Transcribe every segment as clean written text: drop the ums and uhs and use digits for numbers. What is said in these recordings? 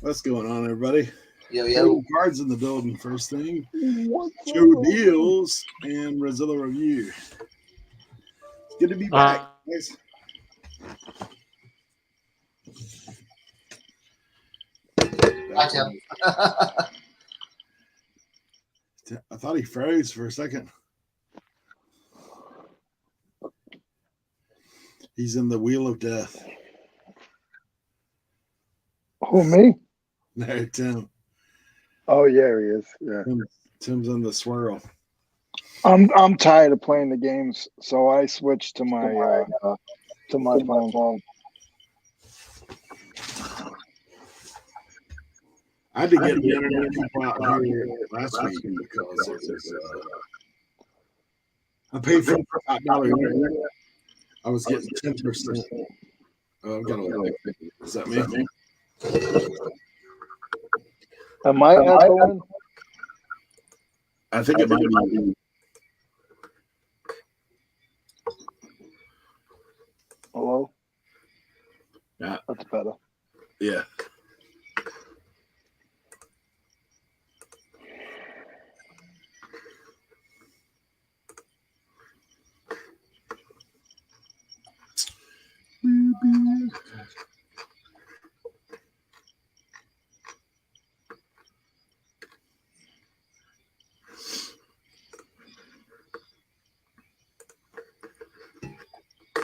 What's going on, everybody? Yo. Cards in the building. First thing, What's Joe up? Deals and Reseller Review. It's good to be back, guys. Hi, Tim. I thought he froze for a second. He's in the wheel of death. Who, me? No, Tim. Oh yeah, he is. Yeah. Tim's in the swirl. I'm tired of playing the games, so I switched to my phone. I had to get the internet people out here last week because it was, I paid for $5 internet. I was getting 10%. Oh, I've got a Is that me? Am I echoing? I think it might be. Hello? Yeah. That's better. Yeah.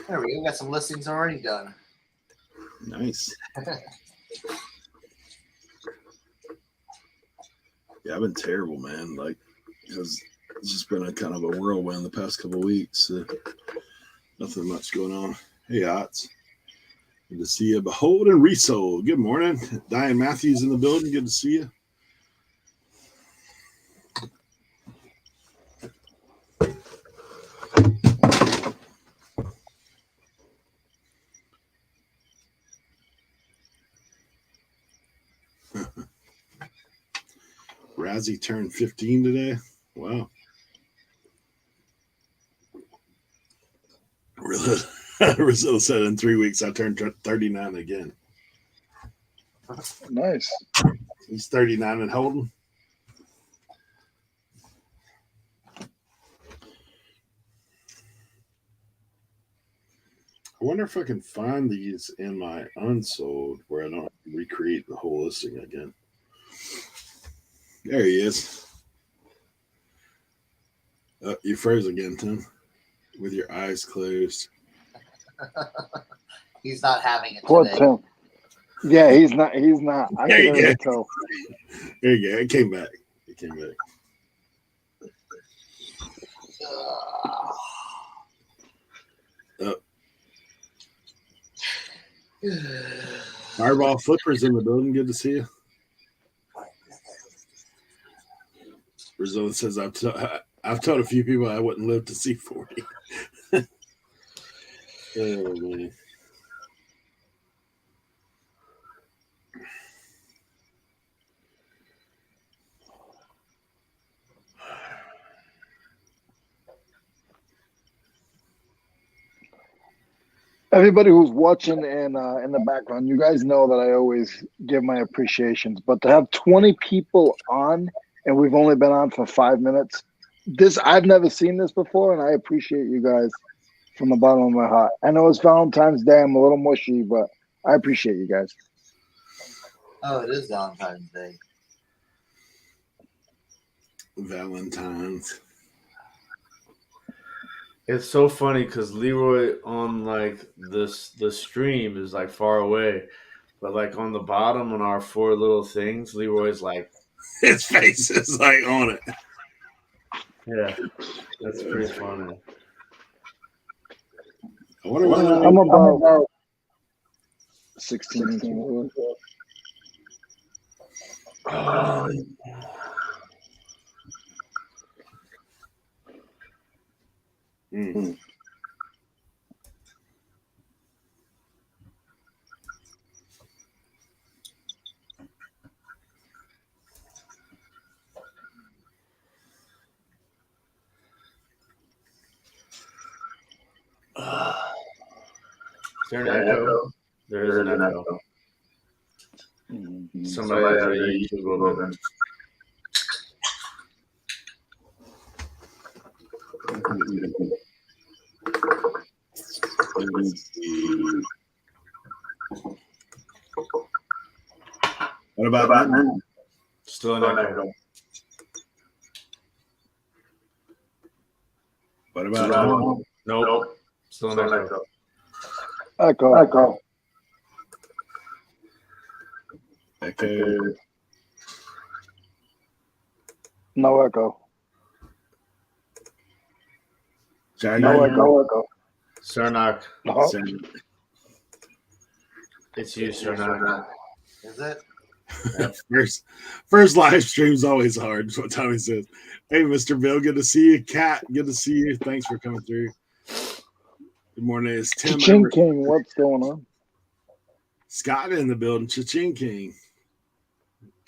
There we go. We got some listings already done. Nice. Yeah, I've been terrible, man. Like, because it's just been a kind of a whirlwind the past couple of weeks. Nothing much going on. Hey, Otts. Good to see you. Behold and resold. Good morning. Diane Matthews in the building. Good to see you. Razzie turned 15 today. Wow. Rizzo said in 3 weeks I turned 39 again. Nice. He's 39 and holding. I wonder if I can find these in my unsold where I don't recreate the whole listing again. There he is. You froze again, Tim, with your eyes closed. He's not having it Poor today. Tim. Yeah, he's not. I There can you already go. tell. There you go. It came back. Fireball Flippers in the building. Good to see you. Rizzo says, I've told a few people I wouldn't live to see 40. Oh, man. Everybody who's watching and in the background, you guys know that I always give my appreciations. But to have 20 people on, and we've only been on for 5 minutes, I've never seen this before, and I appreciate you guys from the bottom of my heart. I know it's Valentine's Day. I'm a little mushy, but I appreciate you guys. Oh, it is Valentine's Day. Valentine's. It's so funny because Leroy on like the stream is like far away, but like on the bottom on our 4 little things, Leroy's like his face is like on it. Yeah, that's pretty funny. I wonder why I'm about 16 inches. Mm. Is there an echo? There is an echo. Somebody that YouTube will then. Let me see. What about that? Still an echo. What about Nope. Still an echo. Echo. Echo? No echo. No echo. Cernoch. No. It's you, Cernoch. Is it? First live stream's always hard. That's what Tommy says. Hey, Mr. Bill, good to see you. Kat, good to see you. Thanks for coming through. Good morning. It's Tim. Cha-ching King, what's going on? Scott in the building. Cha-ching King.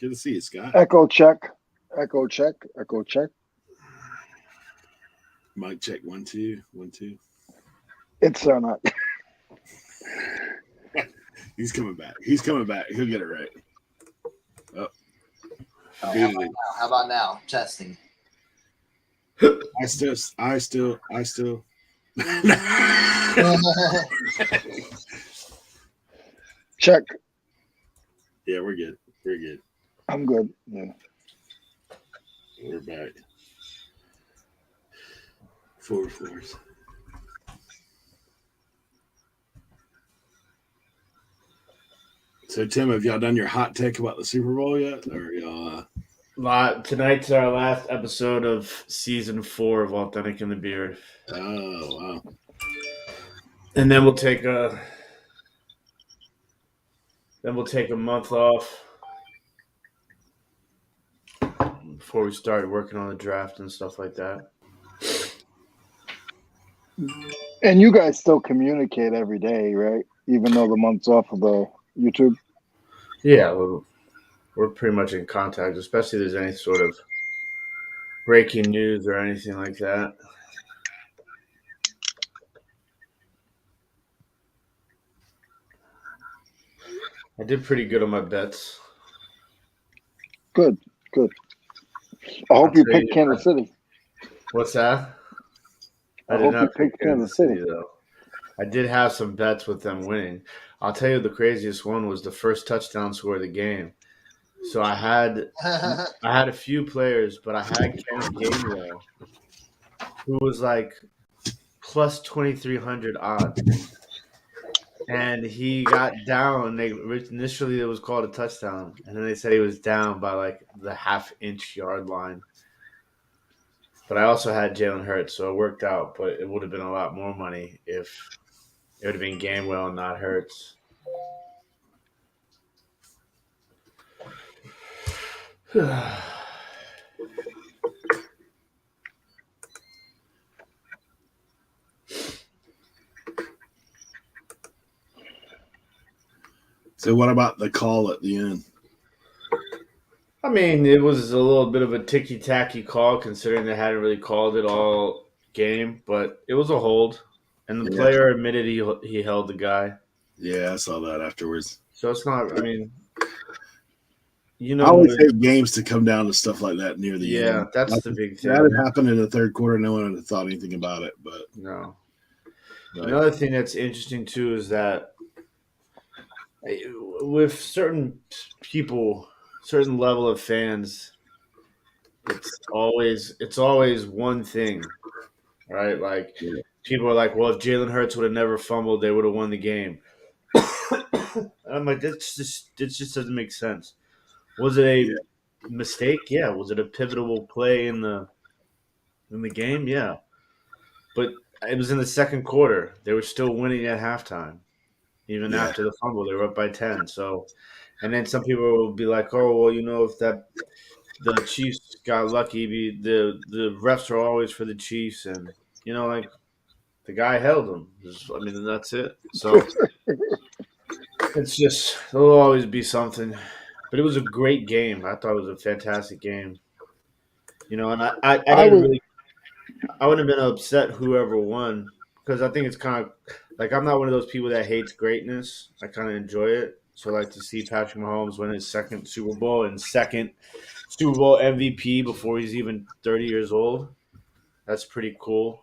Good to see you, Scott. Echo check. Echo check. Echo check. Mic check 1 2 1 2. It's Cernoch. He's coming back. He'll get it right. Oh. How about now? Testing. I still. Check. Yeah, we're good. I'm good. Yeah. We're back. 4 floors. So, Tim, have y'all done your hot take about the Super Bowl yet? Or y'all? Tonight's our last episode of season 4 of Authentic in the Beard. Oh, wow. And then we'll take a month off before we start working on the draft and stuff like that. And you guys still communicate every day, right? Even though the month's off of the YouTube? Yeah, we're pretty much in contact, especially if there's any sort of breaking news or anything like that. I did pretty good on my bets. Good. I hope you picked Kansas City. What's that? I hope you picked Kansas City, though. I did have some bets with them winning. I'll tell you the craziest one was the first touchdown score of the game. So I had a few players, but I had Ken Gainwell, who was like plus 2,300 odds. And he got down. Initially, it was called a touchdown. And then they said he was down by like the half-inch yard line. But I also had Jalen Hurts, so it worked out. But it would have been a lot more money if it would have been Gainwell and not Hurts. So what about the call at the end? I mean, it was a little bit of a ticky-tacky call considering they hadn't really called it all game, but it was a hold. And the player admitted he held the guy. Yeah, I saw that afterwards. So it's not, I mean, I always hate games to come down to stuff like that near the end. Yeah, that's the big thing. That had happened in the third quarter. No one had thought anything about it, but no. Right. Another thing that's interesting too is that with certain people, certain level of fans, it's always one thing, right? Like people are like, well, if Jalen Hurts would have never fumbled, they would have won the game. I'm like, it just doesn't make sense. Was it a mistake? Yeah. Was it a pivotal play in the game? Yeah. But it was in the second quarter. They were still winning at halftime. Even after the fumble, they were up by 10. So, and then some people will be like, "Oh, well, if the Chiefs got lucky, the refs are always for the Chiefs, and like the guy held them. I mean, that's it. So it's just there'll always be something. But it was a great game. I thought it was a fantastic game. And I wouldn't have been upset whoever won because I think it's kind of like I'm not one of those people that hates greatness. I kind of enjoy it. So I like to see Patrick Mahomes win his second Super Bowl and second Super Bowl MVP before he's even 30 years old. That's pretty cool.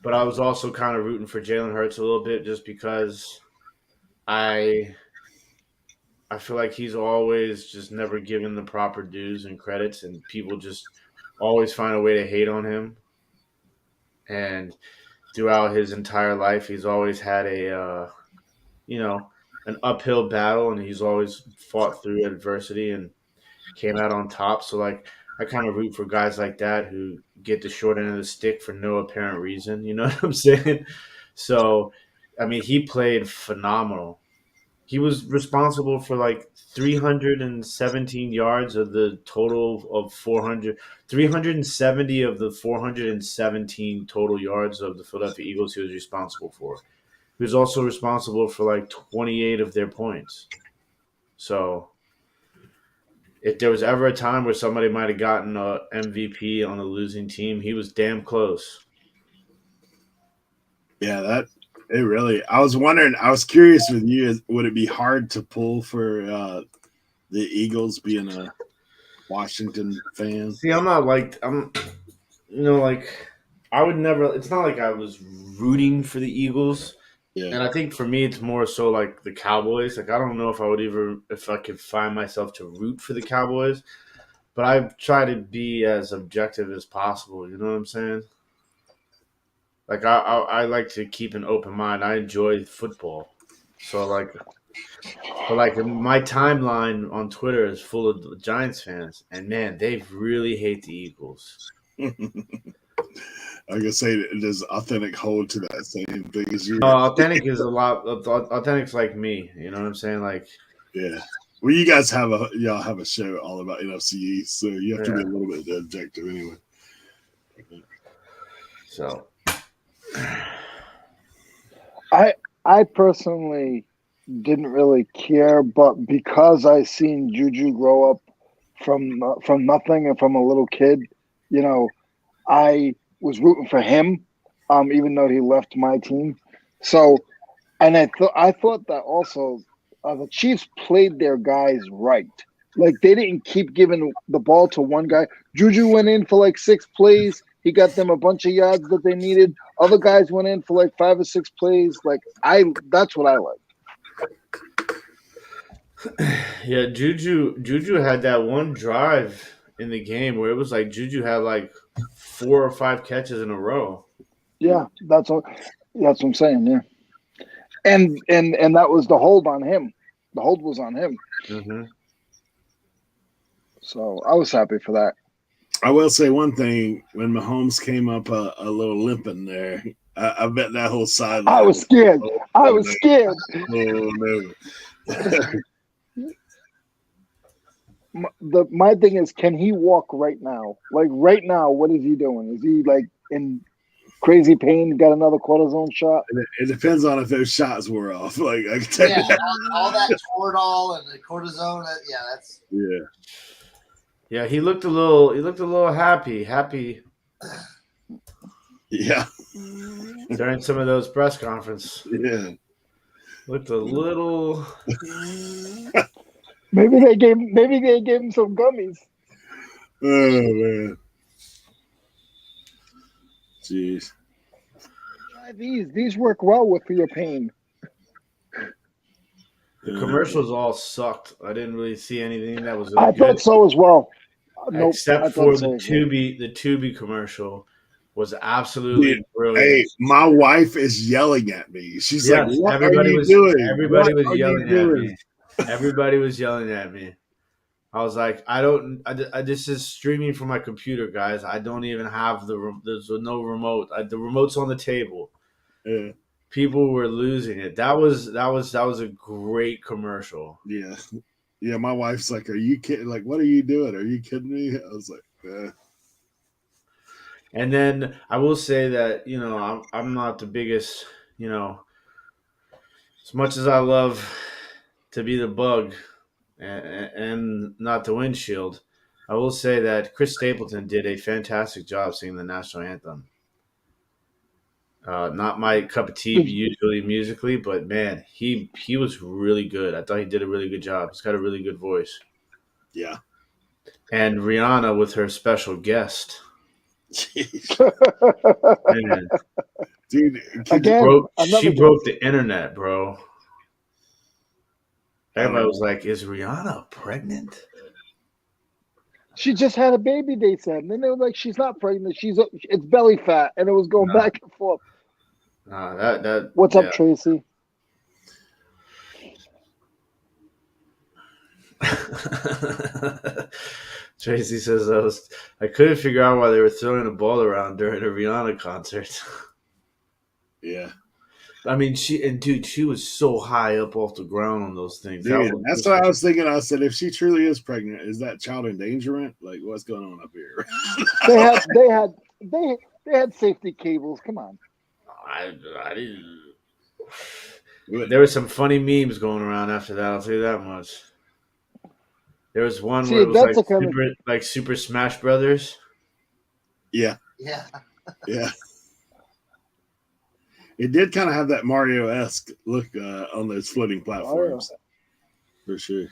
But I was also kind of rooting for Jalen Hurts a little bit just because I feel like he's always just never given the proper dues and credits, and people just always find a way to hate on him. And throughout his entire life, he's always had an uphill battle, and he's always fought through adversity and came out on top. So, like, I kind of root for guys like that who get the short end of the stick for no apparent reason. You know what I'm saying? So, I mean, he played phenomenal. He was responsible for like 317 yards of the total of 400, 370 of the 417 total yards of the Philadelphia Eagles he was responsible for. He was also responsible for like 28 of their points. So if there was ever a time where somebody might have gotten a MVP on a losing team, he was damn close. Yeah, I was wondering, I was curious with you, would it be hard to pull for the Eagles being a Washington fan? See, I would never, it's not like I was rooting for the Eagles. Yeah. And I think for me, it's more so like the Cowboys. Like, I don't know if I could find myself to root for the Cowboys, but I try to be as objective as possible. You know what I'm saying? Like, I like to keep an open mind. I enjoy football. So, like, but like my timeline on Twitter is full of Giants fans, and man, they really hate the Eagles. I was gonna say, does Authentic hold to that same thing as you? Authentic is a lot. Authentic's like me. You know what I'm saying? Like, yeah. Well, you guys have a show all about NFC East, so you have to be a little bit objective anyway. So, I personally didn't really care, but because I seen Juju grow up from nothing and from a little kid, you know, I was rooting for him, even though he left my team. So, and I thought that also the Chiefs played their guys right. Like, they didn't keep giving the ball to one guy. Juju went in for like 6 plays. He got them a bunch of yards that they needed. Other guys went in for like 5 or 6 plays. Like, that's what I like. yeah, Juju had that one drive in the game where it was like Juju had like 4 or 5 catches in a row. Yeah, that's what I'm saying. Yeah, and that was the hold on him. The hold was on him. Mm-hmm. So I was happy for that. I will say one thing: when Mahomes came up a little limping there, I bet that whole sideline. I was scared. I was scared. Oh no. My thing is, can he walk right now? Like, right now, what is he doing? Is he like in crazy pain? Got another cortisone shot? It depends on if those shots were off. Like, I can tell you that. all that Toradol and the cortisone. That's Yeah, he looked a little happy. Yeah. During some of those press conferences. Yeah. Looked a little. Maybe they gave him some gummies. Oh man. Jeez. Try these work well for your pain. The commercials all sucked. I didn't really see anything that was. I thought so as well. Nope, Except for the Tubi commercial was absolutely brilliant. Hey, my wife is yelling at me. She's like, "What are you doing?" Everybody was yelling at me. Everybody was yelling at me. I was like, this is streaming from my computer, guys. I don't even have there's no remote. The remote's on the table. Yeah. People were losing it. That was a great commercial. Yeah. Yeah, my wife's like, "Are you kidding? Like, what are you doing? Are you kidding me?" I was like, And then I will say that, I'm not the biggest, as much as I love to be the bug and not the windshield, I will say that Chris Stapleton did a fantastic job singing the national anthem. Not my cup of tea usually musically, but man, he was really good. I thought he did a really good job. He's got a really good voice. Yeah. And Rihanna with her special guest. Jeez. Man, Dude, Again, she broke the internet, bro. Everybody was like, "Is Rihanna pregnant?" She just had a baby, they said. And then they were like, she's not pregnant. It's belly fat. And it was going back and forth. What's up, Tracy? Tracy says I couldn't figure out why they were throwing a ball around during a Rihanna concert. Yeah. I mean, she was so high up off the ground on those things. Dude, that's what I was thinking. I said, if she truly is pregnant, is that child endangerment? Like, what's going on up here? They had safety cables. Come on. I didn't. There were some funny memes going around after that. I'll tell you that much. There was one where it was like Super Smash Brothers. Yeah. Yeah. Yeah. It did kind of have that Mario-esque look on those floating platforms. For sure.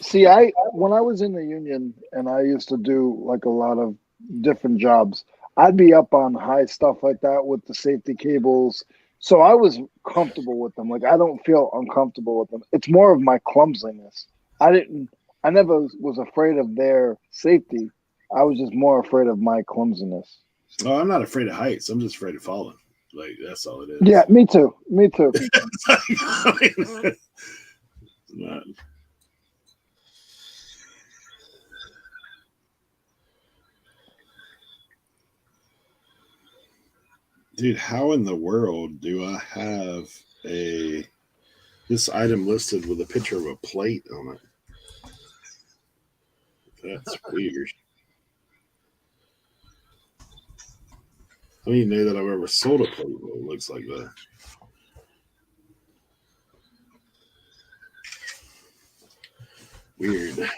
See, when I was in the union and I used to do like a lot of different jobs, I'd be up on high stuff like that with the safety cables. So I was comfortable with them. Like, I don't feel uncomfortable with them. It's more of my clumsiness. I never was afraid of their safety. I was just more afraid of my clumsiness. Oh, I'm not afraid of heights. I'm just afraid of falling. Like, that's all it is. Yeah, me too. Me too. Not. Dude, how in the world do I have this item listed with a picture of a plate on it? That's weird. I don't even know that I've ever sold a plate that looks like that. Weird.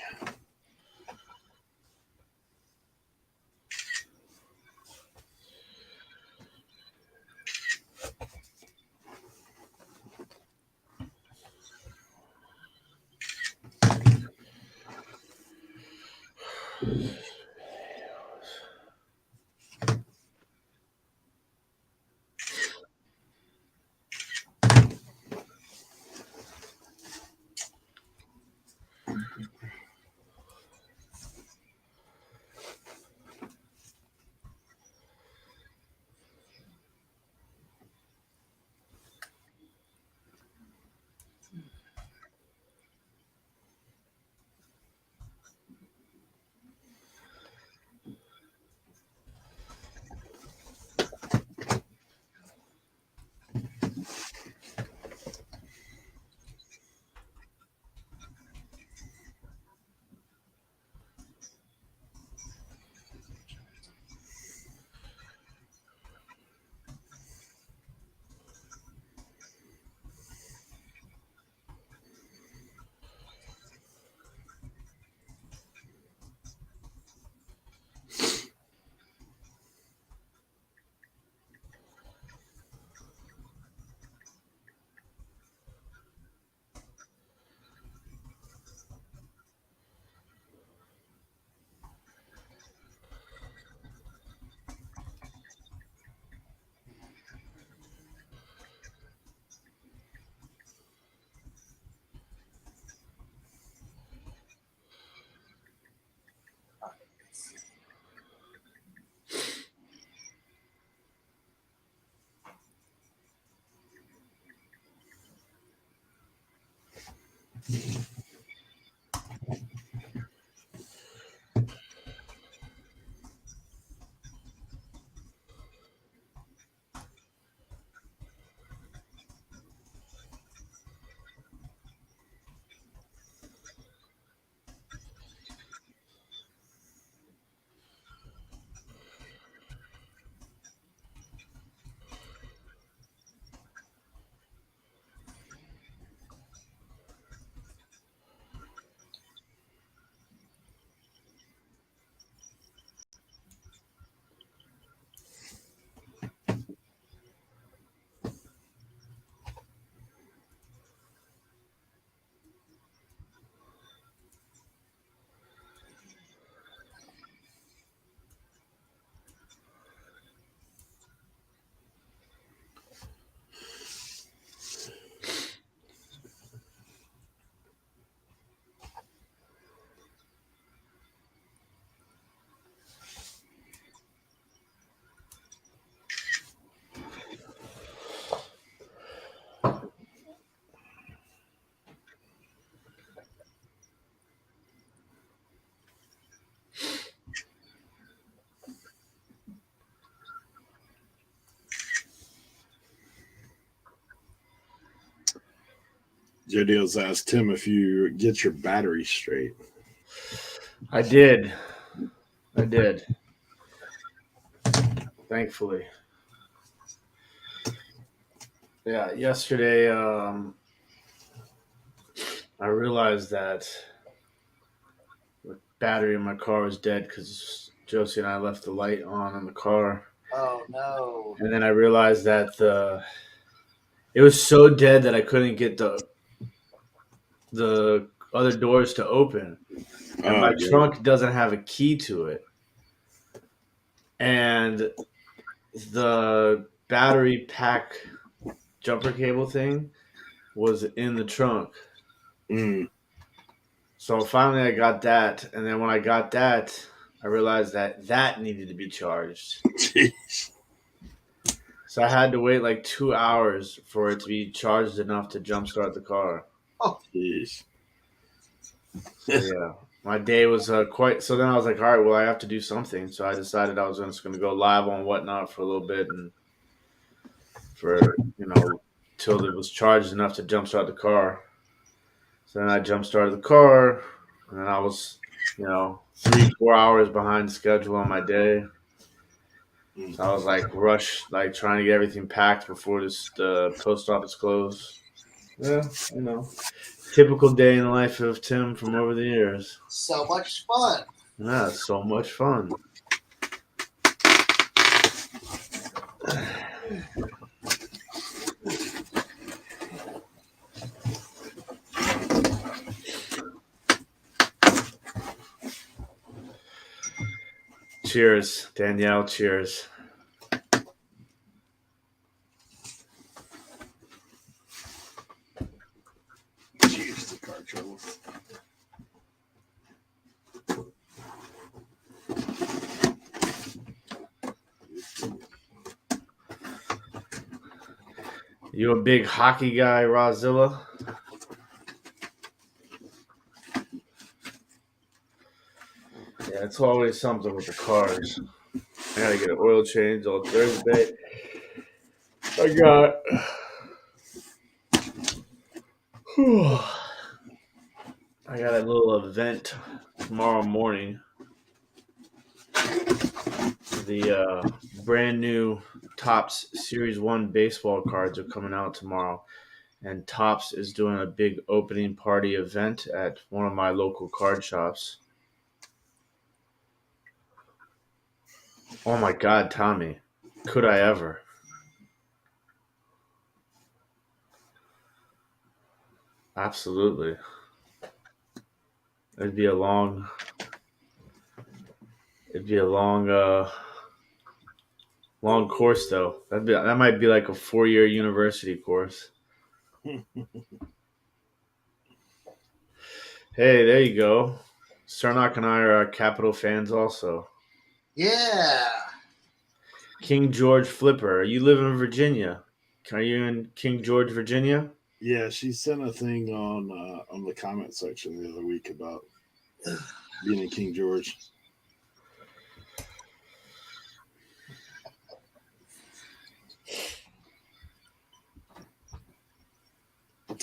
Joe Deals asked Tim if you get your battery straight. I did. Thankfully. Yeah, yesterday I realized that the battery in my car was dead because Josie and I left the light on in the car. Oh no. And then I realized that it was so dead that I couldn't get the other doors to open. And my trunk doesn't have a key to it. And the battery pack jumper cable thing was in the trunk. Mm. So finally I got that. And then when I got that, I realized that needed to be charged. Jeez. So I had to wait like 2 hours for it to be charged enough to jumpstart the car. Oh, jeez. So yeah, my day was quite. So then I was like, all right, well, I have to do something. So I decided I was just going to go live on Whatnot for a little bit and for till it was charged enough to jumpstart the car. So then I jumpstarted the car, and then I was 3-4 hours behind schedule on my day. So I was like trying to get everything packed before the post office closed. Yeah, typical day in the life of Tim from over the years. so much fun. Yeah, so much fun. Cheers, Danielle. Cheers. Cheers to car trouble. You a big hockey guy, Rozilla? Yeah, it's always something with the cars. I gotta get an oil change on Thursday. I got a little event tomorrow morning. The brand new Topps Series 1 baseball cards are coming out tomorrow. And Topps is doing a big opening party event at one of my local card shops. Oh my God, Tommy. Could I ever? Absolutely. It'd be a long long course though. That might be like a 4-year university course. Hey, there you go. Cernoch and I are Capital fans also. Yeah. King George Flipper. You live in Virginia. Are you in King George, Virginia? Yeah, she sent a thing on the comment section the other week about being in King George.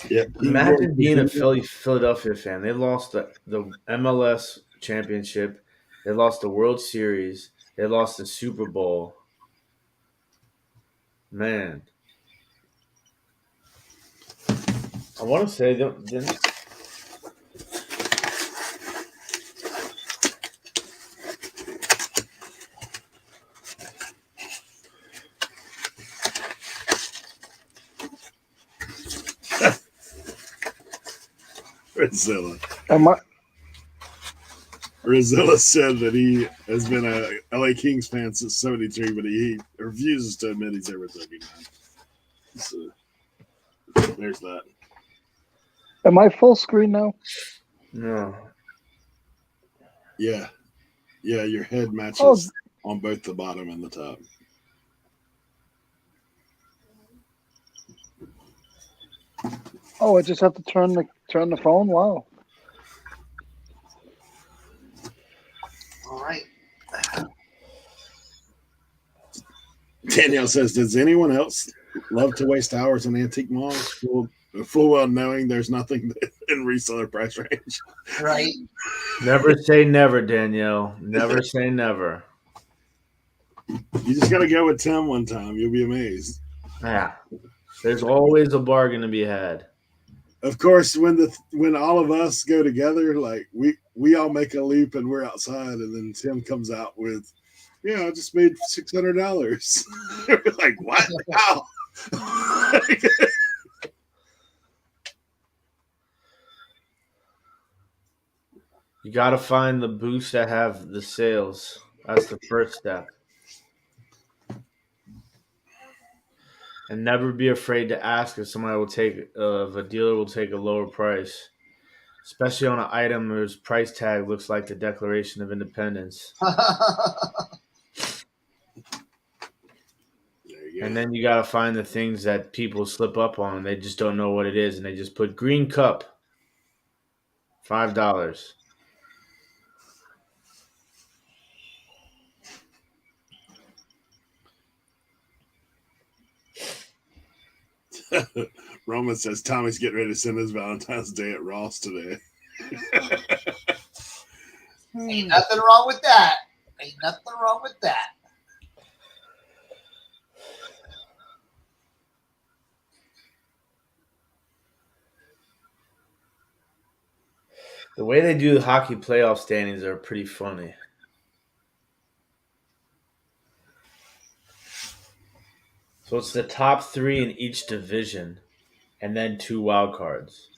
Yeah, imagine being a Philadelphia fan. They lost the MLS championship. They lost the World Series. They lost the Super Bowl. Man. I want to say didn't. Rosilla said that he has been a LA Kings fan since '73, but he refuses to admit he's ever 39. So there's that. Am I full screen now? No. Yeah, your head matches on both the bottom and the top. Oh, I just have to turn the phone. Wow. All right. Danielle says, does anyone else love to waste hours in antique malls, full well knowing there's nothing in reseller price range. Right. Never say never, Danielle. Never say never. You just got to go with Tim one time. You'll be amazed. Yeah. There's always a bargain to be had. Of course, when all of us go together, like we all make a loop and we're outside, and then Tim comes out with, "Yeah, I just made $600." We're like, what? How? You got to find the booths that have the sales. That's the first step. And never be afraid to ask if if a dealer will take a lower price, especially on an item whose price tag looks like the Declaration of Independence. And then you got to find the things that people slip up on. They just don't know what it is, and they just put green cup, $5. Roman says Tommy's getting ready to send his Valentine's Day at Ross today. Ain't nothing wrong with that. Ain't nothing wrong with that. The way they do the hockey playoff standings are pretty funny. So it's the top 3 in each division, and then 2 wild cards.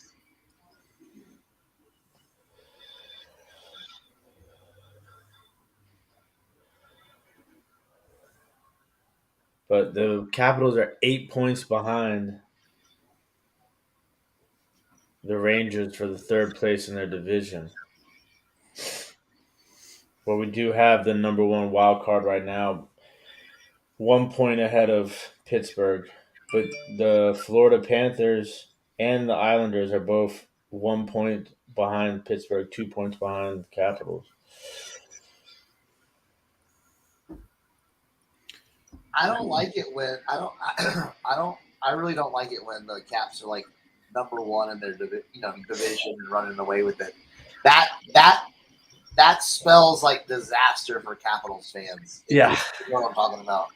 But the Capitals are 8 points behind the Rangers for the 3rd place in their division. But we do have the number 1 wild card right now, 1 point ahead of Pittsburgh. But the Florida Panthers and the Islanders are both 1 point behind Pittsburgh, 2 points behind the Capitals. I don't like it when I really don't like it when the Caps are like number 1 in their division and running away with it. That spells like disaster for Capitals fans. Yeah. You know what I'm talking about.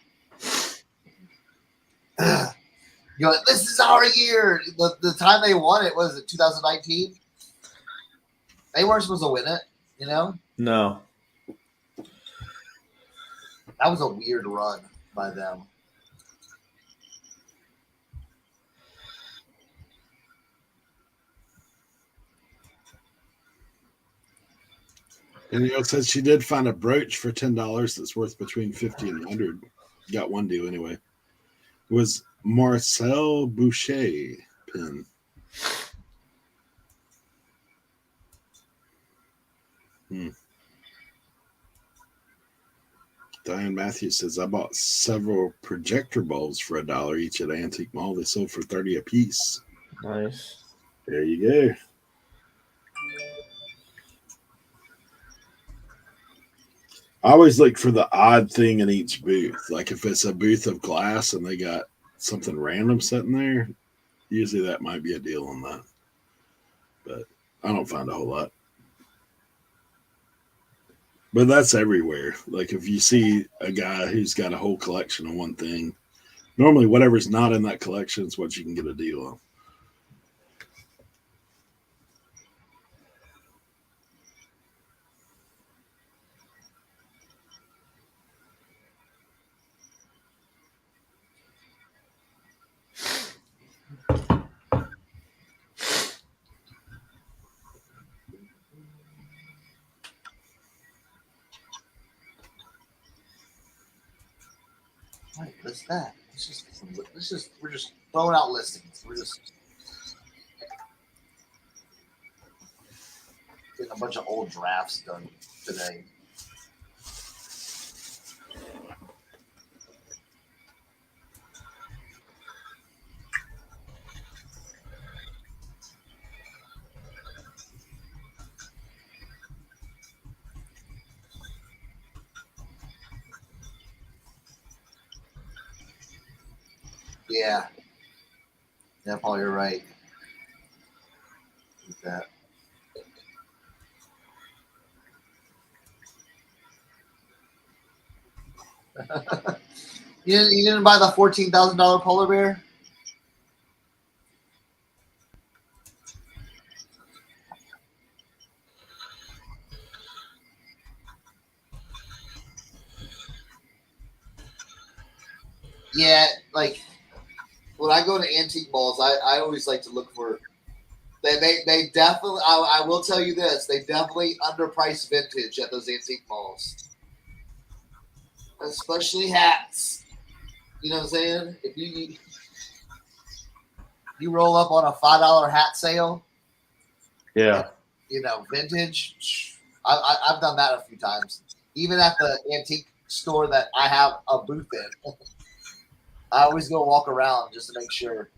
You're like, this is our year. The time they won it was 2019. They weren't supposed to win it, you know? No. That was a weird run by them. And it says she did find a brooch for $10 that's worth between $50 and $100. Got one deal anyway. It was Marcel Boucher pin. Diane Matthews says, I bought several projector bulbs for $1 each at Antique Mall. They sold for $30 a piece. Nice. There you go. I always look for the odd thing in each booth. Like if it's a booth of glass and they got something random sitting there, usually that might be a deal on that. But I don't find a whole lot. But that's everywhere. Like if you see a guy who's got a whole collection of one thing, normally whatever's not in that collection is what you can get a deal on. Right, what's that? We're just throwing out listings. We're just getting a bunch of old drafts done today. Yeah. Yeah, Paul, you're right. With that. You didn't buy the $14,000 polar bear? Yeah, like when I go to antique malls, I always like to look for. They definitely. I will tell you this: they definitely underprice vintage at those antique malls, especially hats. You know what I'm saying? If you roll up on a $5 hat sale, Yeah. Vintage. I've done that a few times, even at the antique store that I have a booth in. I always go walk around just to make sure.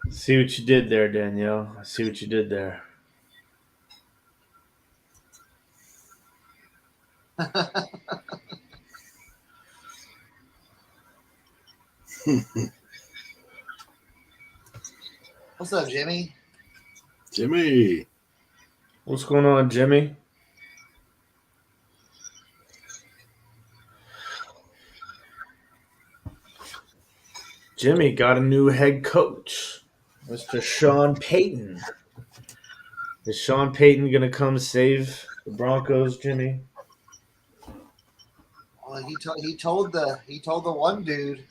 See what you did there, Danielle. I see what you did there. What's up, Jimmy? Jimmy. What's going on, Jimmy? Jimmy got a new head coach, Mr. Sean Payton. Is Sean Payton gonna come save the Broncos, Jimmy? Well, he told the one dude.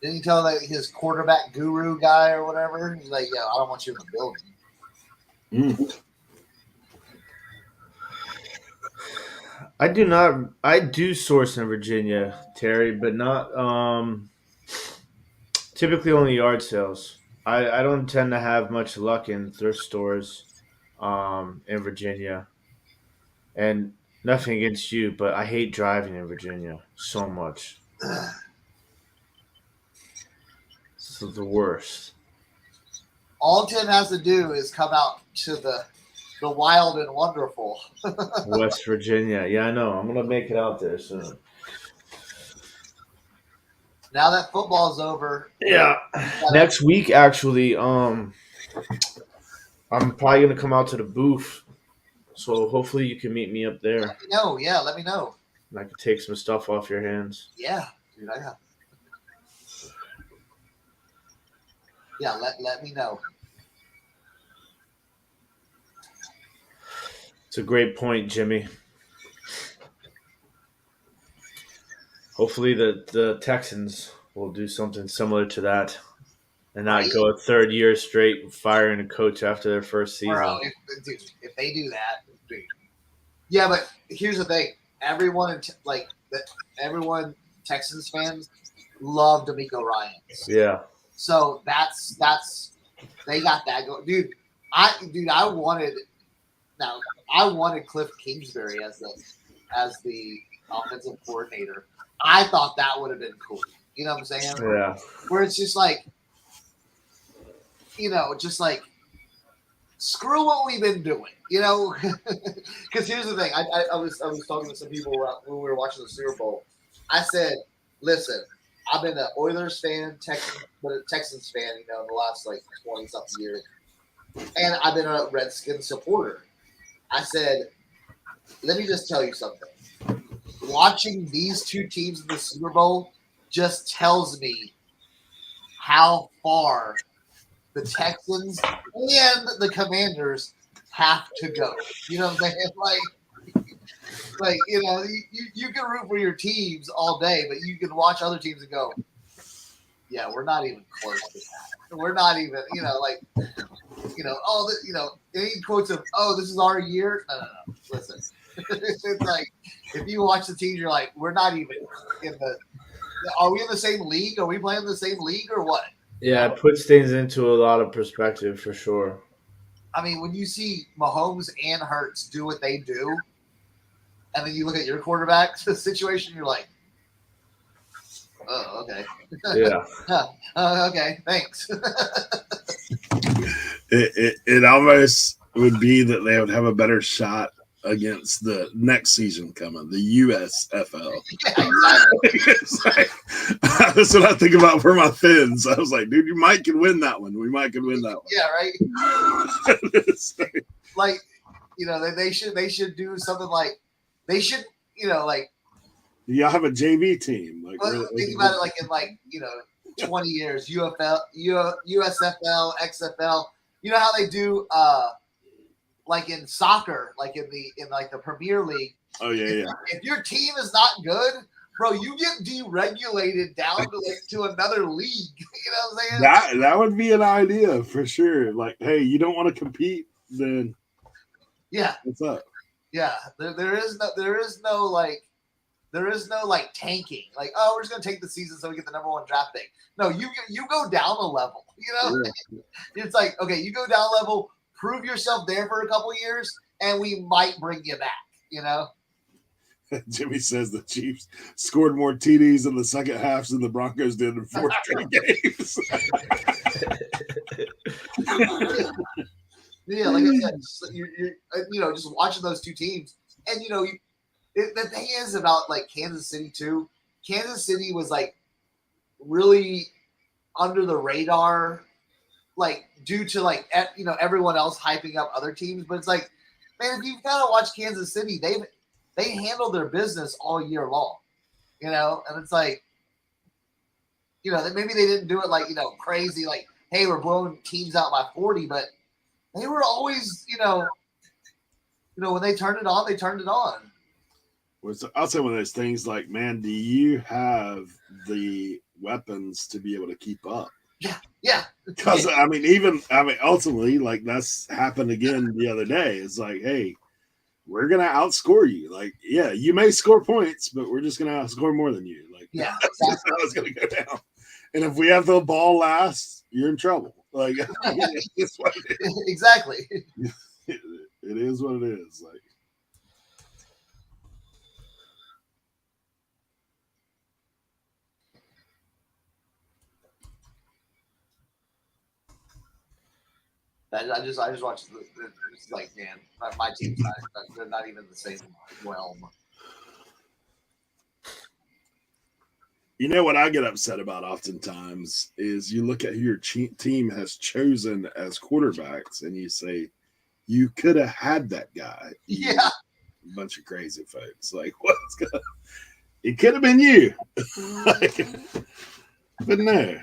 Didn't he tell his quarterback guru guy or whatever? He's like, "Yo, I don't want you in the building." I do not. I do source in Virginia, Terry, but not typically only yard sales. I don't tend to have much luck in thrift stores in Virginia. And nothing against you, but I hate driving in Virginia so much. It's the worst. All Tim has to do is come out to the wild and wonderful. West Virginia. Yeah, I know. I'm gonna make it out there soon. Now that football's over. Yeah. Next week, actually, I'm probably gonna come out to the booth. So hopefully you can meet me up there. Let me know. Yeah, let me know. And I can take some stuff off your hands. Yeah, dude, I got. Yeah, let me know. It's a great point, Jimmy. Hopefully the Texans will do something similar to that and not go a third year straight firing a coach after their first season. Bro, if they do that, dude. Yeah, but here's the thing. Everyone, that everyone, Texans fans, love D'Amico Ryans. Yeah. So that's they got that going, dude. I wanted Cliff Kingsbury as the offensive coordinator. I thought that would have been cool. You know what I'm saying? Yeah. Where it's just like, just like screw what we've been doing, Because here's the thing. I was talking to some people when we were watching the Super Bowl. I said, listen, I've been an Oilers fan, Texans fan, in the last like 20 something years, and I've been a Redskins supporter. I said, let me just tell you something. Watching these two teams in the Super Bowl just tells me how far the Texans and the Commanders have to go. You know what I'm saying? Like you can root for your teams all day, but you can watch other teams and go, yeah, we're not even close to that. We're not even, any quotes of, oh, this is our year. No. Listen, it's like, if you watch the teams, you're like, we're not even are we in the same league? Are we playing in the same league or what? Yeah, it puts things into a lot of perspective for sure. I mean, when you see Mahomes and Hurts do what they do, and then you look at your quarterback situation, you're like, oh, okay. Yeah. Okay, thanks. It almost would be that they would have a better shot against the next season coming, the USFL. Yeah, exactly. It's like, that's what I think about for my Fins. I was like, dude, you might can win that one. We might can win that one. Yeah, right. Like, they should do something like they should, y'all have a JV team. Like, think about it, like in 20 years, USFL, XFL. You know how they do like in soccer, like in the Premier League. Oh yeah. If your team is not good, bro, you get deregulated down to another league. You know what I'm saying? That would be an idea for sure. Like, hey, you don't want to compete, then yeah, what's up? Yeah, there is no tanking. Like, oh, we're just gonna take the season so we get the number 1 draft pick. No, you go down a level. Yeah. It's like, okay, you go down a level, prove yourself there for a couple of years, and we might bring you back. Jimmy says the Chiefs scored more TDs in the second halves than the Broncos did in 4 straight games. Yeah, like I said, you're just watching those two teams, and the thing is about like Kansas City too. Kansas City was like really under the radar, like due to like everyone else hyping up other teams. But it's like, man, if you've got to watch Kansas City, they handle their business all year long, and it's like, maybe they didn't do it like crazy, like, hey, we're blowing teams out by 40, but they were always, when they turned it on, they turned it on. I'll say one of those things like, man, do you have the weapons to be able to keep up? Yeah. Because ultimately, like that's happened again the other day. It's like, hey, we're gonna outscore you. Like, yeah, you may score points, but we're just gonna outscore more than you. Like, yeah, that's how it's gonna go down. And if we have the ball last, you're in trouble. Like, it's what it is. Exactly. It is what it is. Like. I just watched it's like, man, my team's they're not even the same realm. You know what I get upset about oftentimes is you look at who your team has chosen as quarterbacks and you say, you could have had that guy. Yeah. A bunch of crazy folks. Like, what's going on? It could have been you. But no.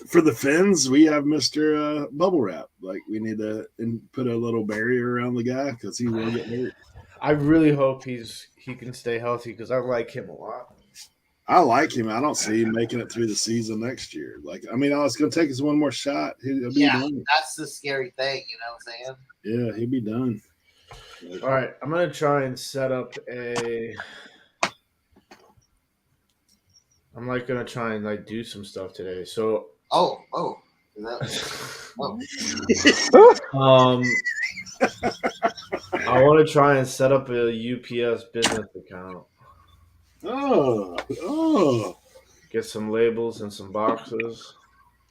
For the Fins, we have Mr. Bubble Wrap. Like, we need to put a little barrier around the guy because he will get hurt. I really hope he can stay healthy because I like him a lot. I like him. I don't see him making it through the season next year. Like, it's going to take us one more shot. He'll be done. That's the scary thing, you know what I'm saying? Yeah, he'll be done. All right, I'm gonna try and set up a. I'm like gonna try and like do some stuff today. So, Oh. Is that, oh. I want to try and set up a UPS business account. Oh. Get some labels and some boxes.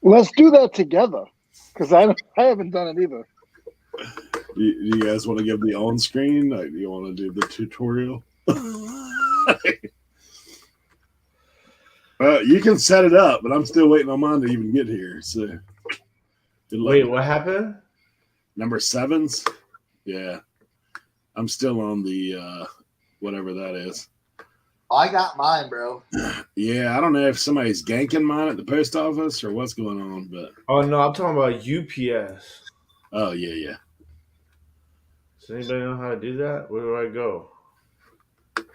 Let's do that together, because I haven't done it either. Do you guys want to give the on screen? Like, do you want to do the tutorial? Well, you can set it up, but I'm still waiting on mine to even get here. So, wait, what happened? Number 7s? Yeah, I'm still on the whatever that is. I got mine, bro. Yeah, I don't know if somebody's ganking mine at the post office or what's going on, but oh no, I'm talking about UPS. Oh yeah. Does anybody know how to do that? Where do I go?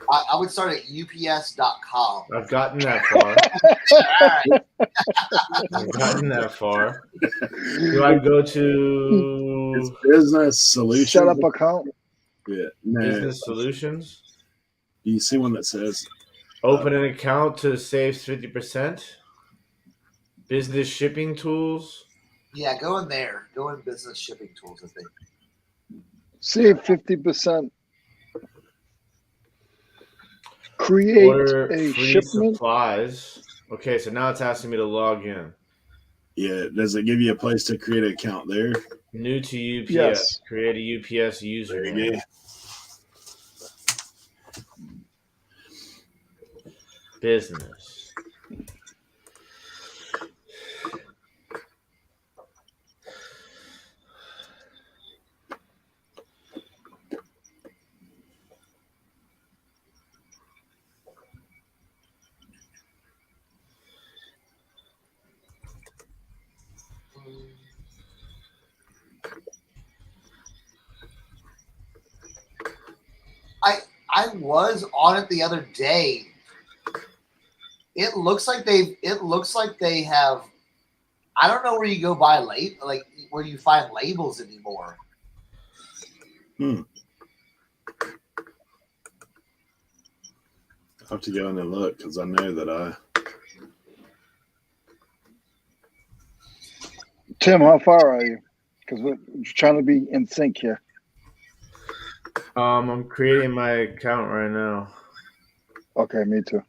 I would start at ups.com. I've gotten that far. I've gotten that far. Do I go to It's business solutions? Set up account. Yeah, no. Business solutions? Do you see one that says open an account to save 50%? Business shipping tools? Yeah, go in there. Go in business shipping tools, I think. Save 50%. Create Order a free shipment. supplies. Okay, so now it's asking me to log in. Yeah, does it give you a place to create an account there? New to UPS. Yes. Create a UPS There username. you go. Business. I was on it the other day. It looks like they have. I don't know where you go buy where you find labels anymore. I'll have to go in and look because I know that Tim, how far are you? Because we're trying to be in sync here. I'm creating my account right now. Okay, me too.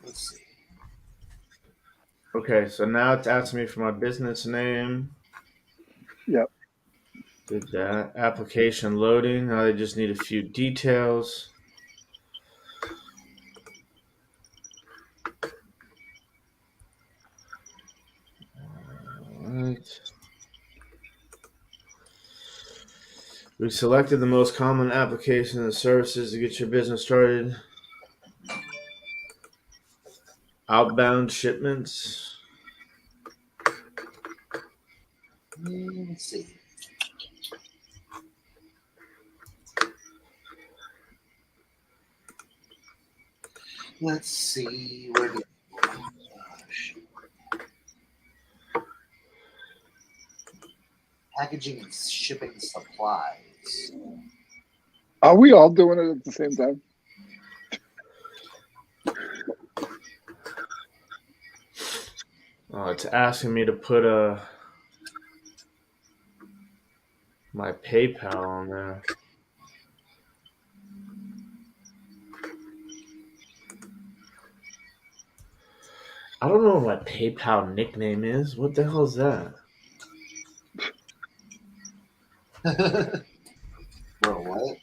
Let's see. Okay, so now it's asking me for my business name. Yep. Did that. Application loading. Now they just need a few details. All right. We selected the most common applications and services to get your business started. Outbound shipments. Let's see. Let's see where the packaging and shipping supplies. Are we all doing it at the same time? Oh, it's asking me to put my PayPal on there. I don't know what my PayPal nickname is. What the hell is that? Bro, what?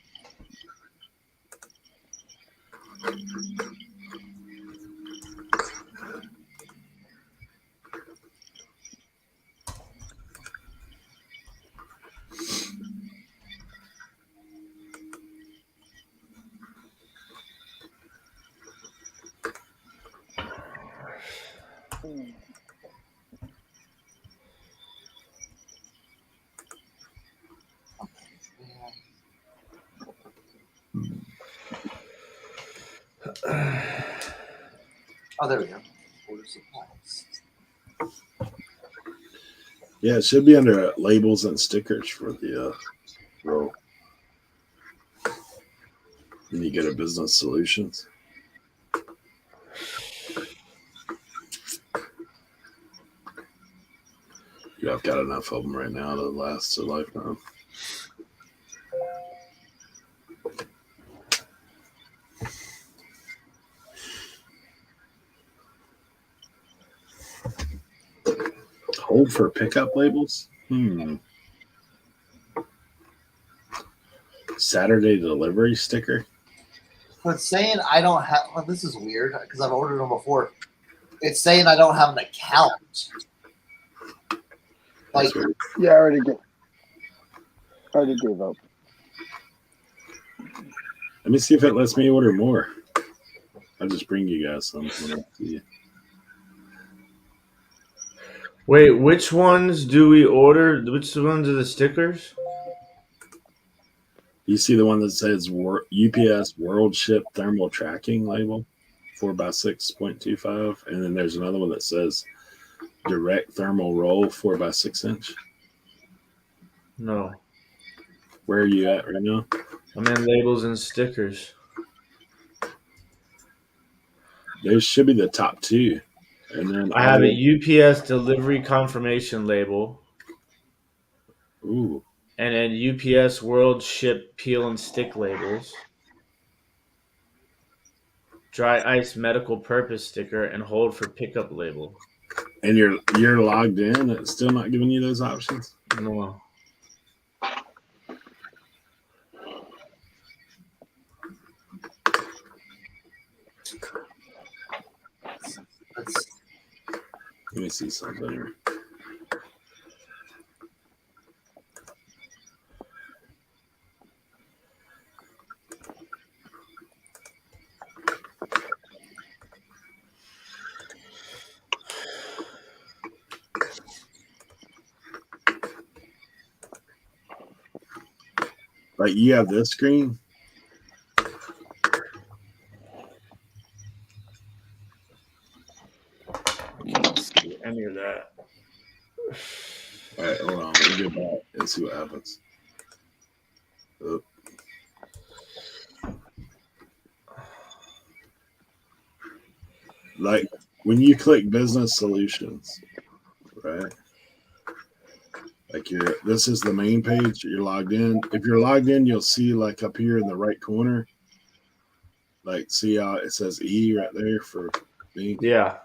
Oh, there we go. Order supplies. Yeah, it should be under labels and stickers for the roll. When you get a business solutions. Yeah, I've got enough of them right now to last a lifetime. Hold for pickup labels? Saturday delivery sticker? But saying I don't have, well, this is weird because I've ordered them before. It's saying I don't have an account. Like, yeah, I already gave up. Let me see if it lets me order more. I'll just bring you guys some. Wait, which ones do we order? Which ones are the stickers? You see the one that says UPS World Ship Thermal Tracking label, 4x6.25, and then there's another one that says Direct Thermal Roll, 4x6 inch. No. Where are you at right now? I'm in labels and stickers. Those should be the top two. And then I have a UPS delivery confirmation label. Ooh. And then UPS World Ship Peel and Stick labels. Dry ice medical purpose sticker and hold for pickup label. And you're logged in. It's still not giving you those options. No. Let me see something here. Like you have this screen. Any of that. All right, hold on. Let me get back and see what happens. Oh. Like when you click business solutions, right? Like this is the main page. You're logged in. If you're logged in, you'll see like up here in the right corner, like see how it says E right there for me. Yeah.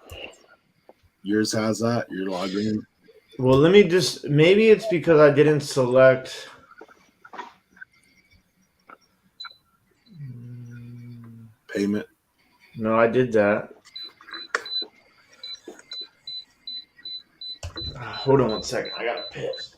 Yours has that. You're logged in. Well, let me just, maybe it's because I didn't select. Payment. No, I did that. Hold on one second. I got pissed.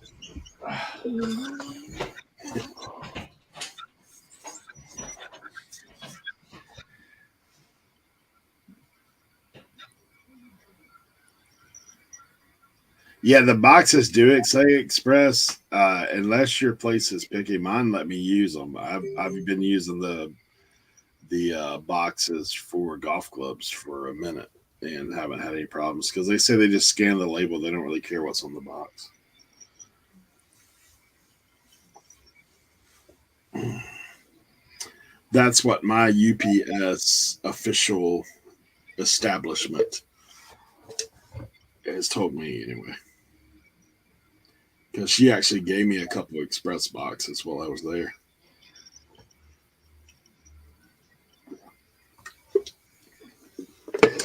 Yeah, the boxes do it say express, unless your place is picky. Mine let me use them. I've been using the boxes for golf clubs for a minute and haven't had any problems because they say they just scan the label. They don't really care what's on the box. That's what my UPS official establishment has told me anyway. Because she actually gave me a couple of express boxes while I was there.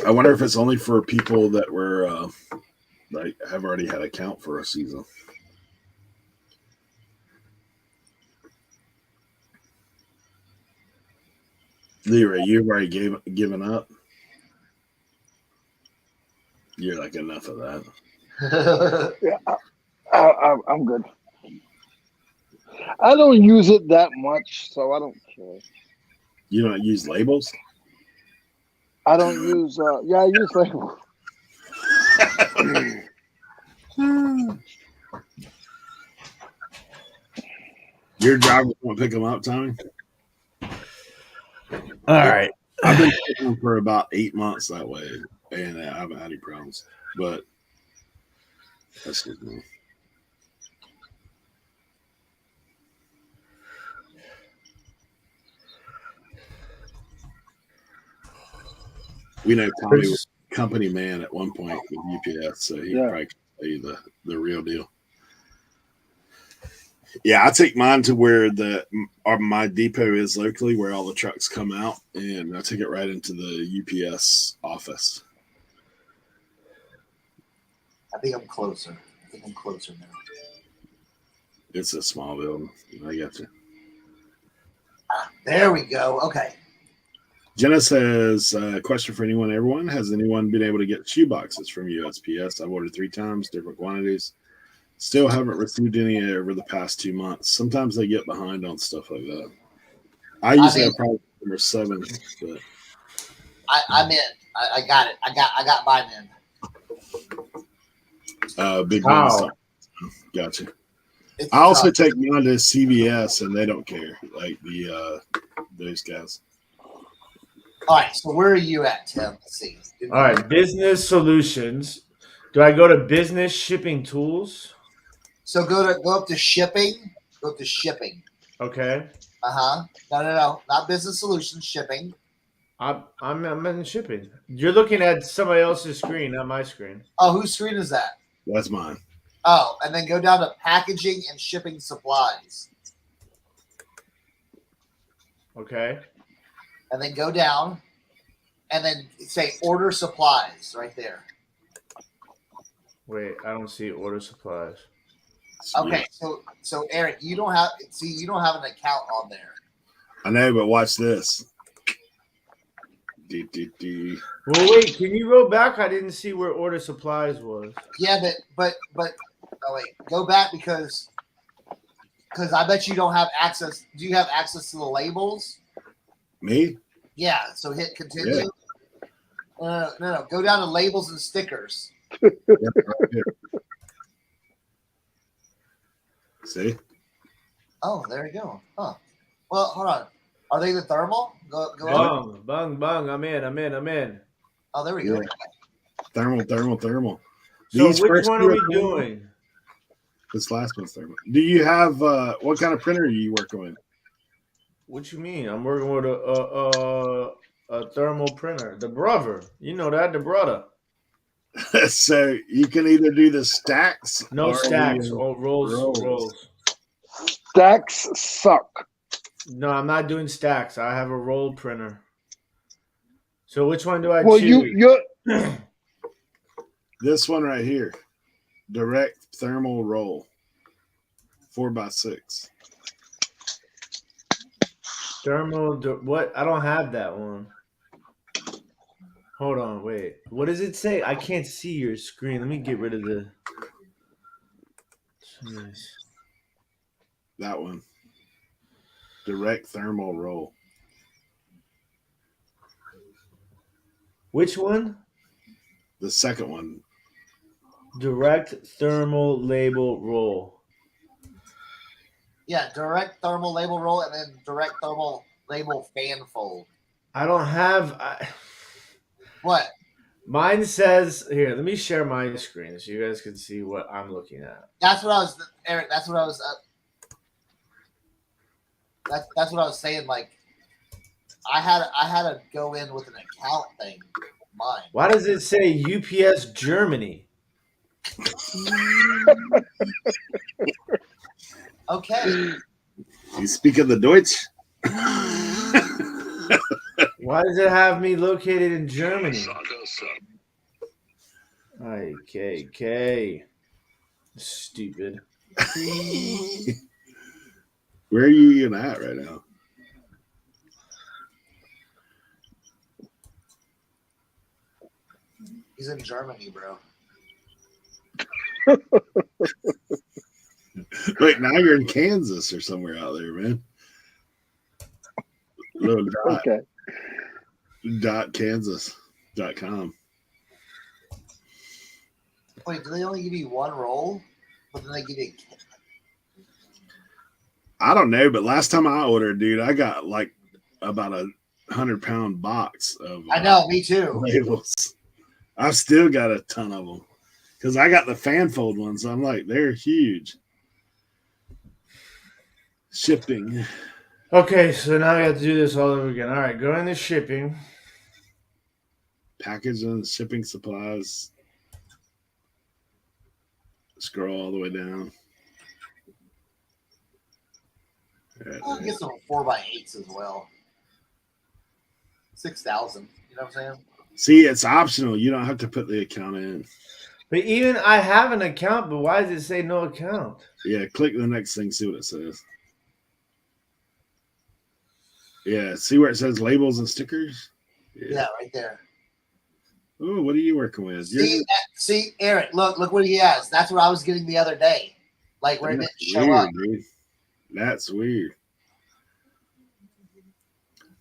I wonder if it's only for people that were like have already had an account for a season. Leroy, you've already given up. You're like enough of that. Yeah, I'm good. I don't use it that much, so I don't care. You don't use labels? I don't use. Yeah, I use labels. Your driver won't pick them up, Tommy? All right. I've been shipping them for about 8 months that way, and I haven't had any problems. But that's just me. We know Tommy was a company man at one point with UPS, so he probably can tell you the real deal. Yeah, I take mine to where my depot is locally, where all the trucks come out, and I take it right into the UPS office. I think I'm closer. Now. It's a small building. I got you. There we go. Okay. Jenna says, question for everyone. Has anyone been able to get shoe boxes from USPS? I've ordered 3 times, different quantities. Still haven't received any over the past 2 months. Sometimes they get behind on stuff like that. I usually have probably number 7. But I'm in. I got it. I got mine in. Big wow. Gotcha. I also take mine to CVS, and they don't care. Like those guys. All right. So where are you at, Tim? Let's see. All right. Business solutions. Do I go to business shipping tools? So go up to shipping. Go up to shipping. Okay. No. Not business solutions. Shipping. I'm in shipping. You're looking at somebody else's screen, not my screen. Oh, whose screen is that? That's mine. Oh, and then go down to packaging and shipping supplies. Okay. And then go down, and then say order supplies right there. Wait, I don't see order supplies. Okay, so Eric, you don't have an account on there. I know, but watch this. Well, wait, can you roll back? I didn't see where order supplies was. Yeah, but oh wait, go back because I bet you don't have access. Do you have access to the labels? Me? Yeah. So hit continue. Yeah. No. Go down to labels and stickers. See? Oh, there you go. Huh. Well, hold on. Are they the thermal? Go Bung. I'm in. Oh, there we go. Thermal. So which one are we doing? This last one's thermal. Do you have what kind of printer are you working with? What you mean? I'm working with a thermal printer. The brother. You know that, the brother. So you can either do the stacks. No stacks. Rolls. Stacks suck. No, I'm not doing stacks. I have a roll printer. So which one do I choose? You're this one right here. Direct thermal roll. 4x6. Thermal, what? I don't have that one. Hold on, wait. What does it say? I can't see your screen. Let me get rid of the. Jeez. That one. Direct thermal roll. Which one? The second one. Direct thermal label roll. Yeah, direct thermal label roll and then direct thermal label fan fold. I don't have. What? Mine says here. Let me share my screen so you guys can see what I'm looking at. That's what I was, Eric. That's what I was. That's what I was saying. Like, I had to go in with an account thing. Mine. Why does it say UPS Germany? Okay. You speak of the Deutsch? Why does it have me located in Germany? IKK. Stupid. Where are you even at right now? He's in Germany, bro. Wait, now you're in Kansas or somewhere out there, man. Okay. .kansas.com. Wait, do they only give you one roll? But then they give you I don't know, but last time I ordered, dude, I got like about 100-pound box of I know, me too. labels. I've still got a ton of them because I got the fan fold ones. So I'm like, they're huge. Shipping. Okay, so now we have to do this all over again. All right, go into shipping. Packaging, shipping supplies. Scroll all the way down. I'll get some 4x8s as well. 6,000. You know what I'm saying? See, it's optional. You don't have to put the account in. But even I have an account, but why does it say no account? Yeah, click the next thing, see what it says. Yeah, see where it says labels and stickers? Yeah, right there. Oh, what are you working with? See, Eric, look what he has. That's what I was getting the other day. Like where it didn't show up. Dude. That's weird.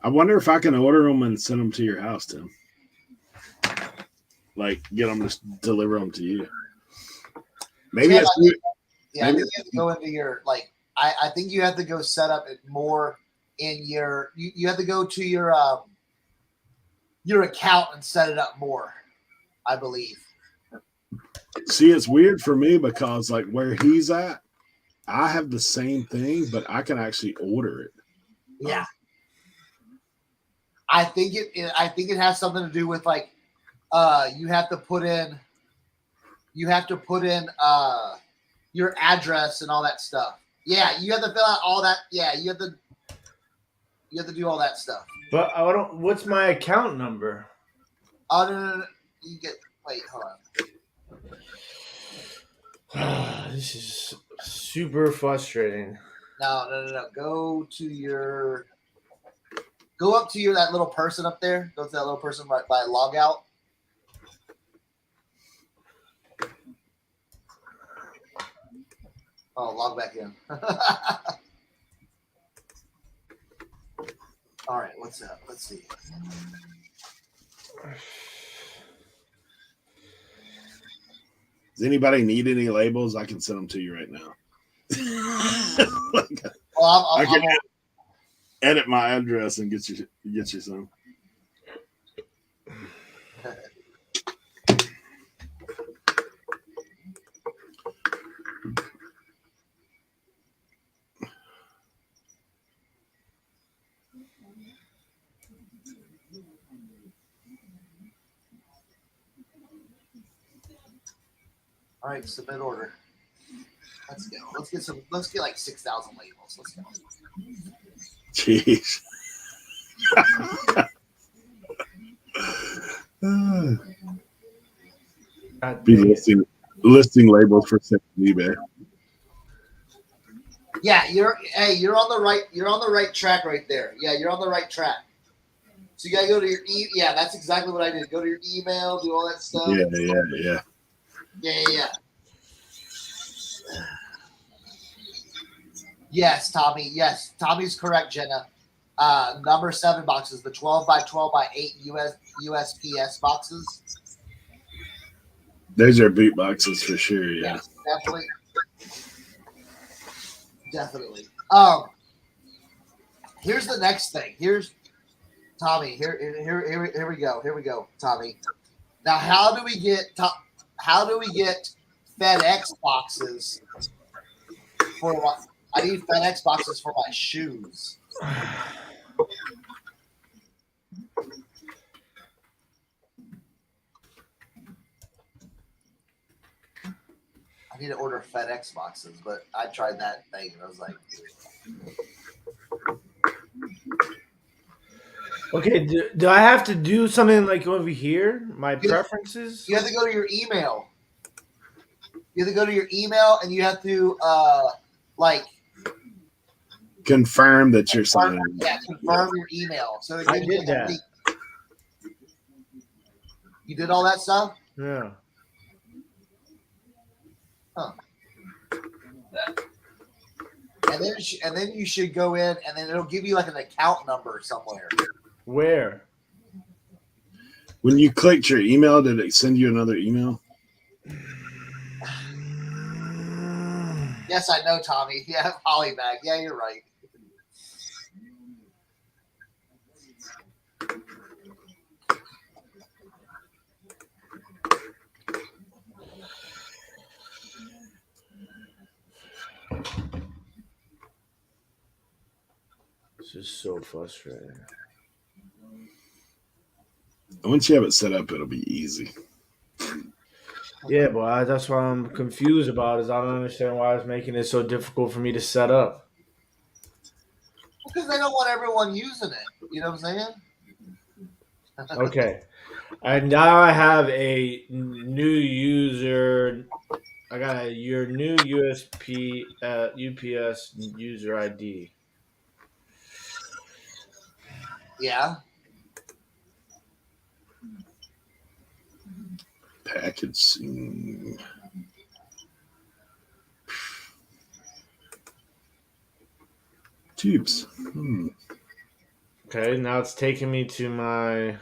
I wonder if I can order them and send them to your house, Tim. Like, get them to deliver them to you. Maybe it's weird. Yeah, I think you have to go into your, like, I think you have to go set up it more in your, you have to go to your account and set it up more, I believe. See, it's weird for me because, like, where he's at, I have the same thing, but I can actually order it. Yeah. I think it has something to do with, like, you have to put in your address and all that stuff. Yeah, you have to fill out all that. Yeah, you have to do all that stuff. But I don't. What's my account number? Oh no. You get. Wait, hold on. This is super frustrating. No. Go up to that little person up there. Go to that little person right by log out. Oh, log back in. All right, what's up? Let's see. Does anybody need any labels? I can send them to you right now. I can edit my address and get you some. All right, submit order. Let's go. Let's get like 6,000 labels. Let's go. Jeez. Be listing labels for sale on eBay. Yeah, you're on the right track right there. Yeah, you're on the right track. So you gotta go to your yeah, that's exactly what I did. Go to your email, do all that stuff. Yeah. Yes, Tommy. Yes, Tommy's correct, Jenna. Number 7 boxes, the 12 by 12 by 8 USPS boxes. Those are boot boxes for sure. Yeah, definitely. Here's the next thing. Here's Tommy. Here we go, Tommy. Now, how do we get FedEx boxes for what? I need FedEx boxes for my shoes. I need to order FedEx boxes, but I tried that thing and I was like, okay, do I have to do something like over here? My preferences? You have to go to your email. You have to go to your email and you have to confirm that you're signing. Yeah, confirm your email. So I did that. You did all that stuff? Yeah. Huh. And then you should go in and then it'll give you like an account number somewhere. Where? When you clicked your email, did it send you another email? Yes, I know, Tommy. Yeah, Hollybag. Yeah, you're right. It's just so frustrating. Once you have it set up, it'll be easy. Yeah, but that's what I'm confused about. Is I don't understand why it's making it so difficult for me to set up. Because they don't want everyone using it. You know what I'm saying? Okay, and now I have a new user. I got your new UPS user ID. Yeah. Packaging. Tubes. Okay, now it's taking me to my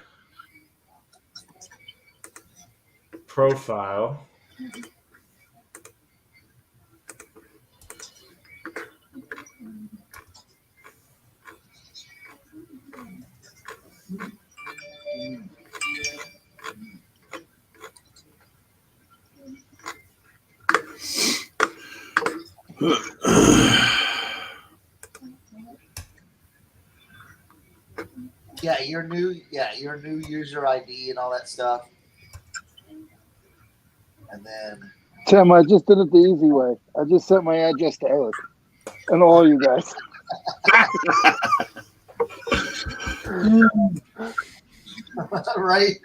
profile. Yeah, your new user ID and all that stuff. And then Tim, I just did it the easy way. I just sent my address to Eric and all you guys. right?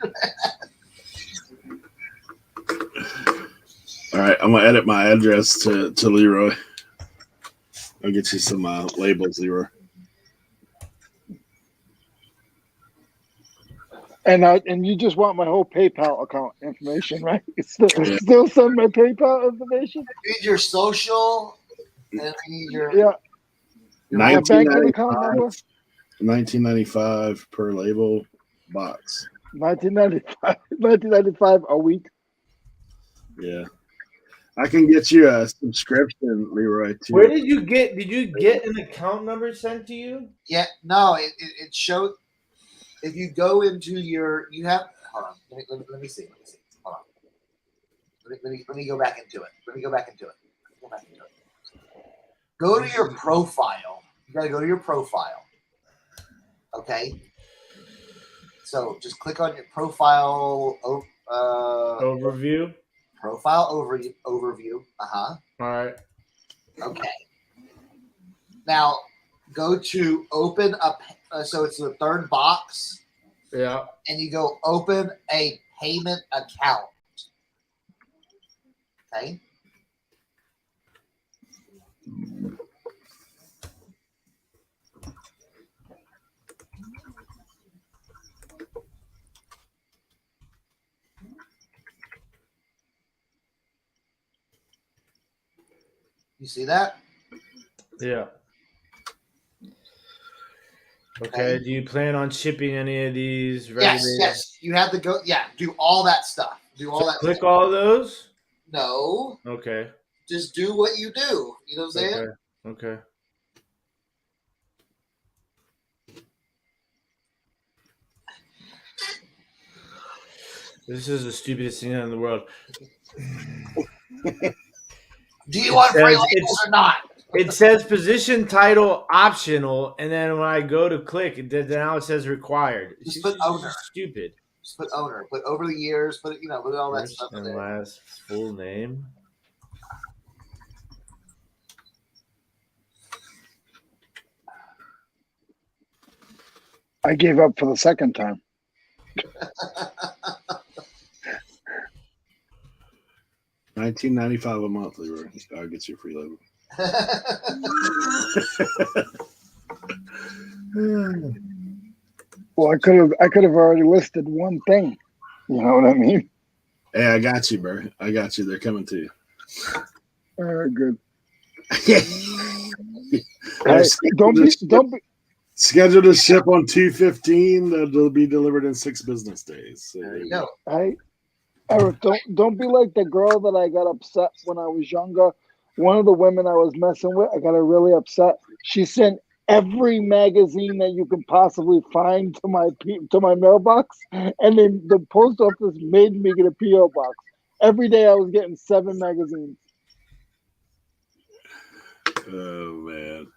All right, I'm gonna edit my address to Leroy. I'll get you some labels, Leroy. And you just want my whole PayPal account information, right? Still send my PayPal information? You need your social and you need your My banking account number? $19.95 per label box. $19.95 a week. Yeah. I can get you a subscription, Leroy, too. Where did you get an account number sent to you? Yeah, no, it showed if you go into your hold on. Let me see. Hold on. Let me go back into it. Go to your profile. You gotta go to your profile. Okay. So just click on your profile Overview. Profile overview. All right. Okay. Now go to open up. So it's the third box. Yeah. And you go open a payment account. Okay. You see that? Yeah. Okay. Do you plan on shipping any of these? Yes. You have to go. Yeah. Do all that stuff. Click all those? No. Okay. Just do what you do. You know what I'm saying? Okay. This is the stupidest thing in the world. Do you want free labels or not? It says position title optional, and then when I go to click, now it says required. Just put owner. Stupid. Just put owner. Put over the years. Put all that stuff in and there. Last full name. I gave up for the second time. $19.95 a month, Leroy. I'll get you a free label. Well, I could have already listed one thing. You know what I mean? Hey, I got you, bro. I got you. They're coming to you. All right, good. Hey, don't be. Scheduled to ship on 2/15. They'll be delivered in 6 business days. So there you go. Eric, don't be like the girl that I got upset when I was younger. One of the women I was messing with, I got her really upset. She sent every magazine that you can possibly find to my mailbox, and then the post office made me get a PO box. Every day I was getting 7 magazines. Oh man.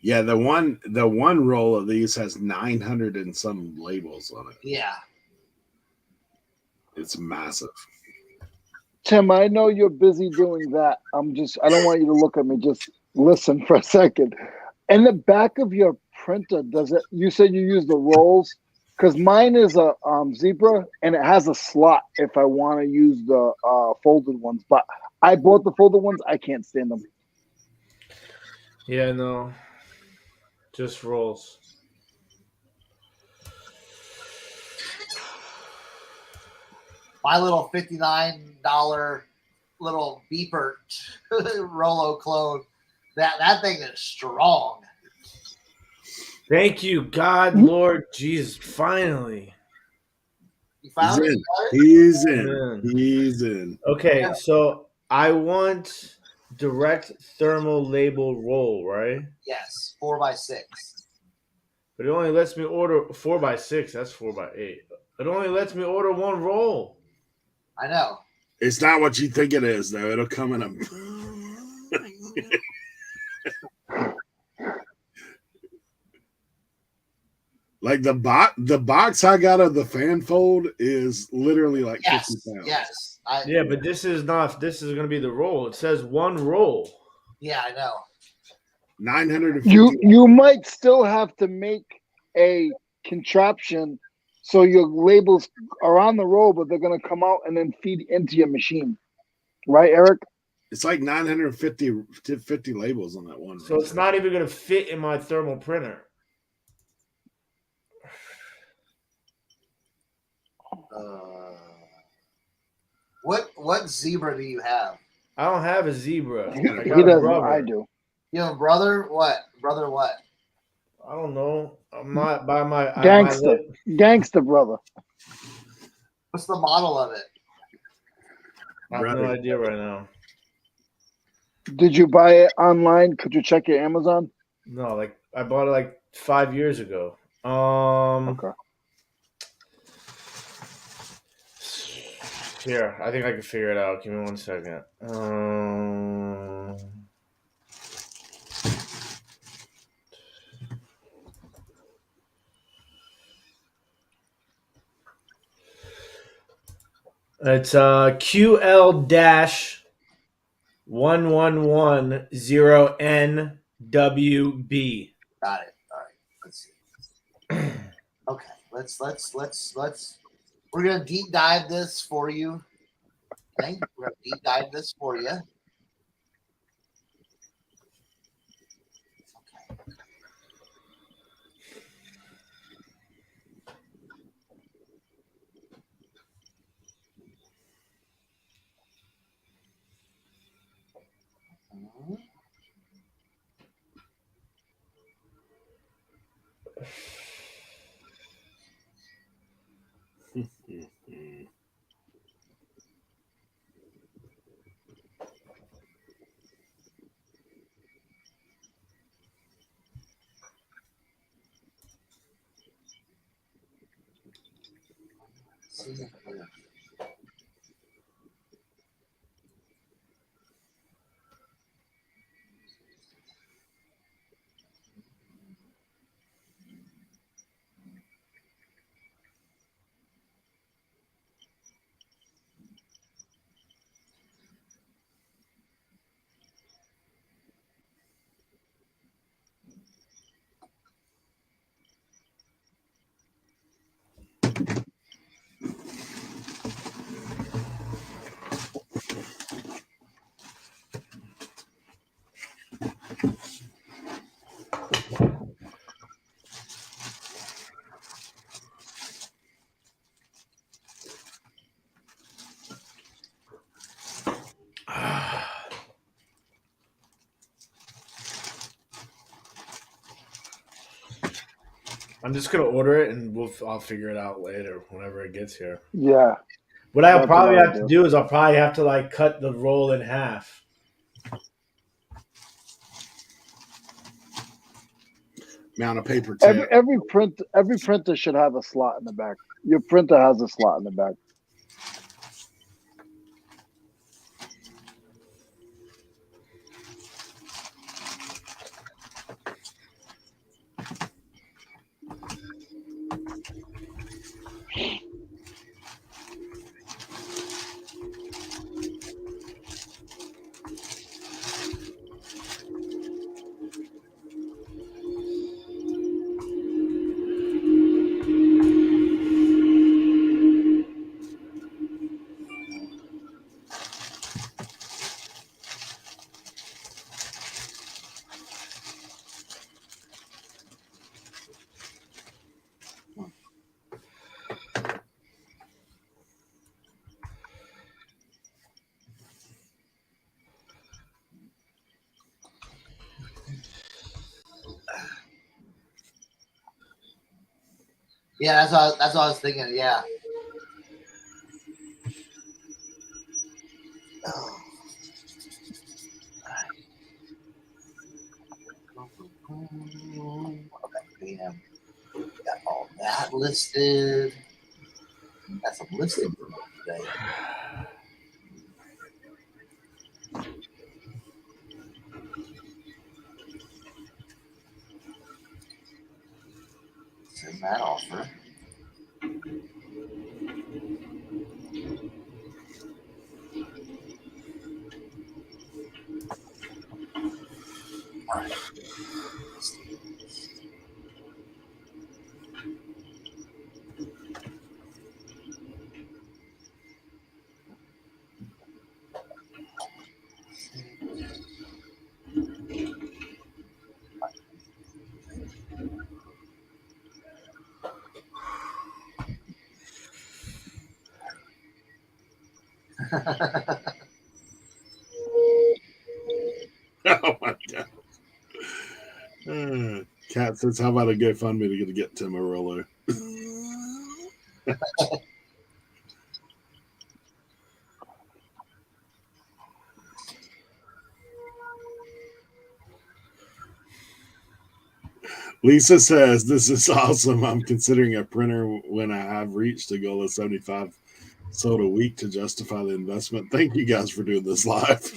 Yeah, the one roll of these has 900 and some labels on it. Yeah. It's massive. Tim, I know you're busy doing that. I don't want you to look at me. Just listen for a second. In the back of your printer, you said you use the rolls? Because mine is a zebra and it has a slot if I want to use the folded ones. But I bought the folded ones. I can't stand them. Yeah, no. Just rolls. My little $59 little beeper Rolo clone. That thing is strong. Thank you, God, Lord Jesus. Finally. You found it? He's in. Man. He's in. Okay, Yeah. so I want direct thermal label roll, right? Yes, 4x6. But it only lets me order 4x6. That's 4x8. It only lets me order one roll. I know. It's not what you think it is, though. It'll come in a. Like the box I got of the fan fold is literally like 50 pounds. Yes. Yeah, but this is not. This is going to be the roll. It says one roll. Yeah, I know. 950. You might still have to make a contraption so your labels are on the roll, but they're going to come out and then feed into your machine. Right, Eric? It's like 950 labels on that one. So it's not even going to fit in my thermal printer. What zebra do you have? I don't have a zebra. He I got a doesn't. brother. I do. You have a brother? What? Brother what? I don't know. I'm not by my Gangster brother. What's the model of it? I have no idea right now. Did you buy it online? Could you check your Amazon? No, like I bought it like 5 years ago. Okay. Here, I think I can figure it out. Give me 1 second. It's QL-11110NWB. Got it. All right. Let's see. Okay. Let's. We're gonna deep dive this for you. Okay. We're gonna deep dive this for you. I'm just gonna order it and I'll figure it out later whenever it gets here. Yeah. What I'll That's probably what I have to do. do is I'll probably have to like cut the roll in half. Amount of paper tape. Every printer should have a slot in the back. Your printer has a slot in the back. Yeah, that's what I was thinking. Yeah. Oh. Okay, we have got all that listed. Got some listed today. Send that offer. All right. Oh my god. Cat says, "How about a GoFundMe to get Tim a roller?" Lisa says, "This is awesome. I'm considering a printer when I have reached a goal of 75 sold a week to justify the investment. Thank you guys for doing this live."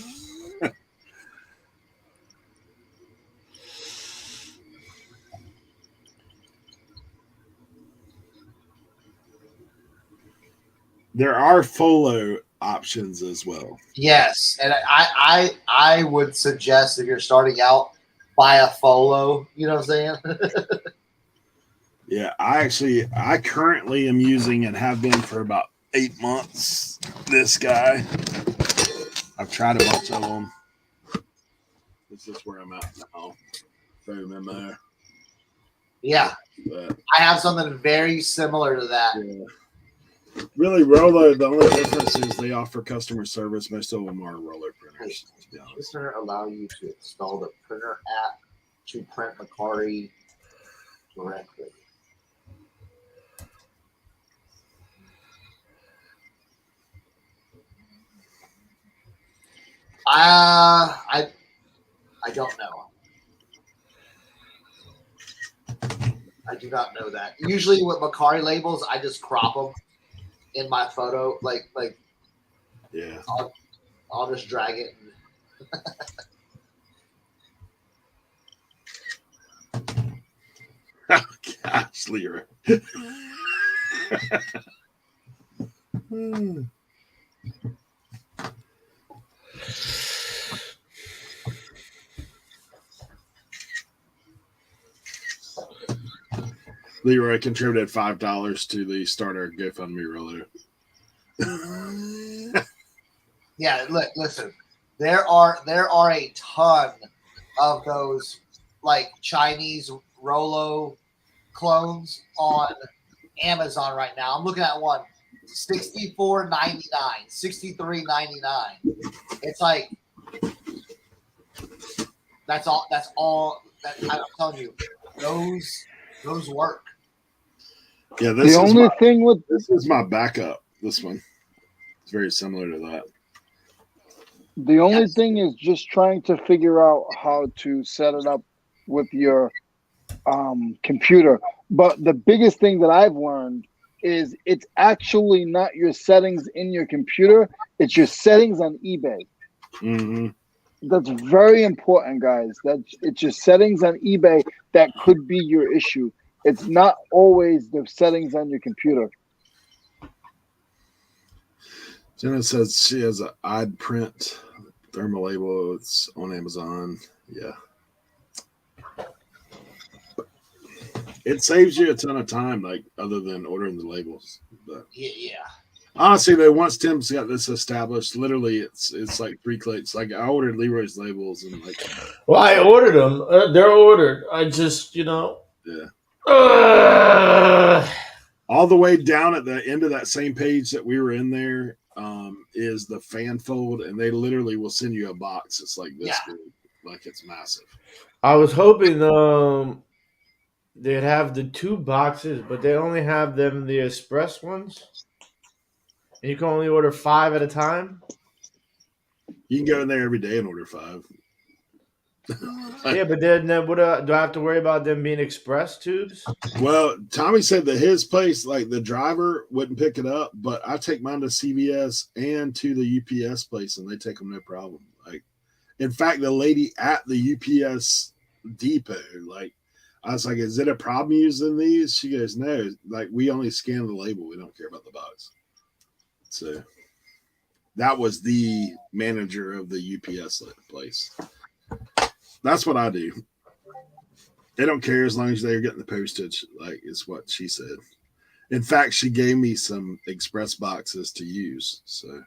There are FOLO options as well. Yes, and I would suggest if you're starting out, buy a FOLO. You know what I'm saying? Yeah, I currently am using and have been for about 8 months. This guy, I've tried a bunch of them. This is where I'm at now. Boom in there. Yeah, But, I have something very similar to that. yeah. Really, roller. The only difference is they offer customer service. Most of them are roller printers. To be Does honest. printer allow you to install the printer app to print Macari directly? I don't know. I do not know that. Usually with Macari labels, I just crop them in my photo. Like Yeah. I'll just drag it. Oh, gosh, Leroy. Leroy contributed $5 to the starter GoFundMe roller. Yeah, look, listen. There are a ton of those like Chinese Rolo clones on Amazon right now. I'm looking at one $64.99, $63.99. It's like that's all that I'm telling you. Those work. Yeah, The only thing with this is my backup. This one. It's very similar to that. the only thing is just trying to figure out how to set it up with your computer. But the biggest thing that I've learned is it's actually not your settings in your computer, it's your settings on eBay. Mm-hmm. That's very important, guys. It's your settings on eBay that could be your issue. It's not always the settings on your computer. Jenna says she has an odd print thermal label. It's on Amazon. Yeah. It saves you a ton of time, like other than ordering the labels. But Yeah. honestly, though, once Tim's got this established, literally, it's like 3 clicks. Like I ordered Leroy's labels and like. Well, I ordered them. They're ordered. I just, Yeah. Uh, All the way down at the end of that same page that we were in there is the fan fold, and they literally will send you a box. It's like this big, like it's massive. I was hoping they'd have the 2 boxes, but they only have them the express ones, and you can only order 5 at a time. You can go in there every day and order 5. Yeah, but then what do I have to worry about them being express tubes? Well, Tommy said that his place, like the driver wouldn't pick it up, but I take mine to CVS and to the UPS place, and they take them no problem. Like, in fact, the lady at the UPS depot, like, I was like, "Is it a problem using these?" She goes, "No, like we only scan the label. We don't care about the box." So that was the manager of the UPS place. That's what I do. They don't care as long as they're getting the postage, like is what she said. In fact, she gave me some express boxes to use. So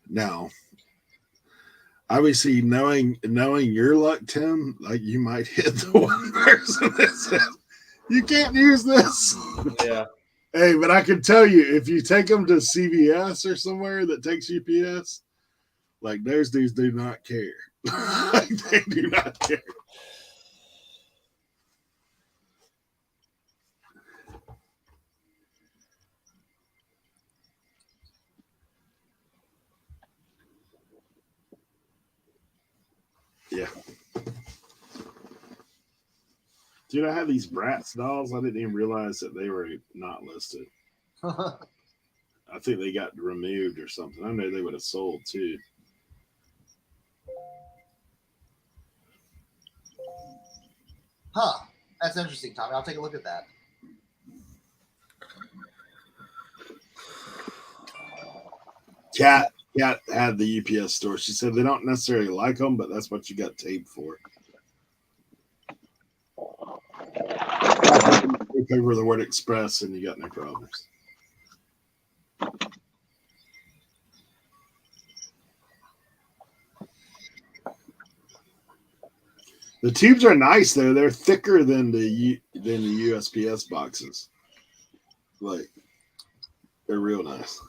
now, obviously, knowing your luck, Tim, like you might hit the one person that says you can't use this. Yeah. Hey, but I can tell you, if you take them to CVS or somewhere that takes UPS, like those dudes do not care. Like, they do not care. Yeah. Dude, I have these Bratz dolls. I didn't even realize that they were not listed. I think they got removed or something. I know they would have sold too. Huh. That's interesting, Tommy. I'll take a look at that. Kat had the UPS store. She said they don't necessarily like them, but that's what you got taped for. Take over the word express and you got no problems. The tubes are nice though. They're thicker than the USPS boxes. Like, they're real nice.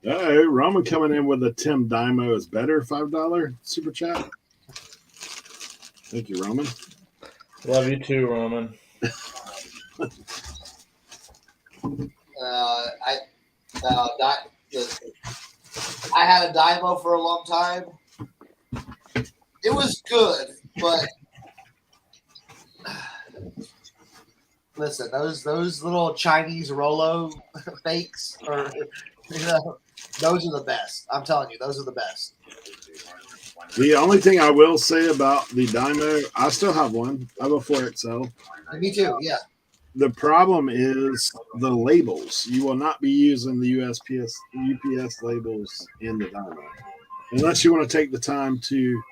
Oh, Roman coming in with a Tim Dymo is better $5 super chat. Thank you, Roman. Love you too, Roman. I had a Dymo for a long time. It was good, but listen, those little Chinese Rolo fakes are, those are the best. I'm telling you, those are the best. The only thing I will say about the Dymo, I still have one. I have a 4XL. Me too, yeah. The problem is the labels. You will not be using the UPS labels in the Dymo unless you want to take the time to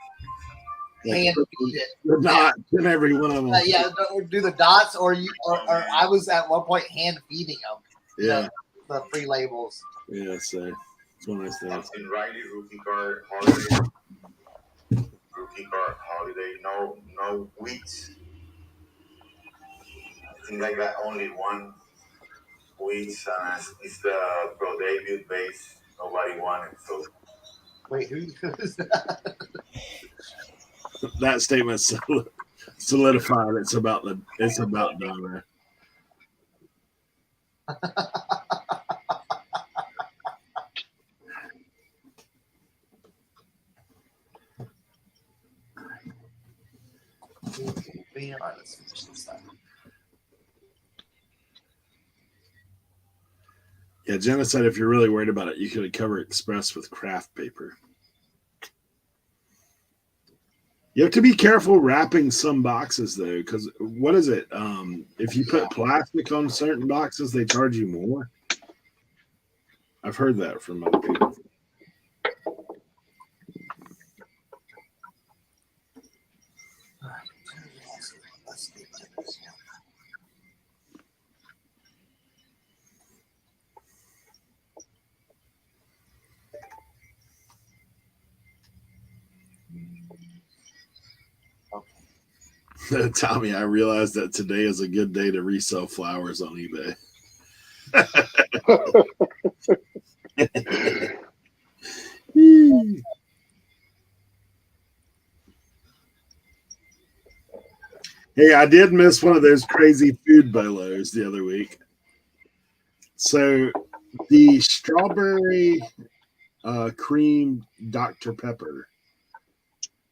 Hand feed it. the dots in every one of them. Yeah, do the dots, or I was at one point hand feeding them. Yeah, the free labels. yeah. So it's one of those things. In Riley, rookie card holiday. Rookie card holiday. No weeks. I think I got only one weeks, and it's the pro debut base. Nobody wanted, so. Wait, who's that? That statement solidified. It's about Dymo. All right, let's finish this stuff. Yeah, Jenna said if you're really worried about it, you could cover Express with craft paper. You have to be careful wrapping some boxes, though, because what is it? If you put plastic on certain boxes, they charge you more. I've heard that from other people. Tommy, I realized that today is a good day to resell flowers on eBay. Hey, I did miss one of those crazy food bolos the other week. So the strawberry cream Dr. Pepper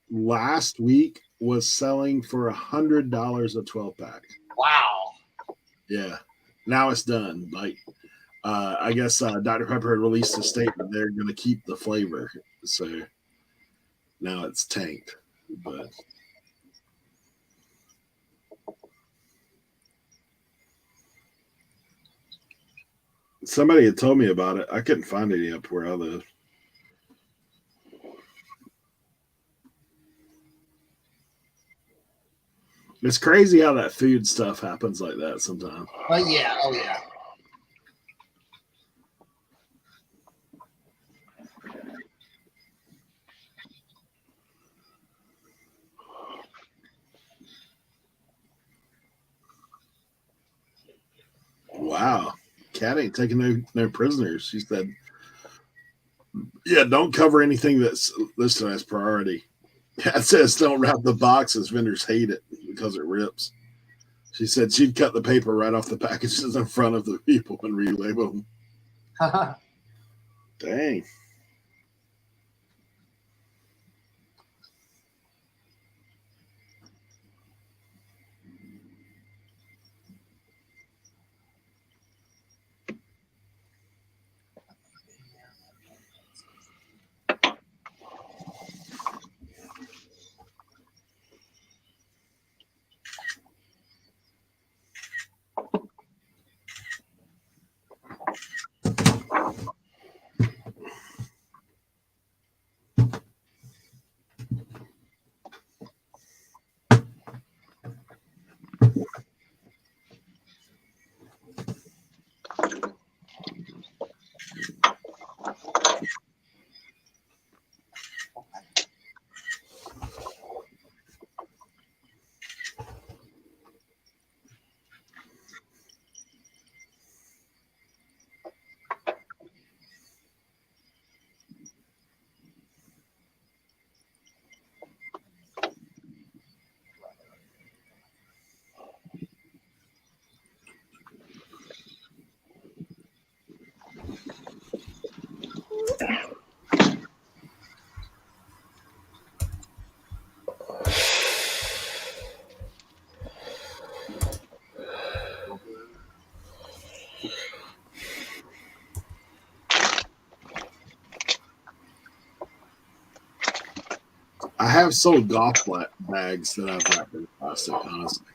last week was selling for $100 a 12-pack. Wow. Yeah. Now it's done. Like, I guess Dr. Pepper had released a statement they're going to keep the flavor. So now it's tanked. But somebody had told me about it. I couldn't find any up where I live. It's crazy how that food stuff happens like that sometimes. Oh yeah. Oh yeah. Wow. Cat ain't taking no prisoners. She said, yeah, don't cover anything that's listed as priority. Cat says don't wrap the boxes. Vendors hate it because it rips. She said she'd cut the paper right off the packages in front of the people and relabel them. Dang. I have sold golf bags that I've wrapped in plastic, honestly.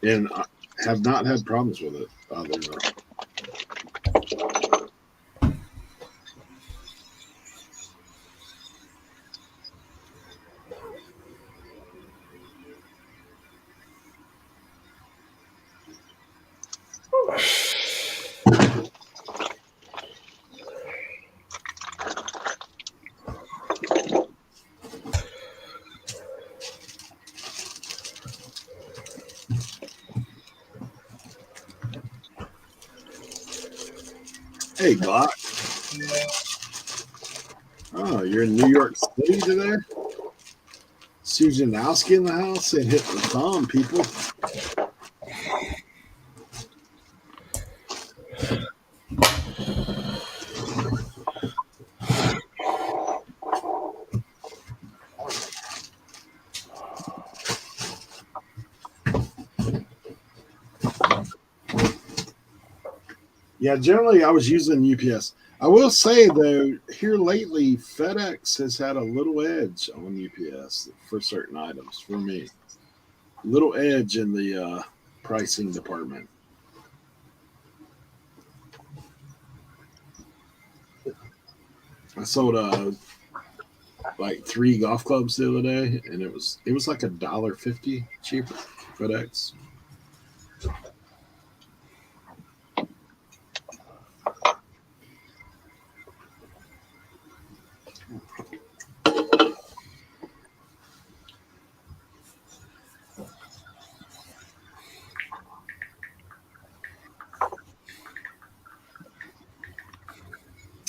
And I have not had problems with it, other than that. Hey, Glock. Oh, you're in New York City today? Susanowski in the house and hit the thumb, people. Yeah, generally I was using UPS. I will say though, here lately, FedEx has had a little edge on UPS for certain items for me. Little edge in the pricing department. I sold like 3 golf clubs the other day, and it was like $1.50 cheaper FedEx.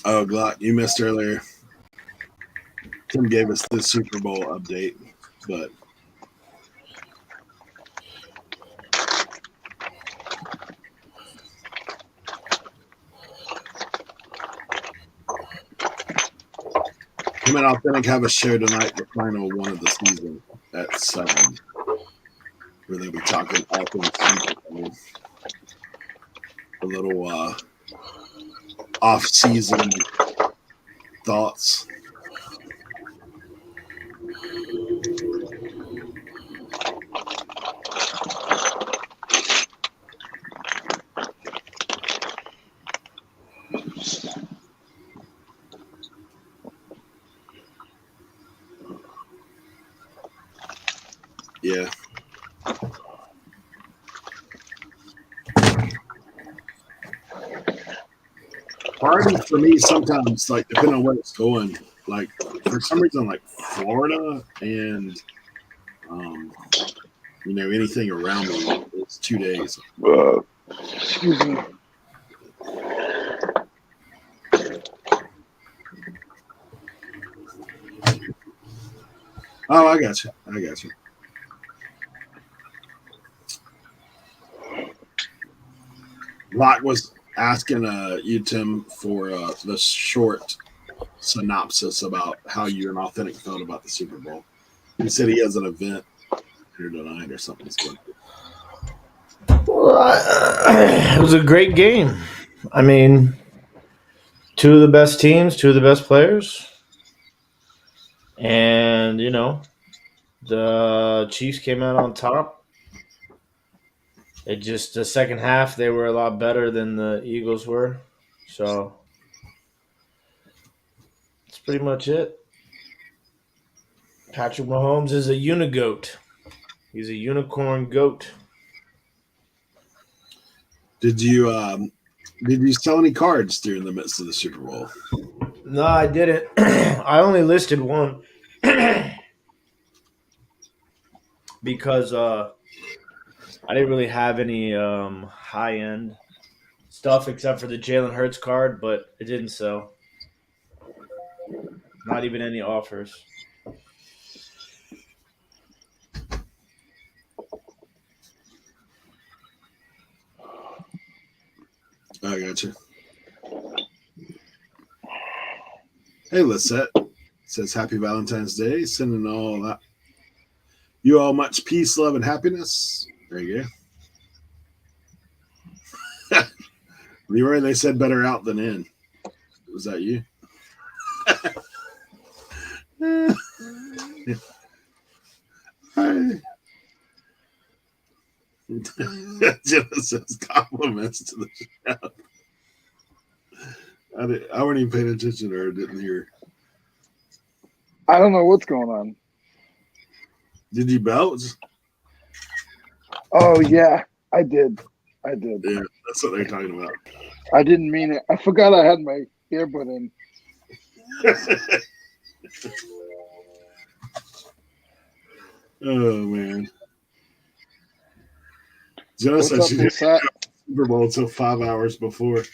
Oh, Glock, you missed earlier. Tim gave us the Super Bowl update, but Tim and Authentic have a show tonight, the final one of the season at 7, where they'll be talking all things Super Bowl. A little off-season thoughts. Yeah. Party for me sometimes, like depending on where it's going, like for some reason, like Florida and anything around me, it's 2 days. Excuse me. Oh, I got you. Locke was asking you, Tim, for the short synopsis about how you and Authentic felt about the Super Bowl. He said he has an event here tonight or something. Well, it was a great game. I mean, 2 of the best teams, 2 of the best players. And, the Chiefs came out on top. It just, the second half, they were a lot better than the Eagles were. So, that's pretty much it. Patrick Mahomes is a unigoat. He's a unicorn goat. Did you sell any cards during the midst of the Super Bowl? No, I didn't. I only listed one because I didn't really have any high-end stuff except for the Jalen Hurts card, but it didn't sell. Not even any offers. I got you. Hey, Lisette says Happy Valentine's Day. Sending all that. You all much peace, love, and happiness. There you go. Leroy, they said better out than in. Was that you? Jenna says compliments to the show. I wasn't even paying attention to her. Didn't hear. I don't know what's going on. Did you belch? Oh yeah, I did. Yeah, that's what they're talking about. I didn't mean it. I forgot I had my earbud in. Oh man. Jenna What's said up, she didn't Lisette? have Super Bowl until 5 hours before.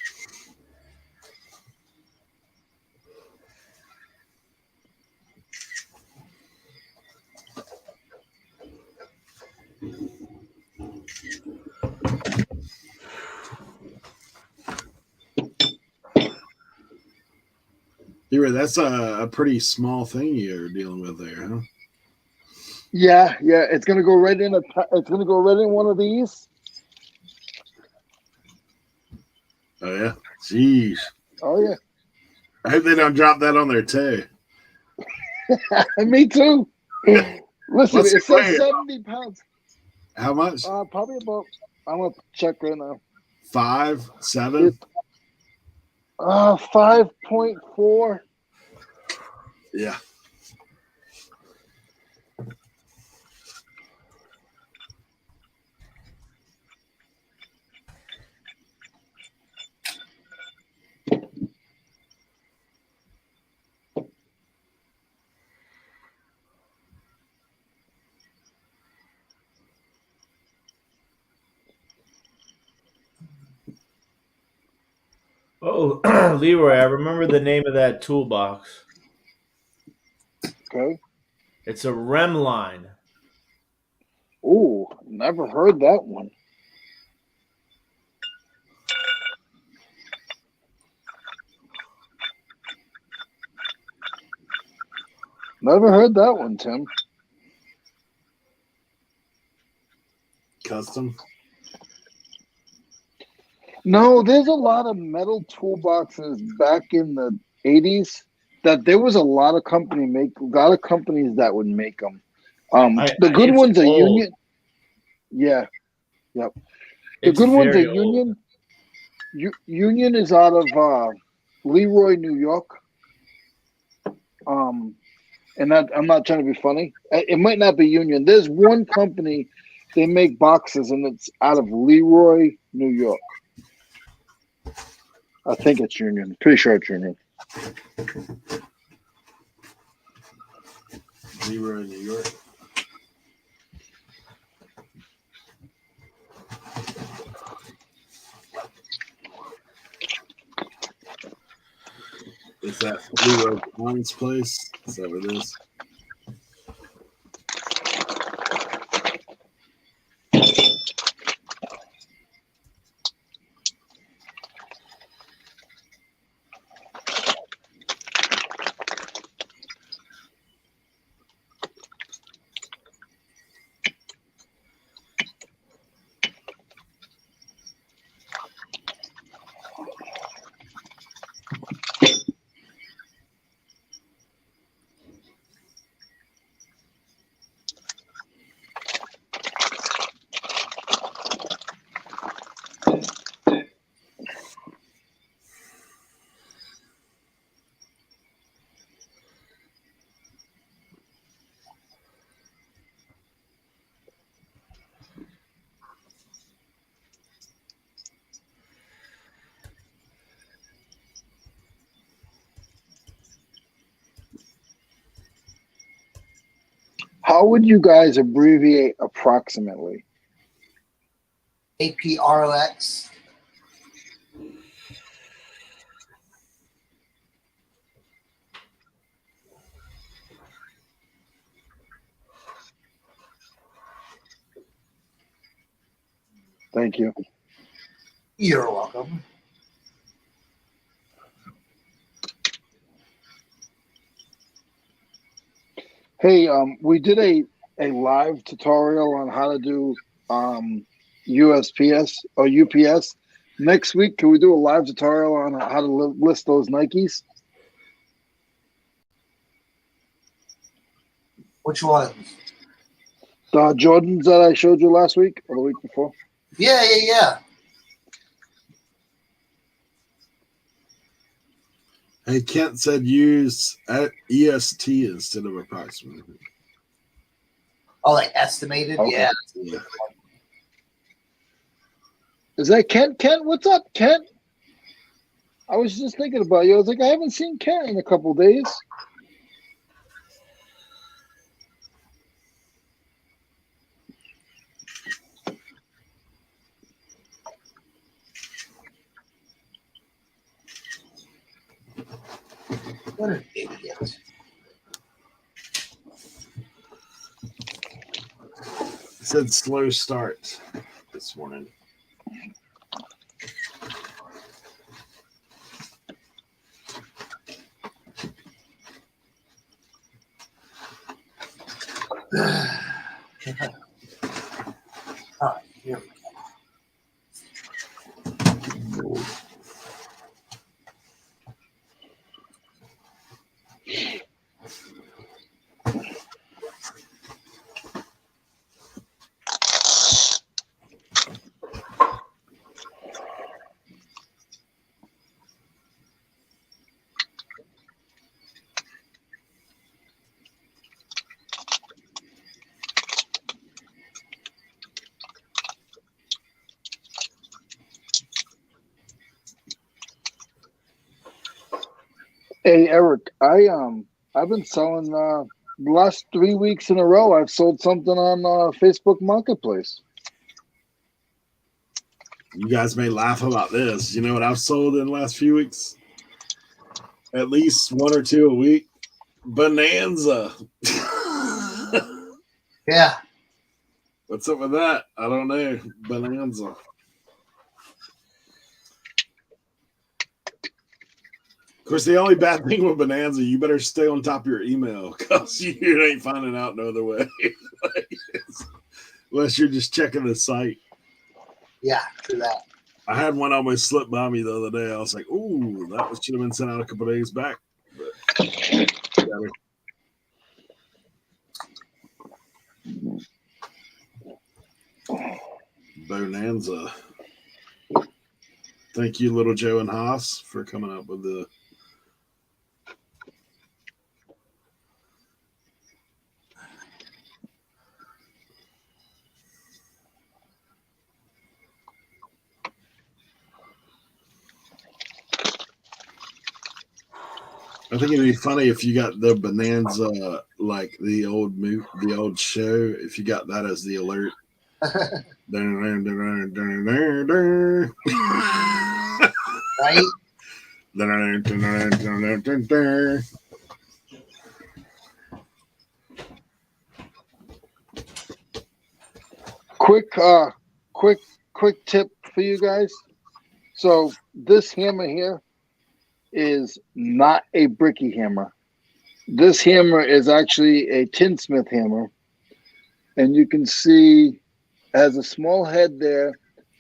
That's a pretty small thing you're dealing with there, huh? Yeah. It's gonna go right in. It's gonna go right in one of these. Oh yeah, jeez. Oh yeah, I hope they don't drop that on there too. me too. Listen, What's it it says weigh? 70 pounds. How much? Probably about. I'm gonna check right now. 5, 7. 5.4. Yeah. Oh, Leroy, I remember the name of that toolbox. Okay. It's a REM line. Ooh, never heard that one. Never heard that one, Tim. Custom. No, there's a lot of metal toolboxes back in the 80s that there was a lot of companies that would make them. The good It's ones are old. Union. Yeah, yep. The It's good ones are very old. Union. Union is out of Leroy, New York. And that, I'm not trying to be funny. It might not be Union. There's one company, they make boxes, and it's out of Leroy, New York. I think it's Union. Pretty sure it's Union. Leroy, New York. Is that Leroy Vaughn's place? Is that what it is? How would you guys abbreviate approximately? APROX. Thank you. You're welcome. Hey, we did a live tutorial on how to do USPS or UPS. Next week, can we do a live tutorial on how to list those Nikes? Which one? The Jordans that I showed you last week or the week before? Yeah. Hey, Kent said use EST instead of approximately. Oh, like estimated? Okay. Yeah. Is that Kent? Kent, what's up, Kent? I was just thinking about you. I was like, I haven't seen Kent in a couple days. What an idiot. It said slow start this morning. All right, here we go. Hey Eric, I've been selling the last 3 weeks in a row. I've sold something on Facebook Marketplace. You guys may laugh about this. You know what I've sold in the last few weeks? At least one or two a week. Bonanza. Yeah. What's up with that? I don't know. Bonanza. Of course, the only bad thing with Bonanza, you better stay on top of your email because you ain't finding out no other way. Unless you're just checking the site. Yeah, true that. I had one almost slip by me the other day. I was like, ooh, that should have been sent out a couple days back. But, Bonanza. Thank you, Little Joe and Haas, for coming up with the. I think it'd be funny if you got the Bonanza, like the old show. If you got that as the alert. Right? Quick tip for you guys. So this hammer here is not a bricky hammer. This hammer is actually a tinsmith hammer, and you can see it has a small head there,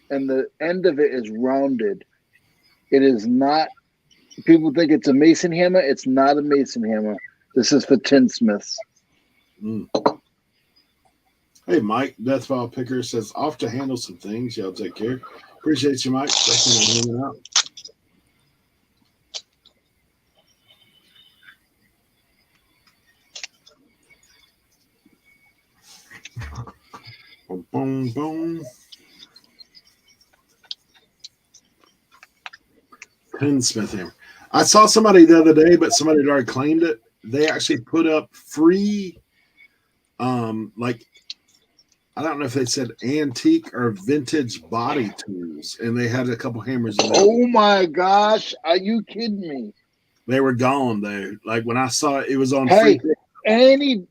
and the end of it is rounded. It is not. People think it's a mason hammer. It's not a mason hammer. This is for tinsmiths. Mm. Hey, Mike, Deathfile Picker says, off to handle some things. Y'all take care. Appreciate you, Mike. Hanging out. Boom, boom, boom. Tinsmith hammer. I saw somebody the other day, but somebody had already claimed it. They actually put up free, like, I don't know if they said antique or vintage body tools, and they had a couple hammers in there. Oh my gosh, are you kidding me? They were gone though. Like when I saw it, it was on Hey, free. any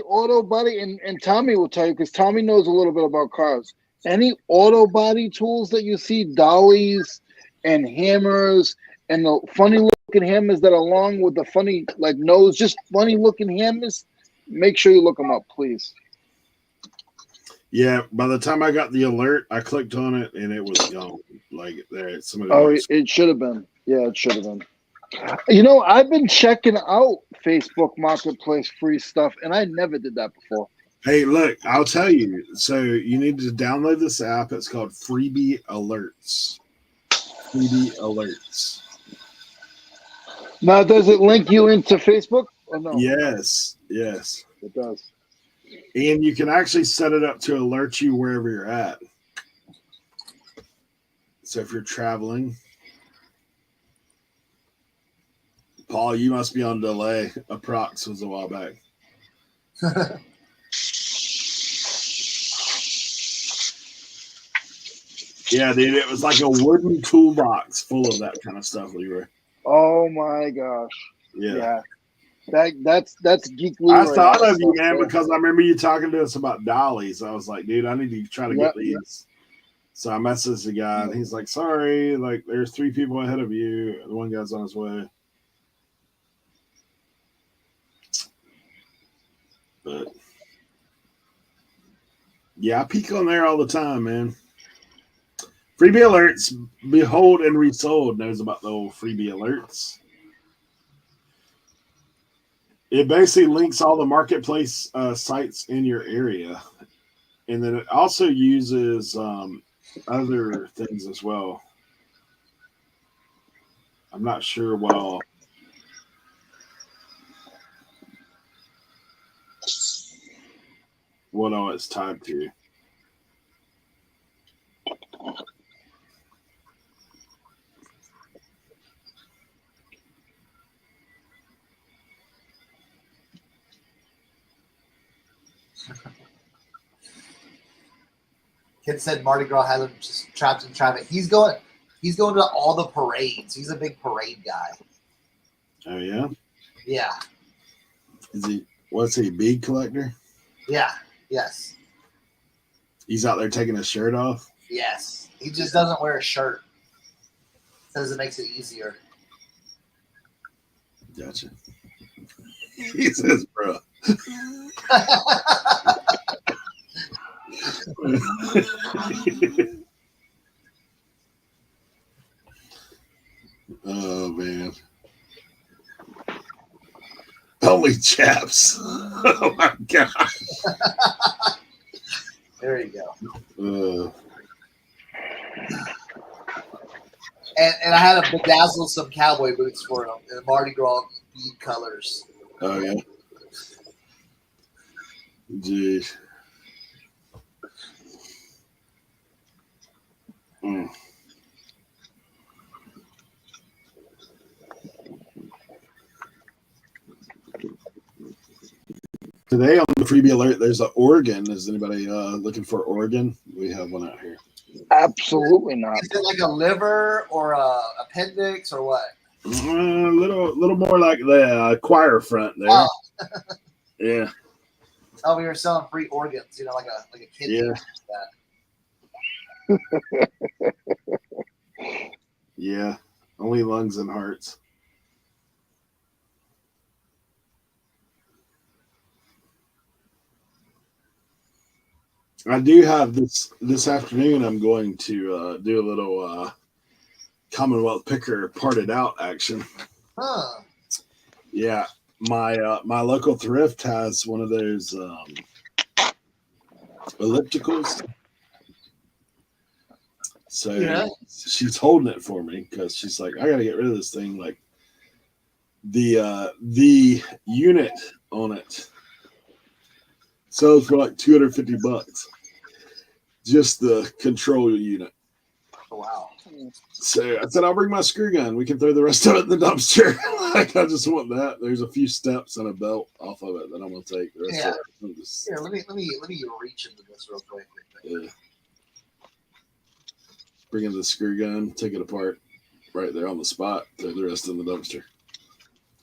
auto body, and Tommy will tell you because Tommy knows a little bit about cars. Any auto body tools that you see, dollies and hammers and the funny looking hammers that are long with the funny like nose, just funny looking hammers, make sure you look them up, please. Yeah, by the time I got the alert, I clicked on it and it was gone. Like there, somebody. Oh, it should have been. Yeah, it should have been. You know, I've been checking out Facebook Marketplace free stuff, and I never did that before. Hey, look, I'll tell you. So you need to download this app. It's called Freebie Alerts. Freebie Alerts. Now, does it link you into Facebook or no? Yes. It does. And you can actually set it up to alert you wherever you're at. So if you're traveling, Paul, you must be on delay. Approx was a while back. Yeah, dude, it was like a wooden toolbox full of that kind of stuff, Leroy. Oh my gosh. Yeah. That's geek Leroy. I thought of you, man, because I remember you talking to us about dollies. I was like, dude, I need to try to get these. So I messaged the guy, and he's like, sorry, like there's 3 people ahead of you. The one guy's on his way. But yeah, I peek on there all the time, man. Freebie alerts, Behold and Resold knows about the old freebie alerts. It basically links all the marketplace sites in your area. And then it also uses other things as well. I'm not sure what all it's tied to. Kid said Mardi Gras had him just trapped in traffic. He's going to all the parades. He's a big parade guy. Oh yeah. Yeah. Is he? What's he? Bead collector? Yeah. Yes. He's out there taking his shirt off. Yes. He just doesn't wear a shirt. Says it makes it easier. Gotcha. He says, bro. Oh man. Only chaps. Oh my god. There you go. And I had to bedazzle some cowboy boots for him in Mardi Gras bead colors. Oh yeah. Jeez. Mm. Today on the freebie alert, there's an organ. Is anybody looking for organ? We have one out here. Absolutely not. Is it like a liver or a appendix or what? A little more like the choir front there. Oh. Yeah. Oh, we were selling free organs, like a kidney. Yeah. Yeah. Only lungs and hearts. I do have this afternoon. I'm going to do a little Commonwealth picker parted out action. Huh. Yeah, my local thrift has one of those ellipticals. So yeah. She's holding it for me because she's like, I gotta get rid of this thing. Like the unit on it sells for like $250. Just the control unit. Oh, wow. So I said, I'll bring my screw gun. We can throw the rest of it in the dumpster. Like, I just want that. There's a few steps and a belt off of it that I'm going to take. The rest of it. Just... Here, let me reach into this real quick. Yeah. Bring in the screw gun, take it apart right there on the spot, throw the rest in the dumpster.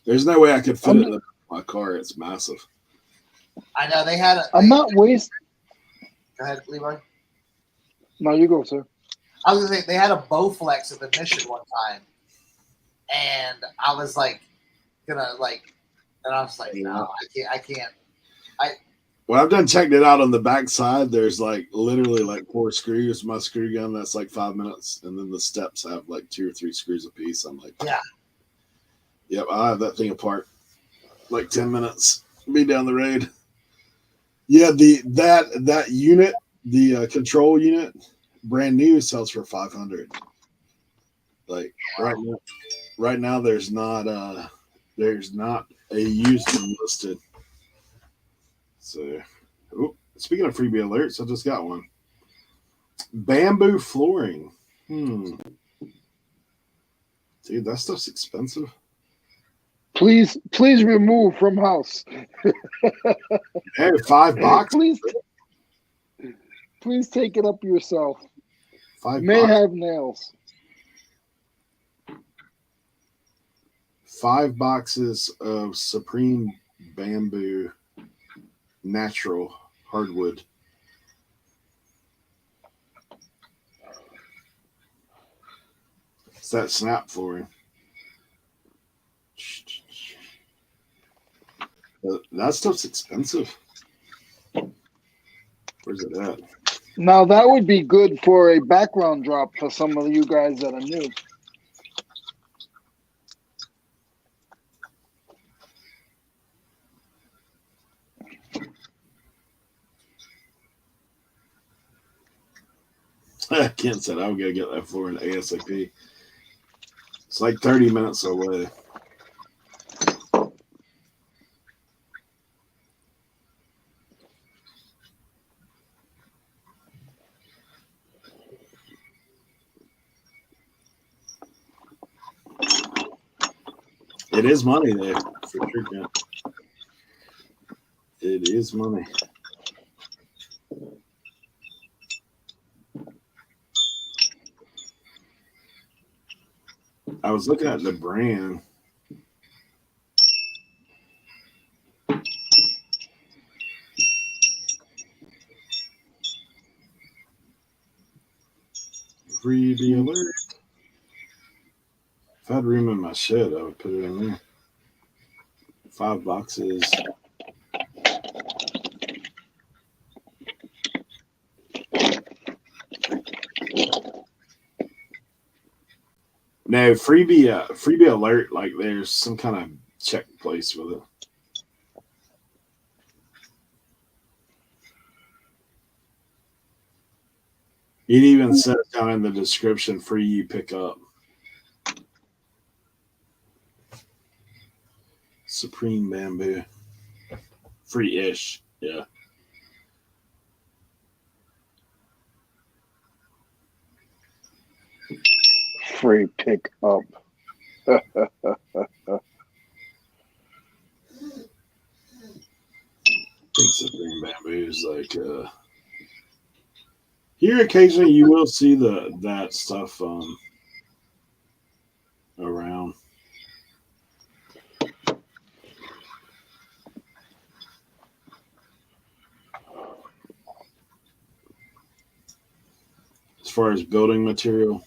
There's no way I could fit it in my car. It's massive. I know they had I'm not wasting. Go ahead, Leroy. No, you go, sir. I was gonna say they had a Bowflex at the mission one time, and I was like, and I was like, no, I can't. Well, I've done checked it out on the back side. There's like literally like 4 screws. My screw gun, that's like 5 minutes, and then the steps have like 2 or 3 screws a piece. I'm like, yeah, yep, I'll have that thing apart like 10 minutes. Be down the road. Yeah, that unit, the control unit, brand new, sells for $500. Like right now, there's not a used one listed. So, speaking of freebie alerts, I just got one. Bamboo flooring. Dude, that stuff's expensive. Please remove from house. Hey, $5. Please take it up yourself. $5. May have nails. 5 boxes of Supreme Bamboo natural hardwood. It's that snap flooring. That stuff's expensive. Where's it at? Now that would be good for a background drop for some of you guys that are new. Kent said, I'm going to get that flooring ASAP. It's like 30 minutes away. It is money there, for sure, Kent. It is money. I was looking at the brand. Freebie alert. If I had room in my shed, I would put it in there. 5 boxes. No, freebie alert, like there's some kind of check place with it. It even says down in the description, free you pick up. Supreme Bamboo. Free-ish, yeah. Free pick up. I think Supreme Bamboo is like here occasionally you will see that stuff around. As far as building material,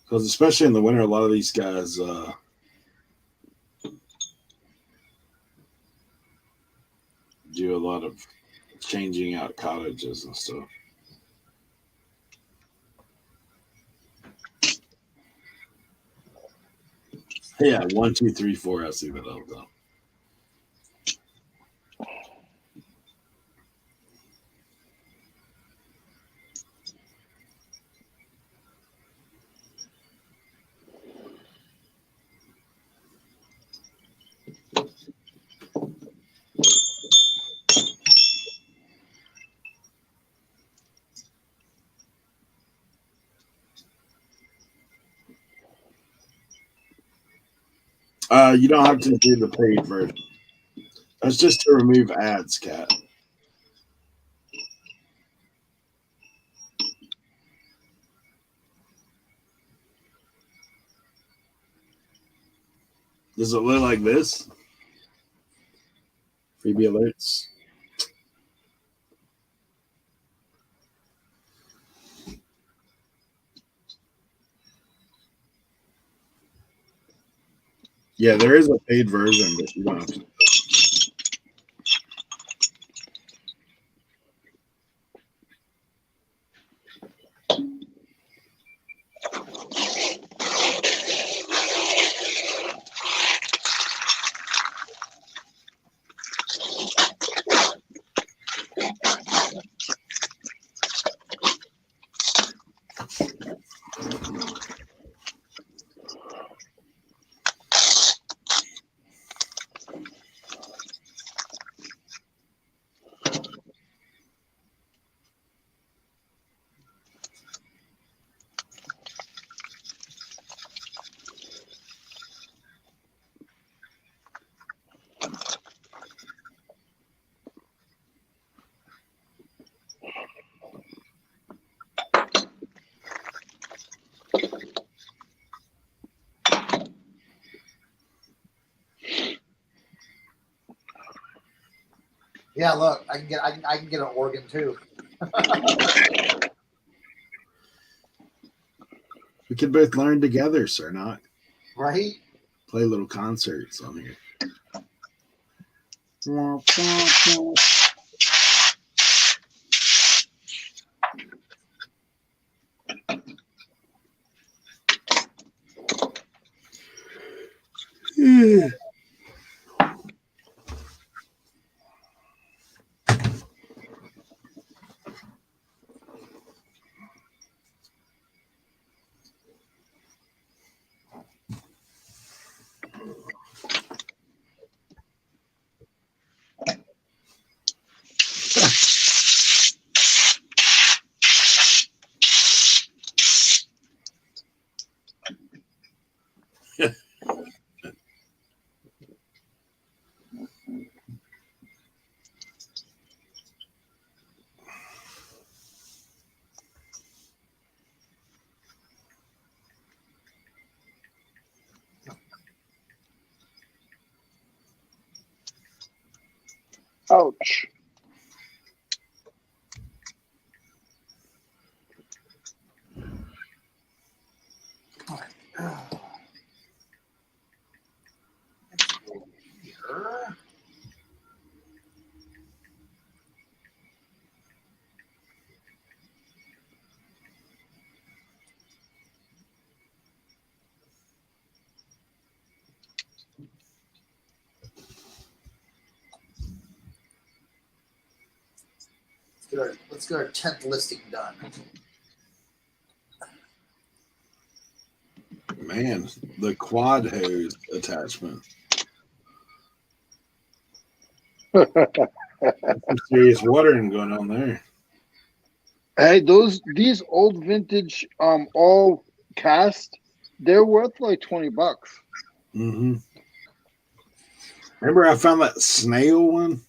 because especially in the winter, a lot of these guys do a lot of changing out cottages and stuff. Yeah, 1, 2, 3, 4. I see that all the time. You don't have to do the paid version. That's just to remove ads, Cat. Does it look like this? Freebie alerts. Yeah, there is a paid version, but you don't have to. Yeah, look, I can get an organ too. We could both learn together, Cernoch. Right? Play little concerts on here. Ouch. Here. Let's get our 10th listing done. Man, the quad hose attachment. Some serious watering going on there. Hey, these old vintage all cast, they're worth like $20. Mm-hmm. Remember I found that snail one?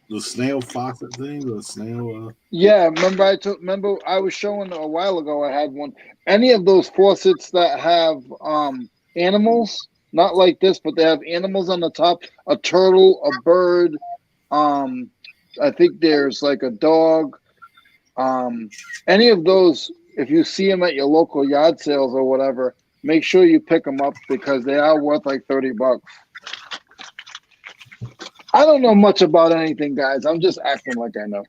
The snail faucet thing? The snail Yeah, remember I was showing a while ago I had one. Any of those faucets that have animals, not like this, but they have animals on the top, a turtle, a bird, I think there's like a dog. Any of those, if you see them at your local yard sales or whatever, make sure you pick them up because they are worth like $30. I don't know much about anything, guys. I'm just acting like I know.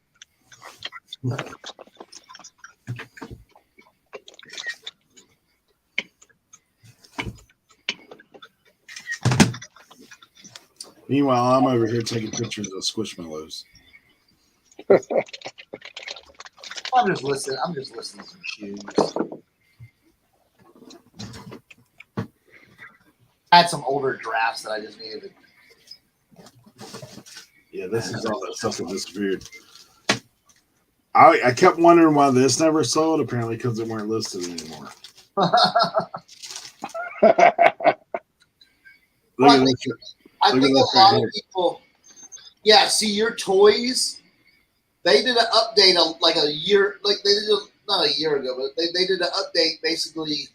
Meanwhile, I'm over here taking pictures of squishmallows. I'm just listening to some shoes. I had some older drafts that I just needed to. Yeah, this is all that stuff that disappeared. I kept wondering why this never sold. Apparently, because they weren't listed anymore. Look at this. I think a lot of people. Yeah, see your toys. They did an update like a year, like they did not a year ago, but they did an update basically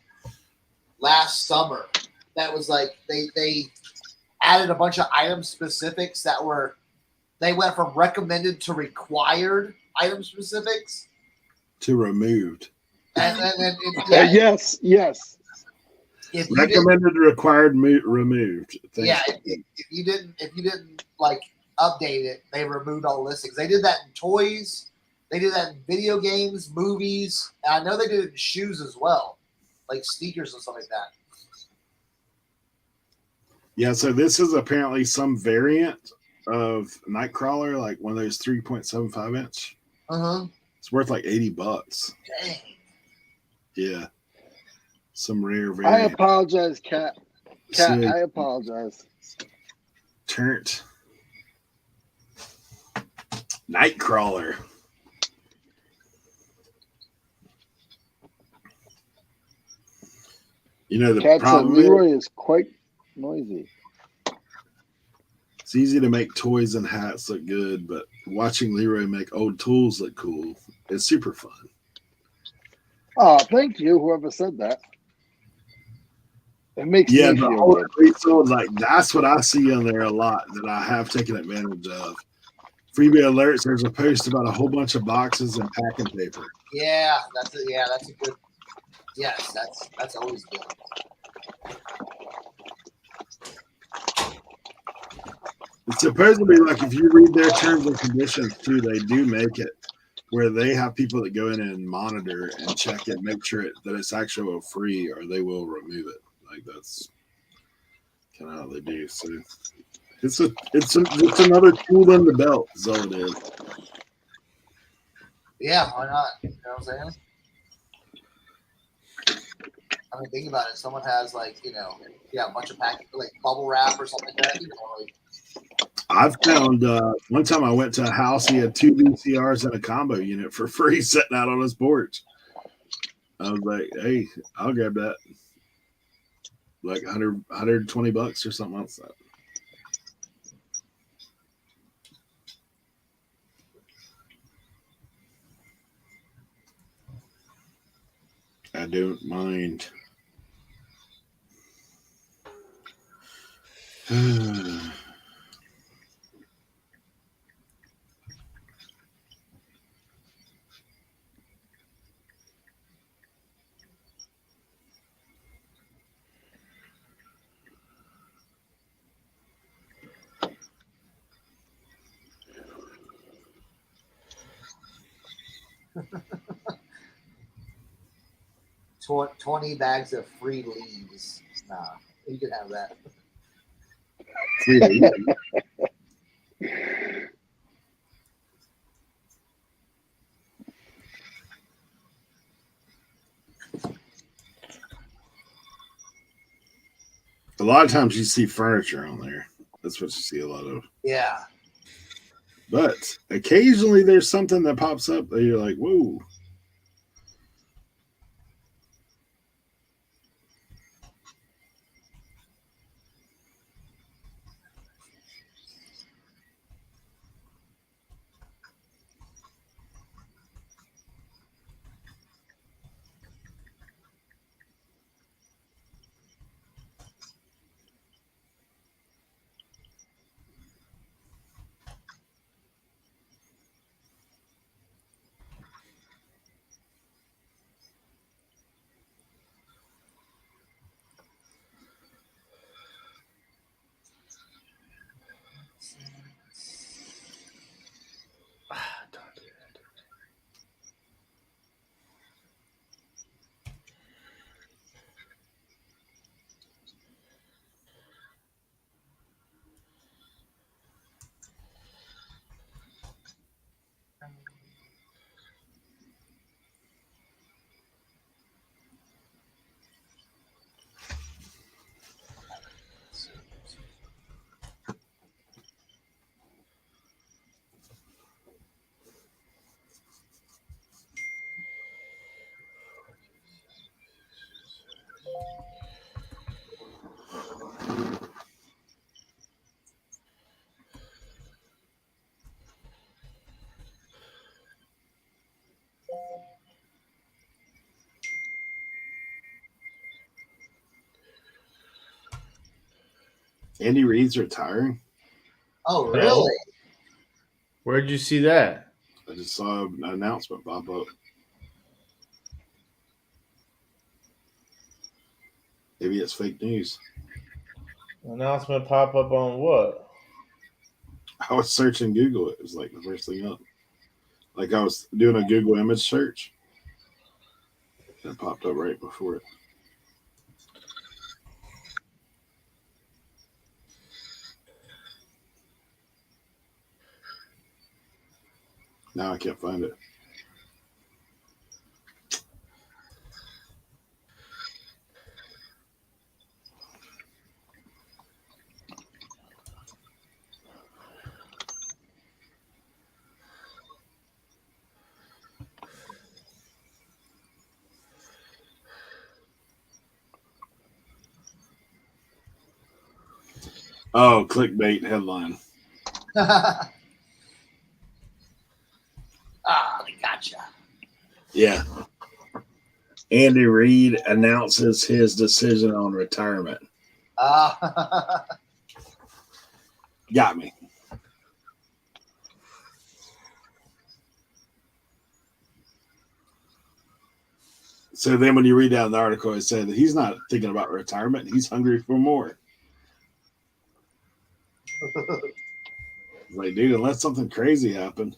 last summer. That was like they added a bunch of item specifics that were. They went from recommended to required item specifics to removed. And yes. If recommended, required, removed. Yeah, if you didn't like update it, they removed all the listings. They did that in toys. They did that in video games, movies. And I know they did it in shoes as well, like sneakers and stuff like that. Yeah, so this is apparently some variant of Nightcrawler, like one of those 3.75 inch. It's worth like $80. Dang. Yeah. Some rare variant. I apologize, Cat. So, I apologize. Turnt. Nightcrawler. You know, the Cat problem said Leroy is quite noisy. It's easy to make toys and hats look good, but watching Leroy make old tools look cool is super fun. Oh, thank you, whoever said that. It makes me feel good. Resold, like that's what I see on there a lot that I have taken advantage of. Freebie alerts. There's a post about a whole bunch of boxes and packing paper. Yeah, that's a good. Yes, that's always good. It's supposed to be like if you read their terms and conditions too, they do make it where they have people that go in and monitor and check it, make sure that it's actually free, or they will remove it. Like that's kind of how they do. So it's another tool in the belt. Is all it is. Yeah, why not? You know what I'm saying? I mean, think about it. Someone has a bunch of package, like bubble wrap or something like that. I've found one time I went to a house, he had 2 VCRs and a combo unit for free sitting out on his porch. I was like, hey, I'll grab that. Like $120 or something like that. I don't mind. Tw- 20 bags of free leaves. Nah, you can have that. A lot of times you see furniture on there. That's what you see a lot of. Yeah. But occasionally there's something that pops up that you're like, whoa. Andy Reid's retiring. Oh, really? Where'd you see that? I just saw an announcement pop up. Maybe it's fake news. Announcement pop up on what? I was searching Google. It was like the first thing up. Like I was doing a Google image search. And it popped up right before it. Now I can't find it. Oh, clickbait headline. Ah, they gotcha. Yeah. Andy Reid announces his decision on retirement. Got me. So then when you read down the article, it said that he's not thinking about retirement. He's hungry for more. Like, dude, unless something crazy happened.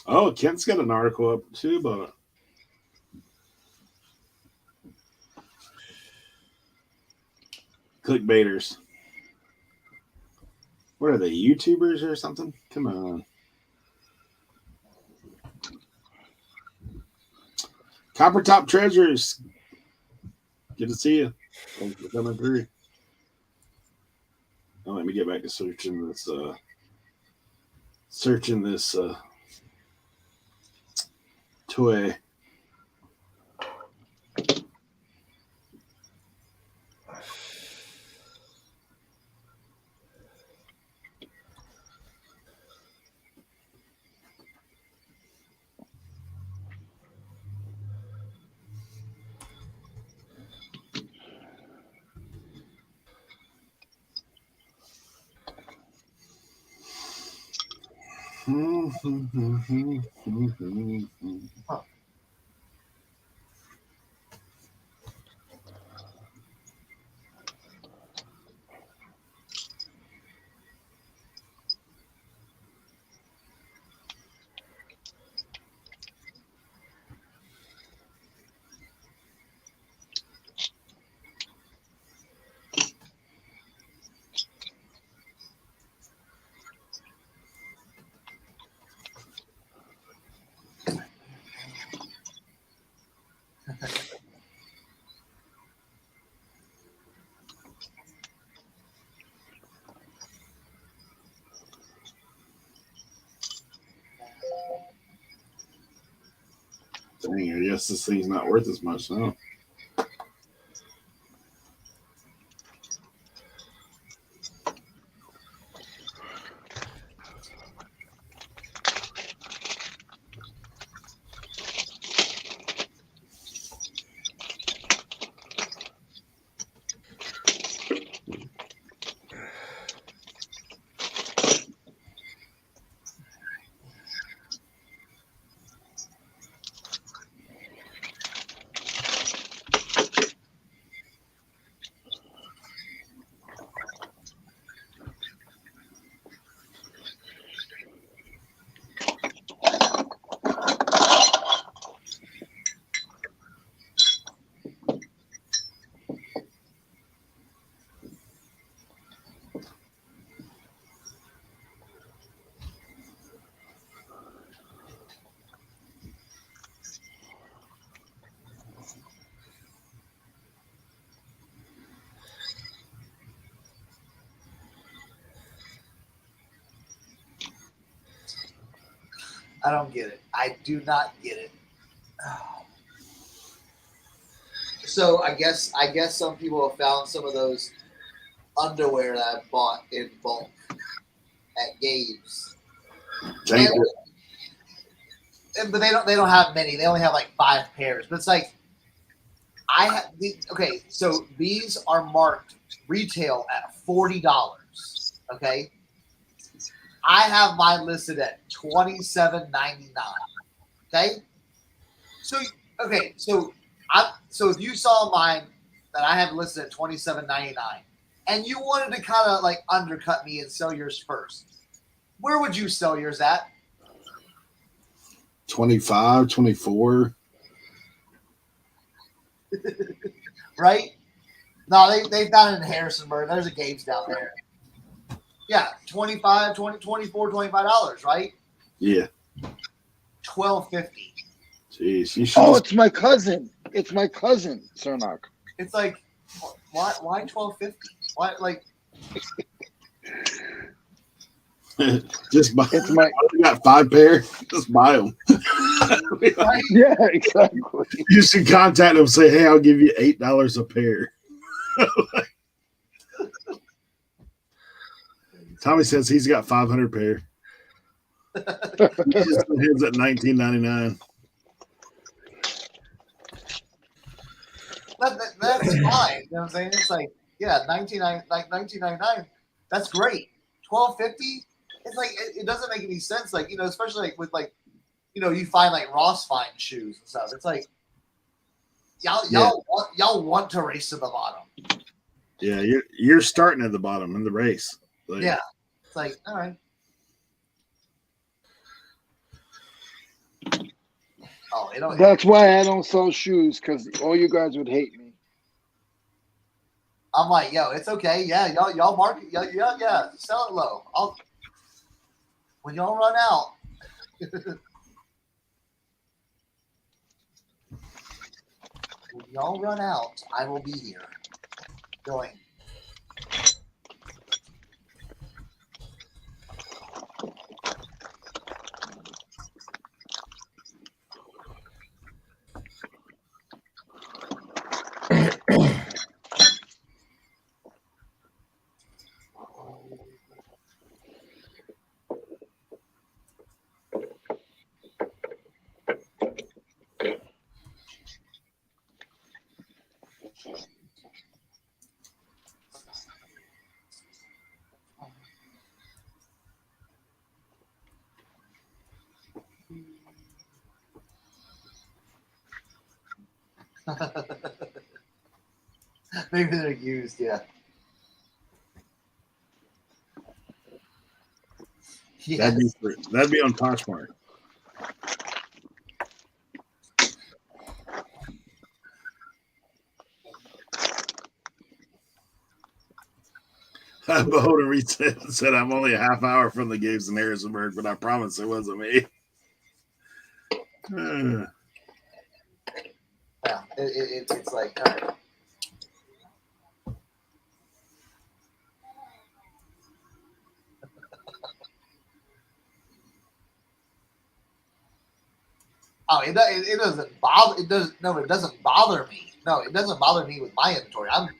Oh, Kent's got an article up too about it. Clickbaiters. What are they, YouTubers or something? Come on. Copper Top Treasures. Good to see you. Thanks for coming through. Now let me get back to searching this toy. Dang, I guess this thing's not worth as much now. I don't get it. I do not get it. So I guess some people have found some of those underwear that I bought in bulk at Gabe's. Thank you. But they don't have many. They only have like 5 pairs. But it's like okay, so these are marked retail at $40. Okay. I have mine listed at $27.99. Okay. So if you saw mine that I have listed at $27.99 and you wanted to kind of like undercut me and sell yours first, where would you sell yours at? 25, 24. Right? No, they found it in Harrisonburg. There's a Gabe's down there. Yeah, $25, $20, $24, $25, right? Yeah. $12.50. Jeez, you should. Oh, it's my cousin. It's my cousin, Cernoch. It's like, why $12.50? Why like? Just buy. It's my. You got 5 pair. Just buy them. Right? Yeah, exactly. You should contact them. Say, hey, I'll give you $8 a pair. Tommy says he's got 500 pair. He just heads at $19.99. That's fine. You know what I'm saying? It's like, yeah, $19.99. That's great. $12.50. It's like it doesn't make any sense. Like, you know, especially like with like, you know, you find like Ross find shoes and stuff. It's like y'all want to race to the bottom. Yeah, you're starting at the bottom in the race. Like, yeah, it's like, all right. Oh, That's why I don't sell shoes, because all you guys would hate me. I'm like, yo, it's okay. Yeah, y'all market. Yeah, sell it low. When y'all run out. When y'all run out, I will be here. Going. Maybe they're used, yeah. that'd be on Poshmark. Beholden Retail said I'm only a half hour from the games in Harrisonburg, but I promise it wasn't me. Yeah, it's like, all right. Oh, it doesn't bother. It doesn't. No, it doesn't bother me. No, it doesn't bother me with my inventory. I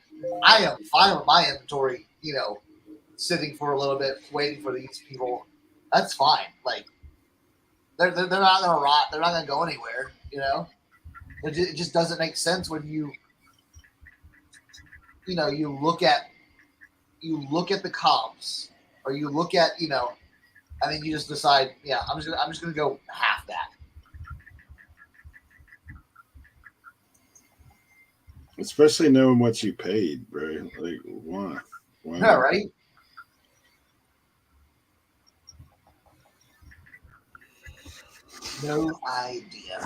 am fine with my inventory. Sitting for a little bit, waiting for these people. That's fine. Like they're not gonna rot. They're not gonna go anywhere. It just doesn't make sense when you look at the comps, or you look at and then you just decide, yeah, I'm just gonna go half that. Especially knowing what you paid, bro. Like, why? Yeah, right. No idea.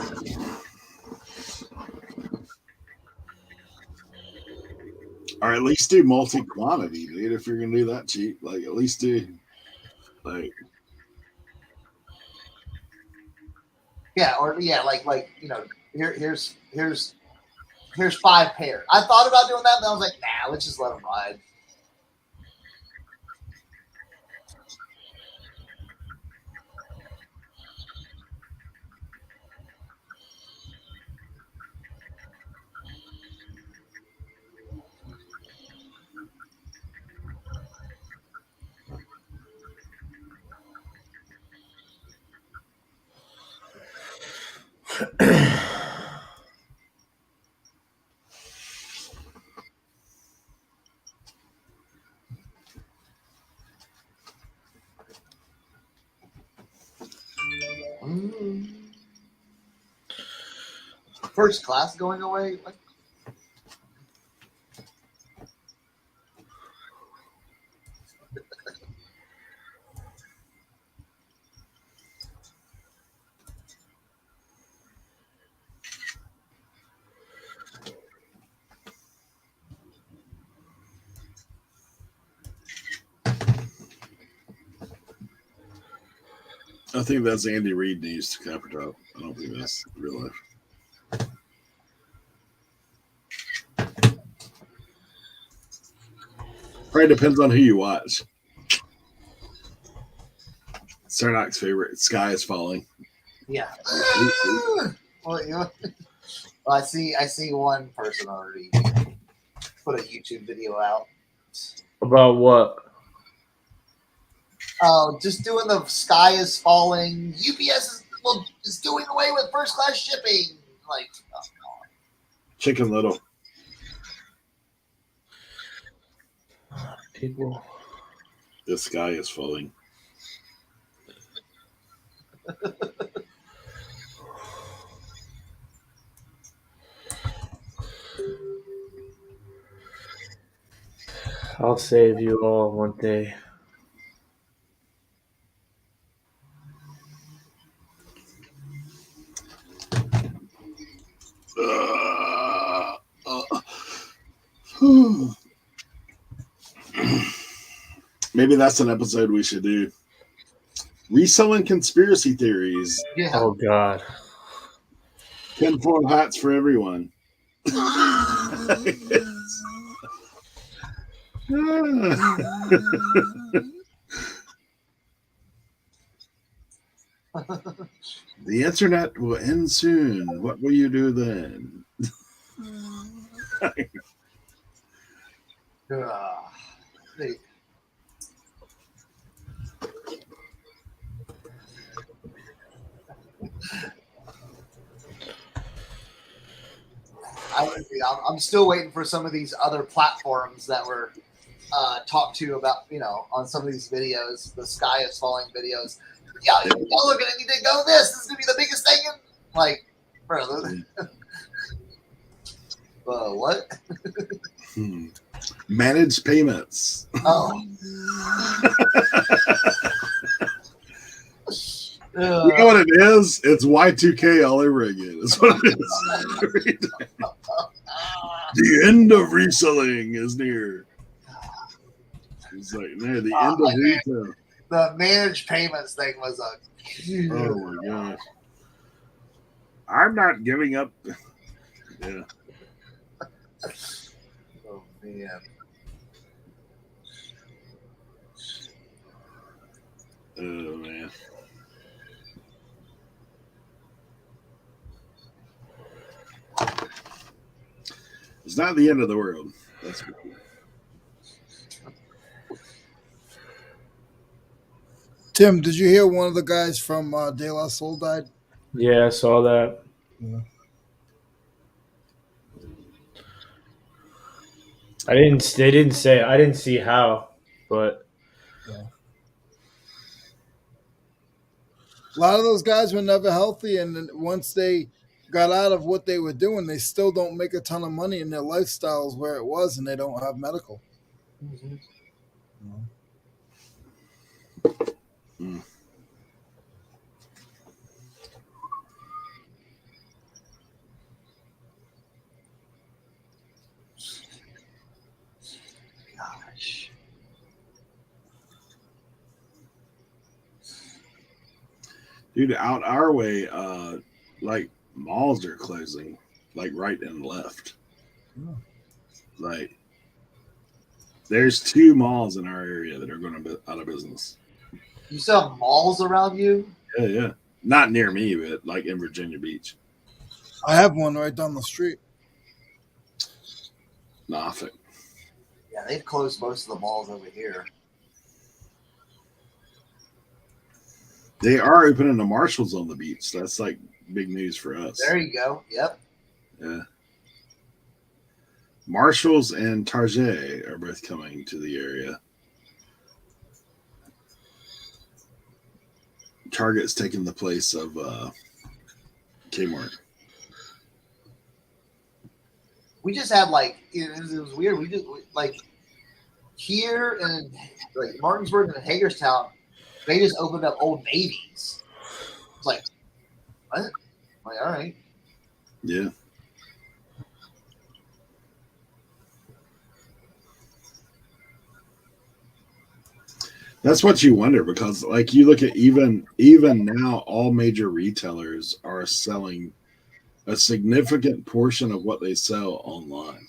Or at least do multi-quantity, dude. If you're gonna do that cheap, like at least do like here's 5 pairs. I thought about doing that, but I was like, nah, let's just let them ride. First class going away. I think that's Andy Reid needs to cap drop. I don't think that's real life. Probably depends on who you watch. Cernoch's favorite, Sky is Falling. Yeah. Well, I see one person already put a YouTube video out. About what? Just doing the Sky is Falling. UPS is doing away with first class shipping. Like, Chicken Little. People. The sky is falling. I'll save you all one day. Maybe that's an episode we should do. Reselling conspiracy theories. yeah. Oh God. Tinfoil hats for everyone. The internet will end soon. What will you do then? I'm still waiting for some of these other platforms that were talked to about, on some of these videos, the Sky is Falling videos. Y'all are going to need to go this. This is going to be the biggest thing. Like, bro. What? Managed payments. Oh. You know what it is? It's Y2K all over again. That's what it is. The end of reselling is near. It's like, man, the end of retail. The managed payments thing was Oh my gosh. I'm not giving up. Yeah. Oh man. Oh man. It's not the end of the world. That's for sure. Tim, did you hear one of the guys from De La Soul died? Yeah, I saw that. Yeah. They didn't say. I didn't see how, but A lot of those guys were never healthy, and then once they got out of what they were doing, they still don't make a ton of money, and their lifestyle is where it was, and they don't have medical. Mhm. Mm. Gosh. Dude, out our way, like malls are closing, like right and left. Yeah. Like there's 2 malls in our area that are going to be out of business. You still have malls around you? Yeah. Not near me, but like in Virginia Beach. I have one right down the street. Nothing. Yeah, they've closed most of the malls over here. They are opening the Marshalls on the beach. That's like big news for us. There you go. Yep. Yeah. Marshalls and Target are both coming to the area. Target's taking the place of Kmart. We just had like it was weird. We just like here in like Martinsburg and Hagerstown, they just opened up Old Navy's. It's like what? I'm like, all right. Yeah. That's what you wonder, because like you look at even now, all major retailers are selling a significant portion of what they sell online.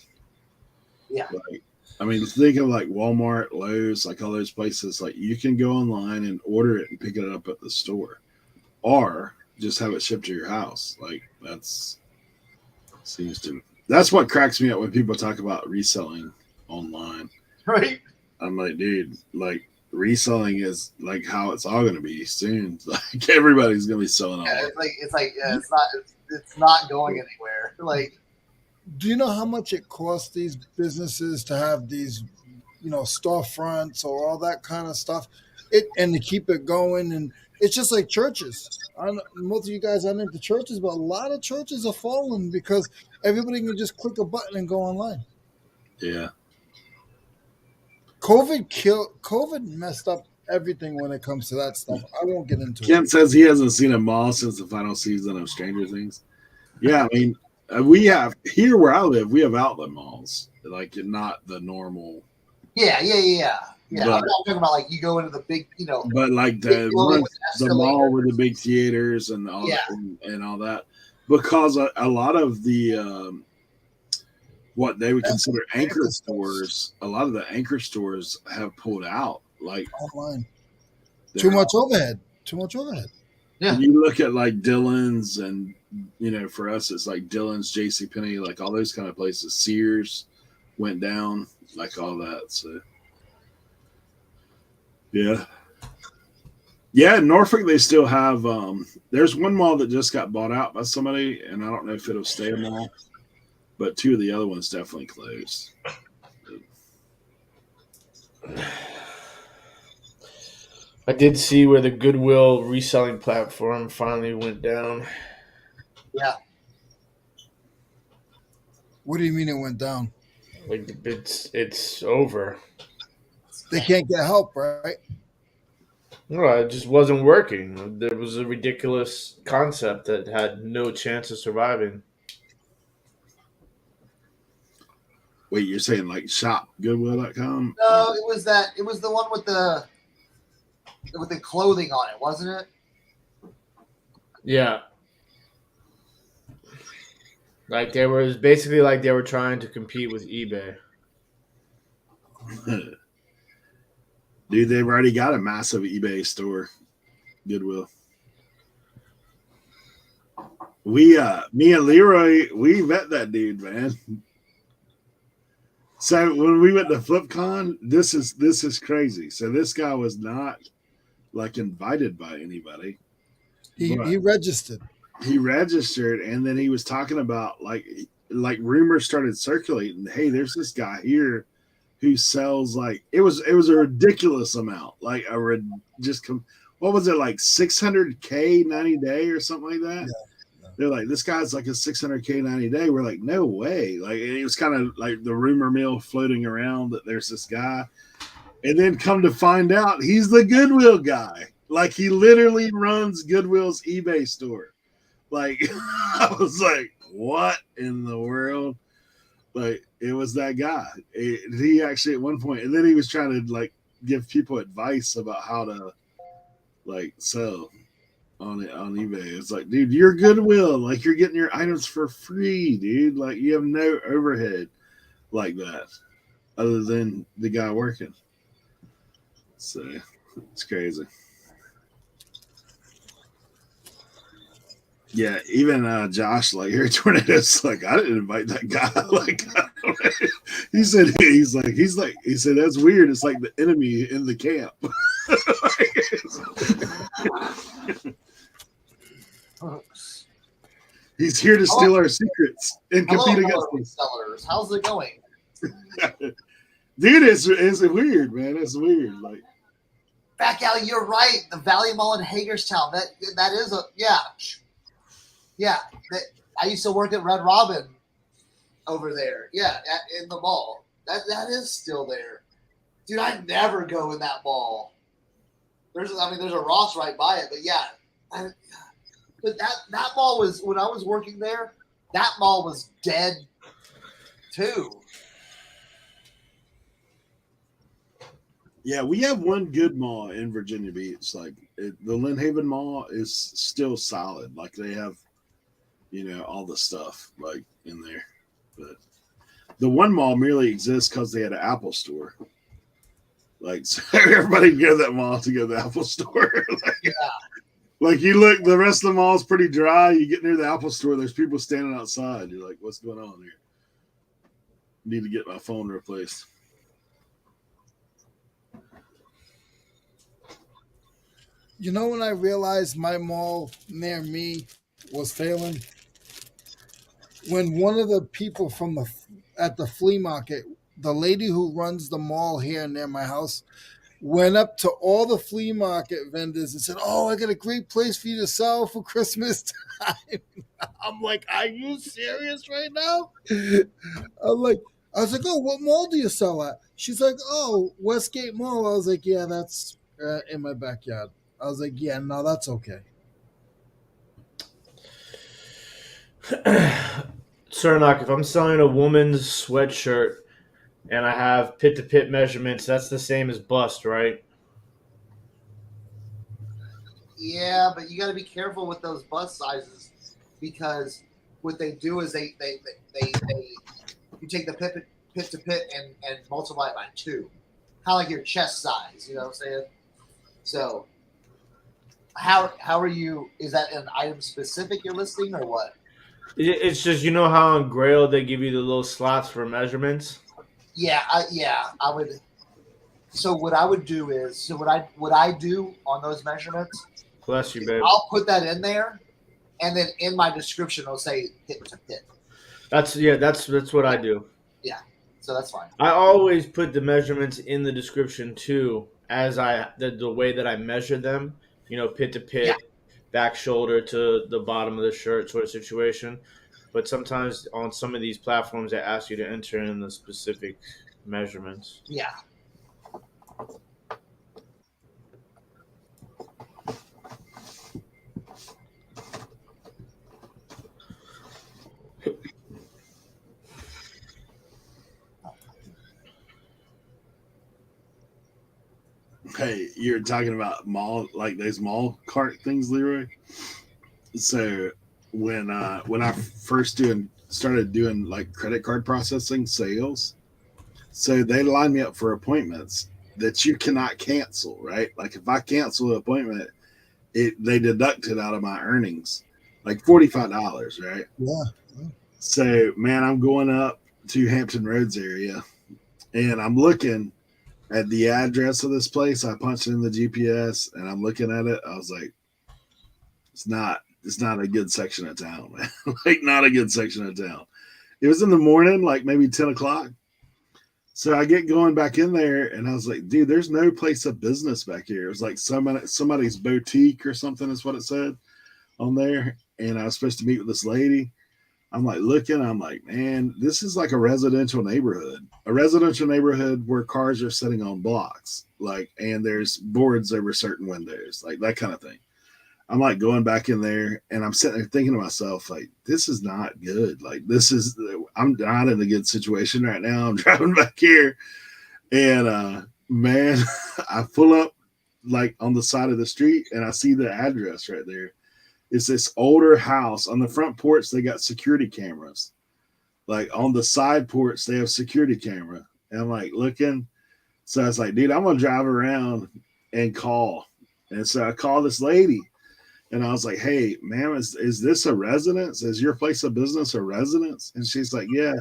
Yeah. Like, I mean, think of like Walmart, Lowe's, like all those places. Like you can go online and order it and pick it up at the store, or just have it shipped to your house. Like that's what cracks me up when people talk about reselling online. Right. I'm like, dude, like reselling is like how it's all going to be soon. Like everybody's going to be selling Yeah, online. it's not going anywhere. Like, Do you know how much it costs these businesses to have these, storefronts or all that kind of stuff, and to keep it going? And it's just like churches. Most of you guys aren't into churches, but a lot of churches are falling because everybody can just click a button and go online. Yeah. COVID messed up everything when it comes to that stuff. I won't get into Kent it. says he hasn't seen a mall since the final season of Stranger Things. Yeah, I mean, we have here where I live, we have outlet malls, like not the normal. yeah. But, I'm not talking about like you go into the big, but like the mall with the big theaters and all and all that, because a lot of the what they would consider anchor stores, a lot of the anchor stores have pulled out. Like Online. Too much overhead. Yeah. And you look at like Dillon's, and for us it's like Dillon's, JCPenney, like all those kind of places. Sears went down, like all that. So yeah, in Norfolk they still have there's one mall that just got bought out by somebody, and I don't know if it'll stay a mall, but 2 of the other ones definitely closed. I did see where the Goodwill reselling platform finally went down. Yeah. What do you mean it went down? Like it's over. They can't get help, right? No, it just wasn't working. There was a ridiculous concept that had no chance of surviving. Wait, you're saying like shopgoodwill.com? No, it was the one with the clothing on it, wasn't it? Yeah. Like they were trying to compete with eBay. Dude, they've already got a massive eBay store, Goodwill. Me and Leroy, we met that dude, man. So when we went to FlipCon, this is crazy. So this guy was not like invited by anybody. He registered. He registered, and then he was talking about like rumors started circulating. Hey, there's this guy here who sells like it was a ridiculous amount, like what was it, like 600K 90 day or something like that. Yeah. They're like, this guy's like a 600K 90 day. We're like, no way. Like, it was kind of like the rumor mill floating around that there's this guy, and then come to find out he's the Goodwill guy. Like, he literally runs Goodwill's eBay store. Like, I was like, what in the world? Like, it was that guy. He actually at one point, and then he was trying to like give people advice about how to like sell on eBay. It's like, dude, you're Goodwill. Like, you're getting your items for free, dude. Like, you have no overhead like that other than the guy working. So it's crazy. Yeah, even Josh, like, here Tornado's like, I didn't invite that guy. Like, he said that's weird. It's like the enemy in the camp. He's here to steal our secrets and compete against us. Sellers. How's it going? Dude, it's weird, man. It's weird. Like, Back alley, you're right. The Valley Mall in Hagerstown. That is a yeah. I used to work at Red Robin over there. Yeah, in the mall. That is still there, dude. I never go in that mall. There's a Ross right by it, but yeah. But that mall was, when I was working there, that mall was dead too. Yeah, we have one good mall in Virginia Beach. Like, the Lynn Haven Mall is still solid. Like, they have, all the stuff like in there. But the one mall merely exists because they had an Apple store. Like, so everybody can go to that mall to go to the Apple store. Like, you look, the rest of the mall is pretty dry. You get near the Apple store, there's people standing outside. You're like, what's going on here? Need to get my phone replaced. When I realized my mall near me was failing? When one of the people at the flea market, the lady who runs the mall here near my house, went up to all the flea market vendors and said, "Oh, I got a great place for you to sell for Christmas time." I'm like, are you serious right now? I was like, "Oh, what mall do you sell at?" She's like, "Oh, Westgate Mall." I was like, "Yeah, that's in my backyard." I was like, "Yeah, no, that's okay." Cernoch, if I'm selling a woman's sweatshirt and I have pit-to-pit measurements, that's the same as bust, right? Yeah, but you got to be careful with those bust sizes, because what they do is they you take the pit to pit and multiply it by 2, kind of like your chest size. You know what I'm saying? So how are you? Is that an item specific you're listing or what? It's just, how on Grail they give you the little slots for measurements? Yeah, I would. So what I would do is, what I do on those measurements, Bless you, babe. I'll put that in there, and then in my description it'll say pit to pit. That's what I do. Yeah, so that's fine. I always put the measurements in the description too, as the way that I measure them. Pit to pit, back shoulder to the bottom of the shirt sort of situation. But sometimes on some of these platforms, they ask you to enter in the specific measurements. Yeah. Hey, you're talking about mall, like those mall cart things, Leroy. So when I first started doing like credit card processing sales, so they line me up for appointments that you cannot cancel, right? Like, if I cancel an appointment, they deduct it out of my earnings, like $45, right? Yeah. So, man, I'm going up to Hampton Roads area And I'm looking at the address of this place. I punched in the GPS and I'm looking at it. I was like, it's not a good section of town, man. Like, not a good section of town. It was in the morning, like maybe 10 o'clock. So I get going back in there and I was like, dude, there's no place of business back here. It was like somebody's boutique or something is what it said on there. And I was supposed to meet with this lady. I'm like looking, I'm like, man, this is like a residential neighborhood where cars are sitting on blocks, like, and there's boards over certain windows, like that kind of thing. I'm like going back in there and I'm sitting there thinking to myself, like, this is not good. Like, I'm not in a good situation right now. I'm driving back here and, man, I pull up like on the side of the street and I see the address right there. It's this older house. On the front porch, they got security cameras. Like on the side porch, they have security camera. And I'm like looking. So I was like, dude, I'm going to drive around and call. And so I call this lady and I was like, hey, ma'am, is this a residence? Is your place of business a residence? And she's like, yeah.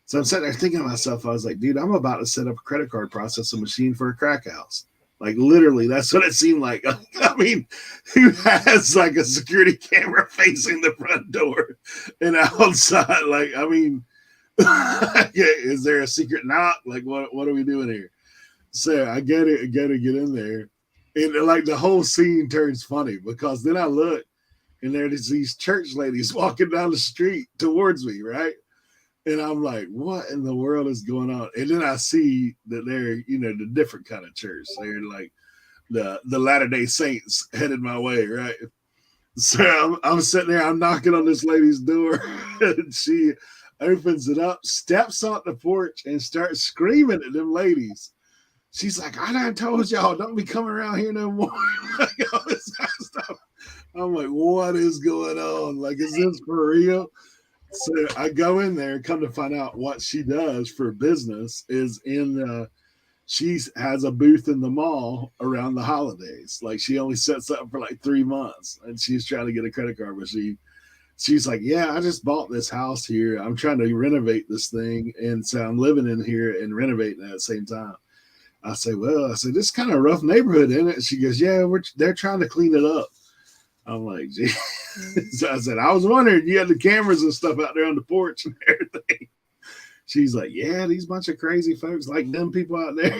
So I'm sitting there thinking to myself, I was like, dude, I'm about to set up a credit card processing machine for a crack house. Like, literally, that's what it seemed like. I mean, who has like a security camera facing the front door and outside? Like, I mean, is there a secret knock? Like, what are we doing here? So I get in there. And like the whole scene turns funny because then I look and there's these church ladies walking down the street towards me, right? And I'm like, what in the world is going on? And then I see that they're, the different kind of church. They're like the Latter-day Saints headed my way, right? So I'm sitting there, I'm knocking on this lady's door, and she opens it up, steps on the porch, and starts screaming at them ladies. She's like, I done told y'all, don't be coming around here no more. Like, all this kind of stuff. I'm like, what is going on? Like, is this for real? So I go in there and come to find out what she does for business is she has a booth in the mall around the holidays. Like, she only sets up for like 3 months and she's trying to get a credit card machine. She's like, yeah, I just bought this house here. I'm trying to renovate this thing. And so I'm living in here and renovating at the same time. I say, this is kind of a rough neighborhood, isn't it? She goes, yeah, they're trying to clean it up. I'm like, gee. So I said, I was wondering, you had the cameras and stuff out there on the porch and everything. She's like, yeah, these bunch of crazy folks like them people out there.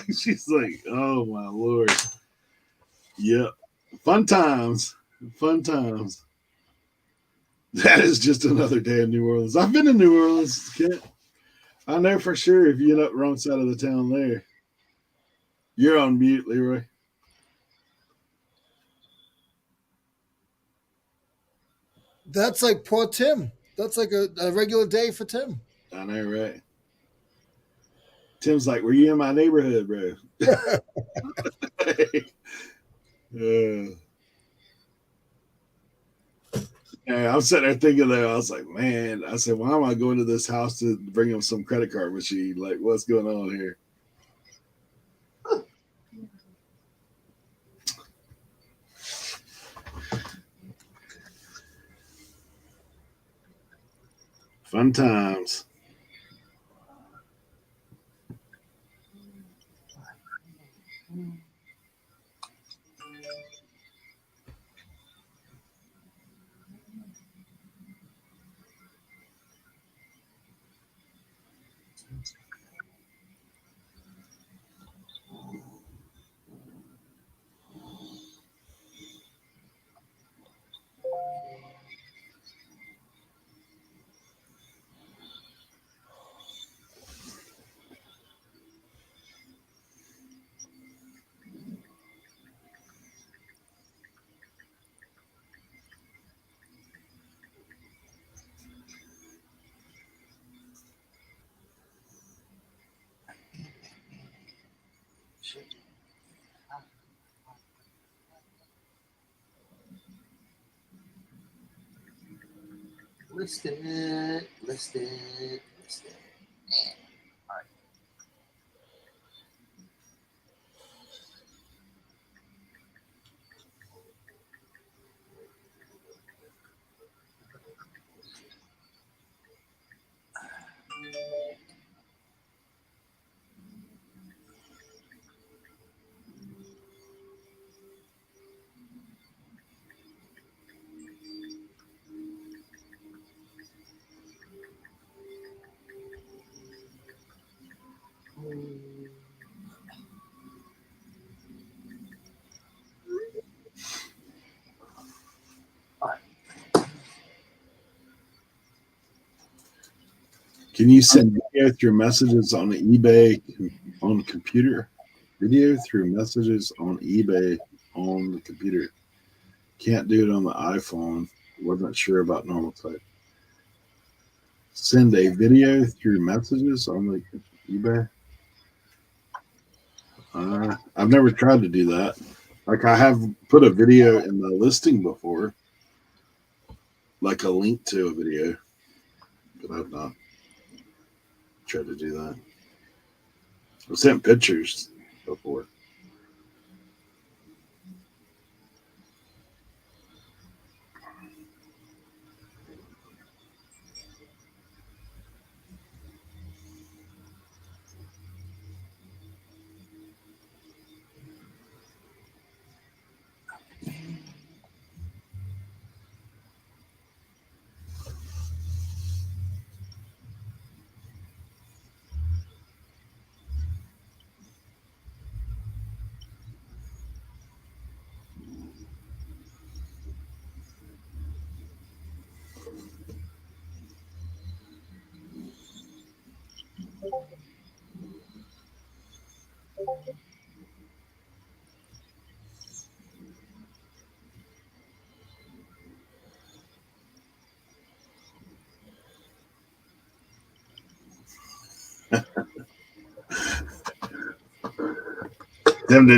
She's like, oh my Lord. Yep. Fun times. That is just another day in New Orleans. I've been in New Orleans, Kent. I know for sure if you end up wrong side of the town there. You're on mute, Leroy. That's like poor Tim. That's like a regular day for Tim. I know, right? Tim's like, were you in my neighborhood, bro? Yeah, I'm sitting there thinking that I was like, man, I said, why am I going to this house to bring him some credit card machine? Like, what's going on here? Fun times. List it. Fun Can you send video through messages on eBay on computer? Video through messages on eBay on the computer. Can't do it on the iPhone. Wasn't sure about normal type. Send a video through messages on the eBay. I've never tried to do that. Like I have put a video in the listing before, like a link to a video, but I've not tried to do that. I've sent pictures before. Tim,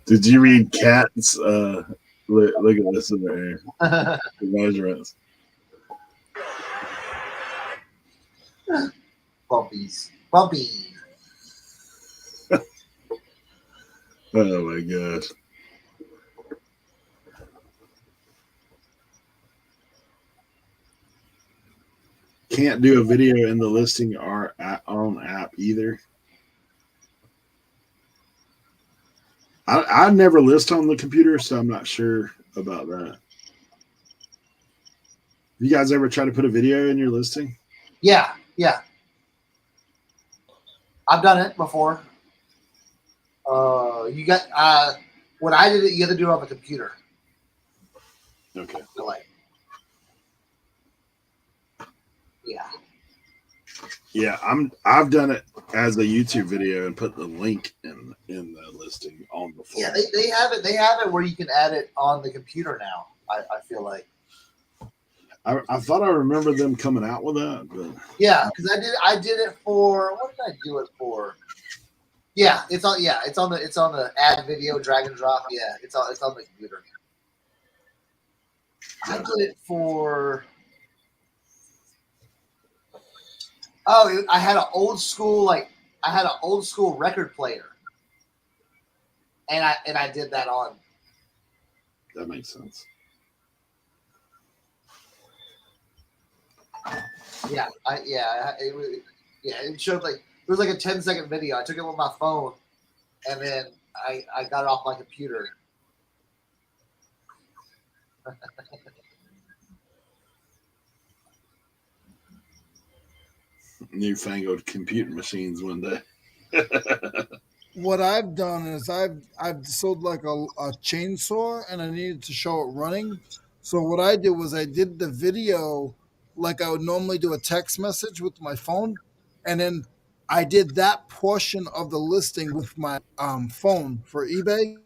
did you read Cat's? Look at this in there. The measurements. Bumpies. Oh my gosh. Can't do a video in the listing or on app either. I never list on the computer, so I'm not sure about that. You guys ever try to put a video in your listing? Yeah. I've done it before. You got when I did it, you had to do it on the computer. Okay. Yeah, I've done it as a YouTube video and put the link in the listing on the phone. Yeah, they have it where you can add it on the computer now. I feel like. I thought I remember them coming out with that, but yeah, because I did it for what did I do it for? Yeah, it's on the add video drag and drop. Yeah, it's on the computer. I did it for. Oh, I had an old school record player, and I did that on. That makes sense. It showed like it was like a 10-second video. I took it with my phone, and then I got it off my computer. Newfangled computer machines one day. What I've done is I've sold like a chainsaw and I needed to show it running. So what I did was I did the video like I would normally do a text message with my phone, and then I did that portion of the listing with my phone for eBay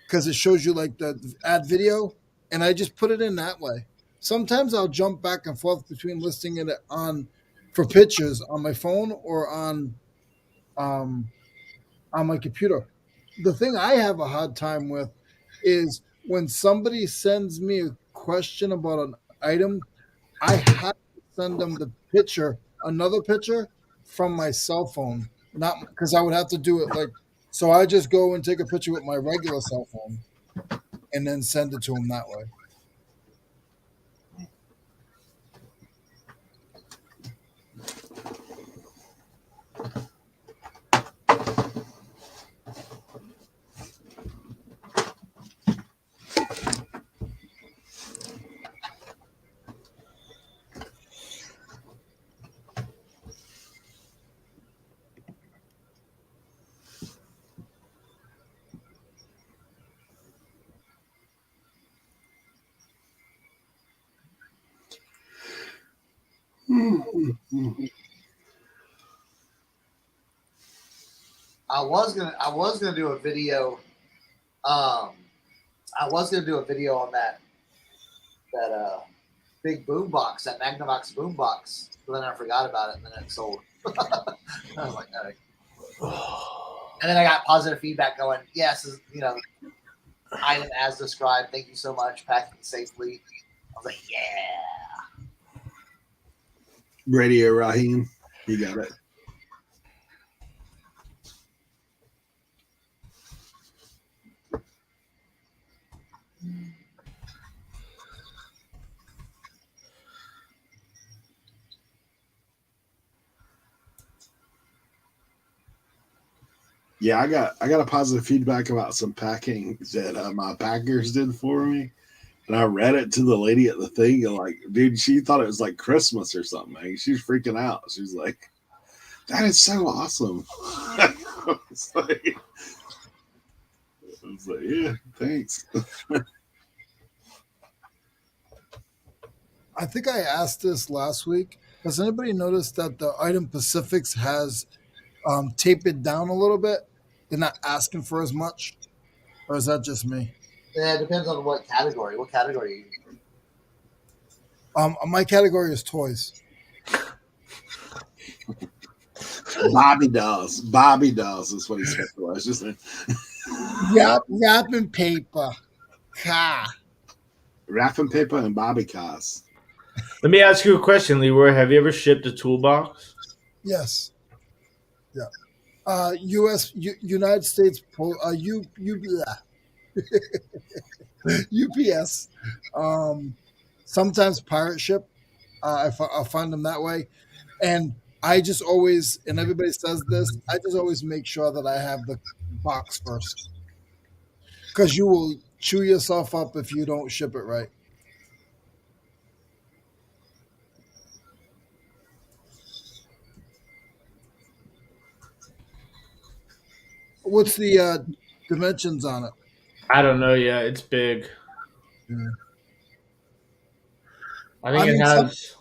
because it shows you like the add video, and I just put it in that way. Sometimes I'll jump back and forth between listing it on for pictures on my phone or um, on my computer. The thing I have a hard time with is when somebody sends me a question about an item, I have to send them another picture from my cell phone, not because I would have to do it like. So I just go and take a picture with my regular cell phone and then send it to them that way. I was gonna do a video. I was gonna do a video on that big boom box, that Magnavox boom box, but then I forgot about it and then it sold. I was like, all right. And then I got positive feedback going, yes, item as described. Thank you so much. Packing safely. I was like, yeah. Radio Raheem, you got it. Yeah, I got a positive feedback about some packing that my packers did for me, and I read it to the lady at the thing, and like, dude, she thought it was like Christmas or something. Man. She was freaking out. She was like, "That is so awesome!" I was like, "Yeah, thanks." I think I asked this last week. Has anybody noticed that the item Pacifics has tapered down a little bit? They're not asking for as much, or is that just me? Yeah, it depends on what category. What category are you in? My category is toys. Bobby dolls. Bobby dolls is what he specializes in. Wrapping paper. Car. Wrapping paper and Bobby cars. Let me ask you a question, Leroy. Have you ever shipped a toolbox? Yes. Yeah. United States UPS. Sometimes pirate ship. I'll find them that way, and I just always, and everybody says this, I just always make sure that I have the box first, because you will chew yourself up if you don't ship it right. What's the dimensions on it? I don't know yet. It's big. Yeah. I think it has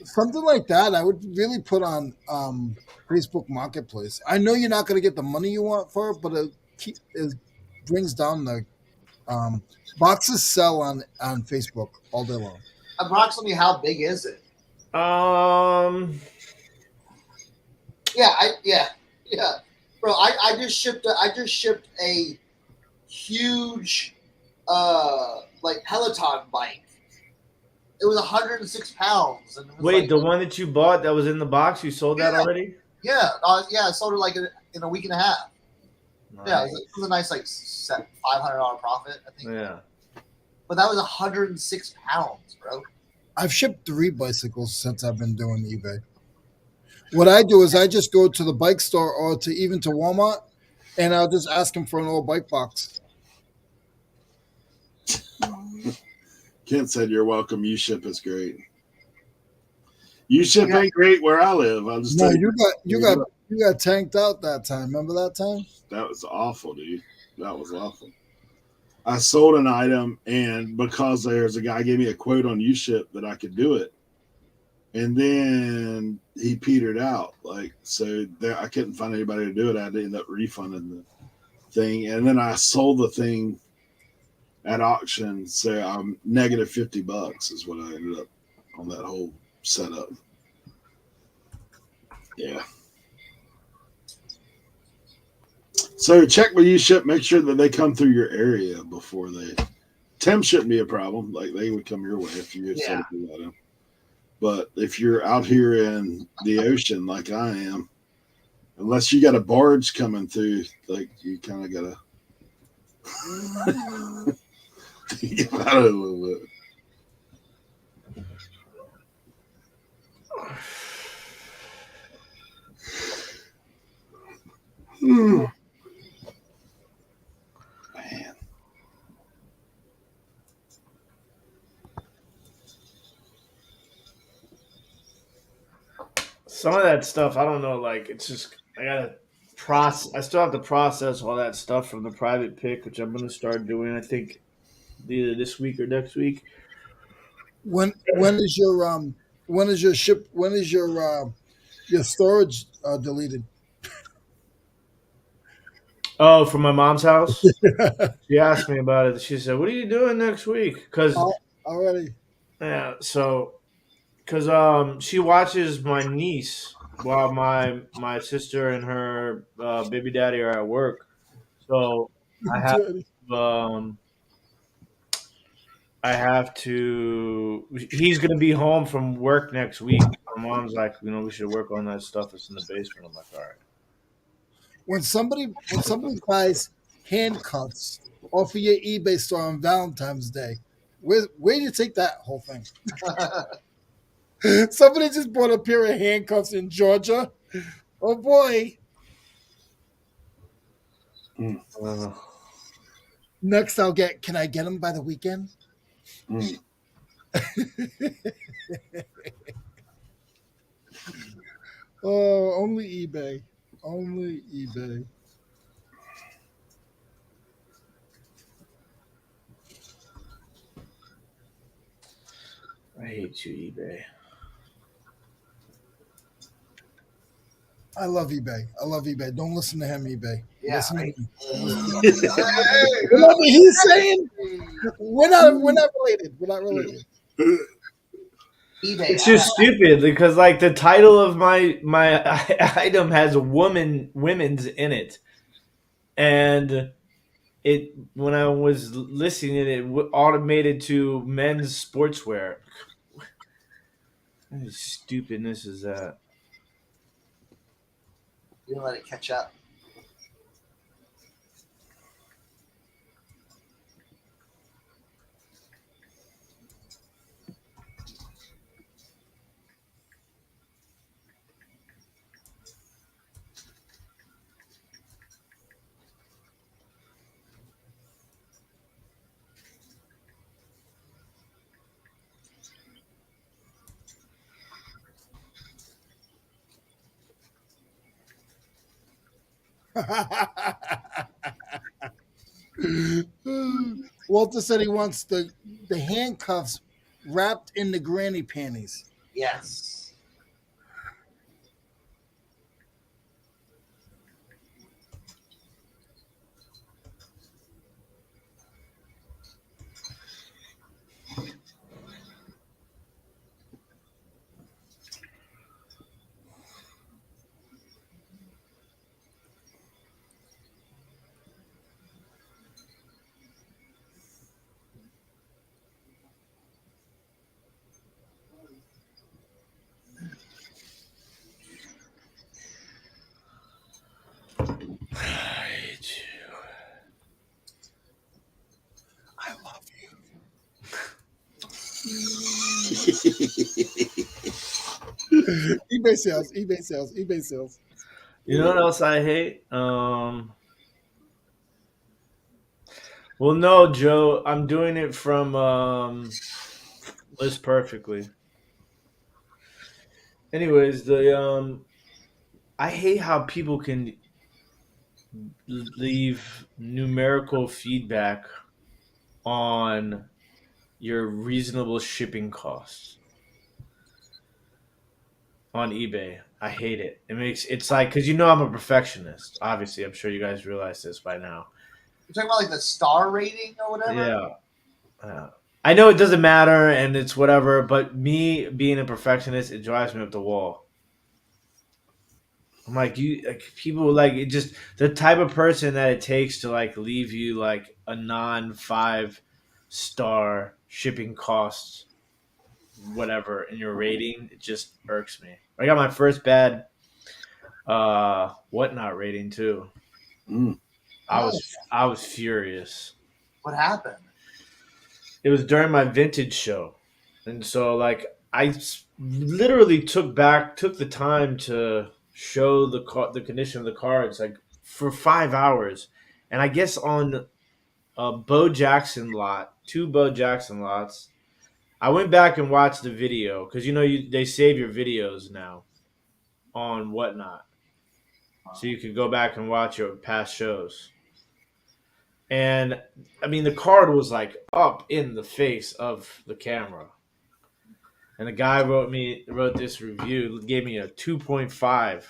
something like that. I would really put on Facebook Marketplace. I know you're not going to get the money you want for it, but it brings down the boxes sell on Facebook all day long. Approximately how big is it? Yeah. Bro, I just shipped a huge like Peloton bike. It was 106 pounds. And it was wait, the one that you bought that was in the box, you sold that already? Yeah, I sold it like in a week and a half. Nice. Yeah, it was a nice like $500 profit, I think. Yeah. But that was 106 pounds, bro. I've shipped 3 bicycles since I've been doing eBay. What I do is I just go to the bike store or to Walmart, and I'll just ask them for an old bike box. Kent said, "You're welcome. U-Ship is great. U-Ship ain't great where I live. I'll just tell you. You got tanked out that time. Remember that time? That was awful, dude. That was awful. I sold an item, and because there's a guy gave me a quote on U-Ship that I could do it, and then he petered out. Like, so there, I couldn't find anybody to do it. I had to end up refunding the thing, and then I sold the thing at auction. So I'm negative $50 is what I ended up on that whole setup. Yeah. So check with U-Ship, make sure that they come through your area before they. Tim shouldn't be a problem. Like, they would come your way if you set up with them. But if you're out here in the ocean like I am, unless you got a barge coming through, like, you kind of gotta think about it a little bit. Man. Some of that stuff, I don't know. Like, it's just I gotta process. I still have to process all that stuff from the private pick, which I'm gonna start doing. I think either this week or next week. When is your When is your ship? When is your storage deleted? Oh, from my mom's house. She asked me about it. She said, "What are you doing next week?" Because Already. yeah, so because she watches my niece while my sister and her baby daddy are at work. So I have um I have to. He's gonna be home from work next week. My mom's like, we should work on that stuff that's in the basement. I'm like, all right. When somebody buys handcuffs off of your eBay store on Valentine's Day, where do you take that whole thing? Somebody just bought a pair of handcuffs in Georgia. Oh boy! Uh, Next, I'll get. Can I get them by the weekend? Mm. Oh, only eBay. Only eBay. I hate you, eBay. I love eBay. I love eBay. Don't listen to him, eBay. Yeah, Listen right. to me. You know what he's saying? We're not related. We're not related. eBay. It's just stupid because like the title of my item has women's in it, and it when I was listing it, automated to men's sportswear. What stupidness is that? You don't let it catch up. Walter said he wants the handcuffs wrapped in the granny panties. Yes. I hate you. I love you. eBay sales. eBay sales. eBay sales. You know what else I hate? Well, no, Joe, I'm doing it from List Perfectly. Anyways, I hate how people can leave numerical feedback on your reasonable shipping costs on eBay. I hate it. It's like because I'm a perfectionist. Obviously, I'm sure you guys realize this by now. You're talking about like the star rating or whatever? Yeah. I know it doesn't matter and it's whatever, but me being a perfectionist, it drives me up the wall. I'm like people like it just the type of person that it takes to like leave you like a non 5-star shipping costs whatever in your rating. It just irks me. I got my first bad whatnot rating too. Mm. I was furious. What happened? It was during my vintage show, and so like literally took the time to show the condition of the cards like for 5 hours, and I guess on a Bo Jackson lot, 2 Bo Jackson lots, I went back and watched the video because they save your videos now on Whatnot, so you could go back and watch your past shows. And I mean, the card was like up in the face of the camera. And the guy wrote this review, gave me a 2.5.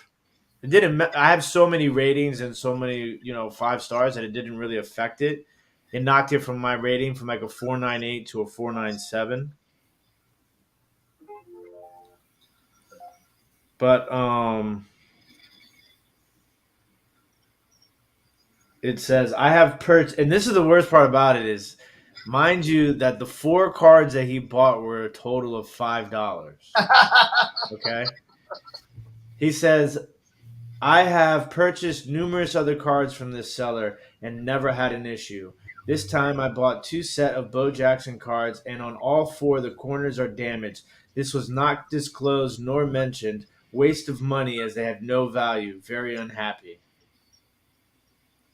It didn't. I have so many ratings and so many 5 stars that it didn't really affect it. It knocked it from my rating from like a 4.98 to a 4.97. But it says I have purchased, and this is the worst part about it is, mind you, that the 4 cards that he bought were a total of $5. Okay, he says I have purchased numerous other cards from this seller and never had an issue. This time I bought 2 set of Bo Jackson cards, and on all 4 the corners are damaged. This was not disclosed nor mentioned. Waste of money as they have no value. Very unhappy.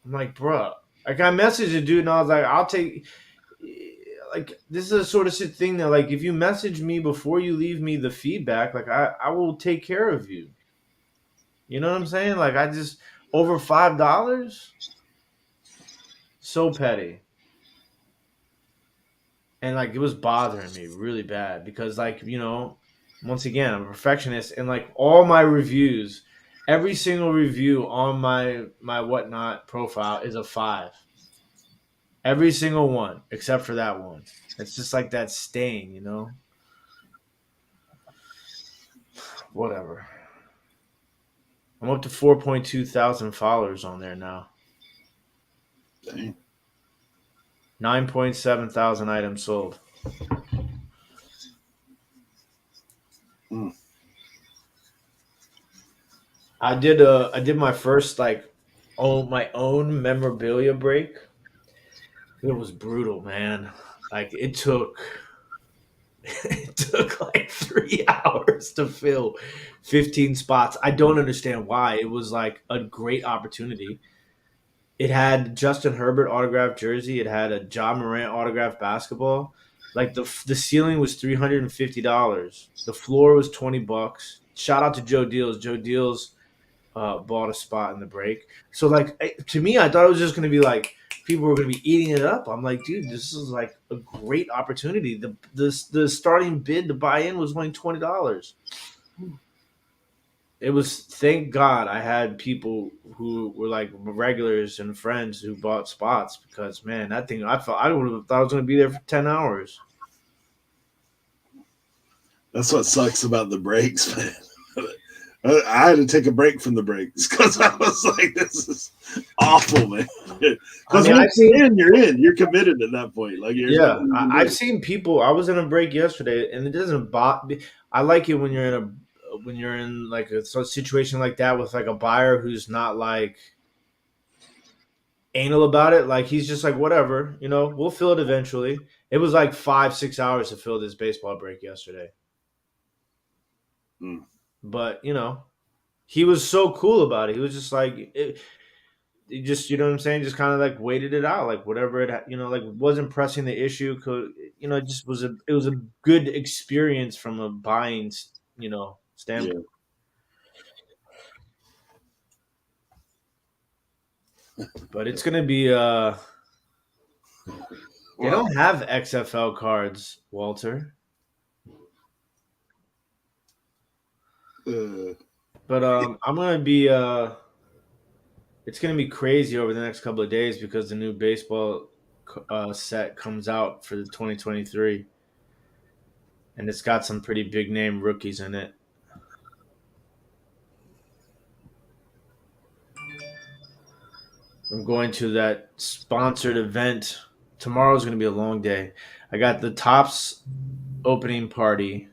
I'm like, bro. Like, I messaged a dude and I was like, I'll take. Like, this is the sort of shit thing that, like, if you message me before you leave me the feedback, like, I will take care of you. You know what I'm saying? Like, I just, over $5? So petty. And, like, it was bothering me really bad because, like, once again, I'm a perfectionist, and, like, all my reviews, every single review on my whatnot profile is a 5. Every single one, except for that one. It's just like that stain, Whatever. I'm up to 4.2 thousand followers on there now. Dang. 9.7 thousand items sold. I did my first my own memorabilia break. It was brutal, man. Like it took like 3 hours to fill 15 spots. I don't understand why. It was like a great opportunity. It had Justin Herbert autographed jersey. It had a Ja Morant autographed basketball. Like the ceiling was $350. The floor was $20. Shout out to Joe Deals. Joe Deals bought a spot in the break. So like to me, I thought it was just going to be like people were going to be eating it up. I'm like, dude, this is like a great opportunity. The starting bid to buy in was only $20. It was, thank God I had people who were like regulars and friends who bought spots because, man, that thing, I would have thought I was going to be there for 10 hours. That's what sucks about the breaks, man. I had to take a break from the breaks because I was like, this is awful, man. Because you're in. You're committed at that point. Like, I've seen people. I was in a break yesterday, and it doesn't bother. I like it when you're in like a situation like that with like a buyer who's not like anal about it. Like he's just like, whatever, we'll fill it eventually. It was like 5-6 hours to fill this baseball break yesterday. But he was so cool about it. He was just like, he just, what I'm saying, just kind of like waited it out, like whatever it, like wasn't pressing the issue. It just was it was a good experience from a buying, standpoint. Yeah. But it's gonna be they don't have XFL cards, Walter. But I'm gonna be it's gonna be crazy over the next couple of days because the new baseball set comes out for the 2023, and it's got some pretty big name rookies in it. I'm going to that sponsored event. Tomorrow's gonna be a long day. I got the Topps opening party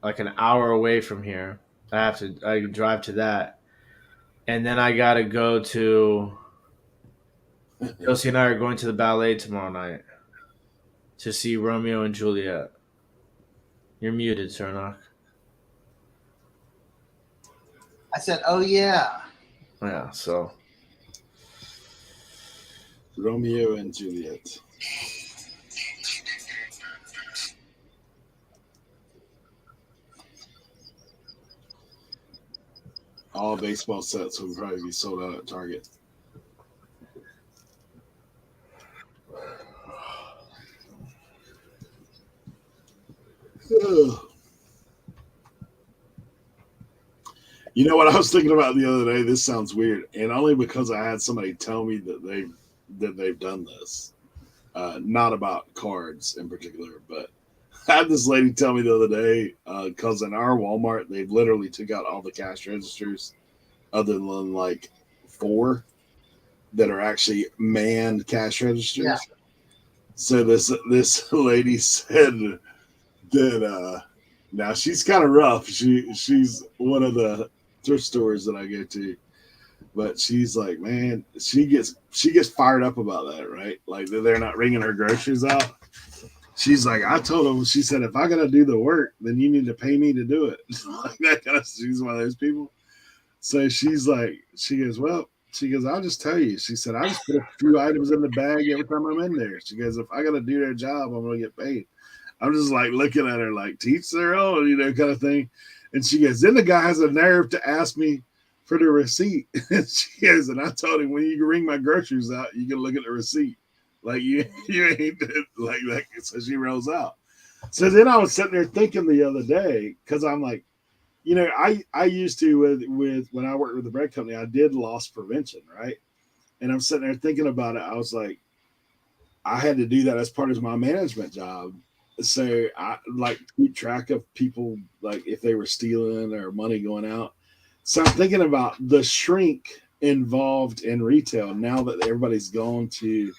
like an hour away from here. I drive to that. And then I got to go to – Chelsea and I are going to the ballet tomorrow night to see Romeo and Juliet. You're muted, Cernoch. I said, oh, yeah. Yeah, so. Romeo and Juliet. All baseball sets will probably be sold out at Target. You know what I was thinking about the other day? This sounds weird, and only because I had somebody tell me that they've done this. Not about cards in particular, but I had this lady tell me the other day because in our Walmart they've literally took out all the cash registers, other than like 4 that are actually manned cash registers. Yeah. So this lady said that now she's kind of rough. She's one of the thrift stores that I go to, but she's like, man, she gets fired up about that, right? Like they're not ringing her groceries out. She's like, I told him, she said, if I gotta do the work, then you need to pay me to do it. Like that kind of, she's one of those people. So she's like, she goes, I'll just tell you. She said, I just put a few items in the bag every time I'm in there. She goes, if I gotta do their job, I'm gonna get paid. I'm just like looking at her like, teach their own, kind of thing. And she goes, then the guy has a nerve to ask me for the receipt. And she goes, and I told him, when you ring my groceries out, you can look at the receipt. Like you ain't like that. So she rolls out. So then I was sitting there thinking the other day, because I'm like, I used to with when I worked with the bread company, I did loss prevention, right? And I'm sitting there thinking about it. I was like, I had to do that as part of my management job. So I like keep track of people, like if they were stealing or money going out. So I'm thinking about the shrink involved in retail now that everybody's gone to,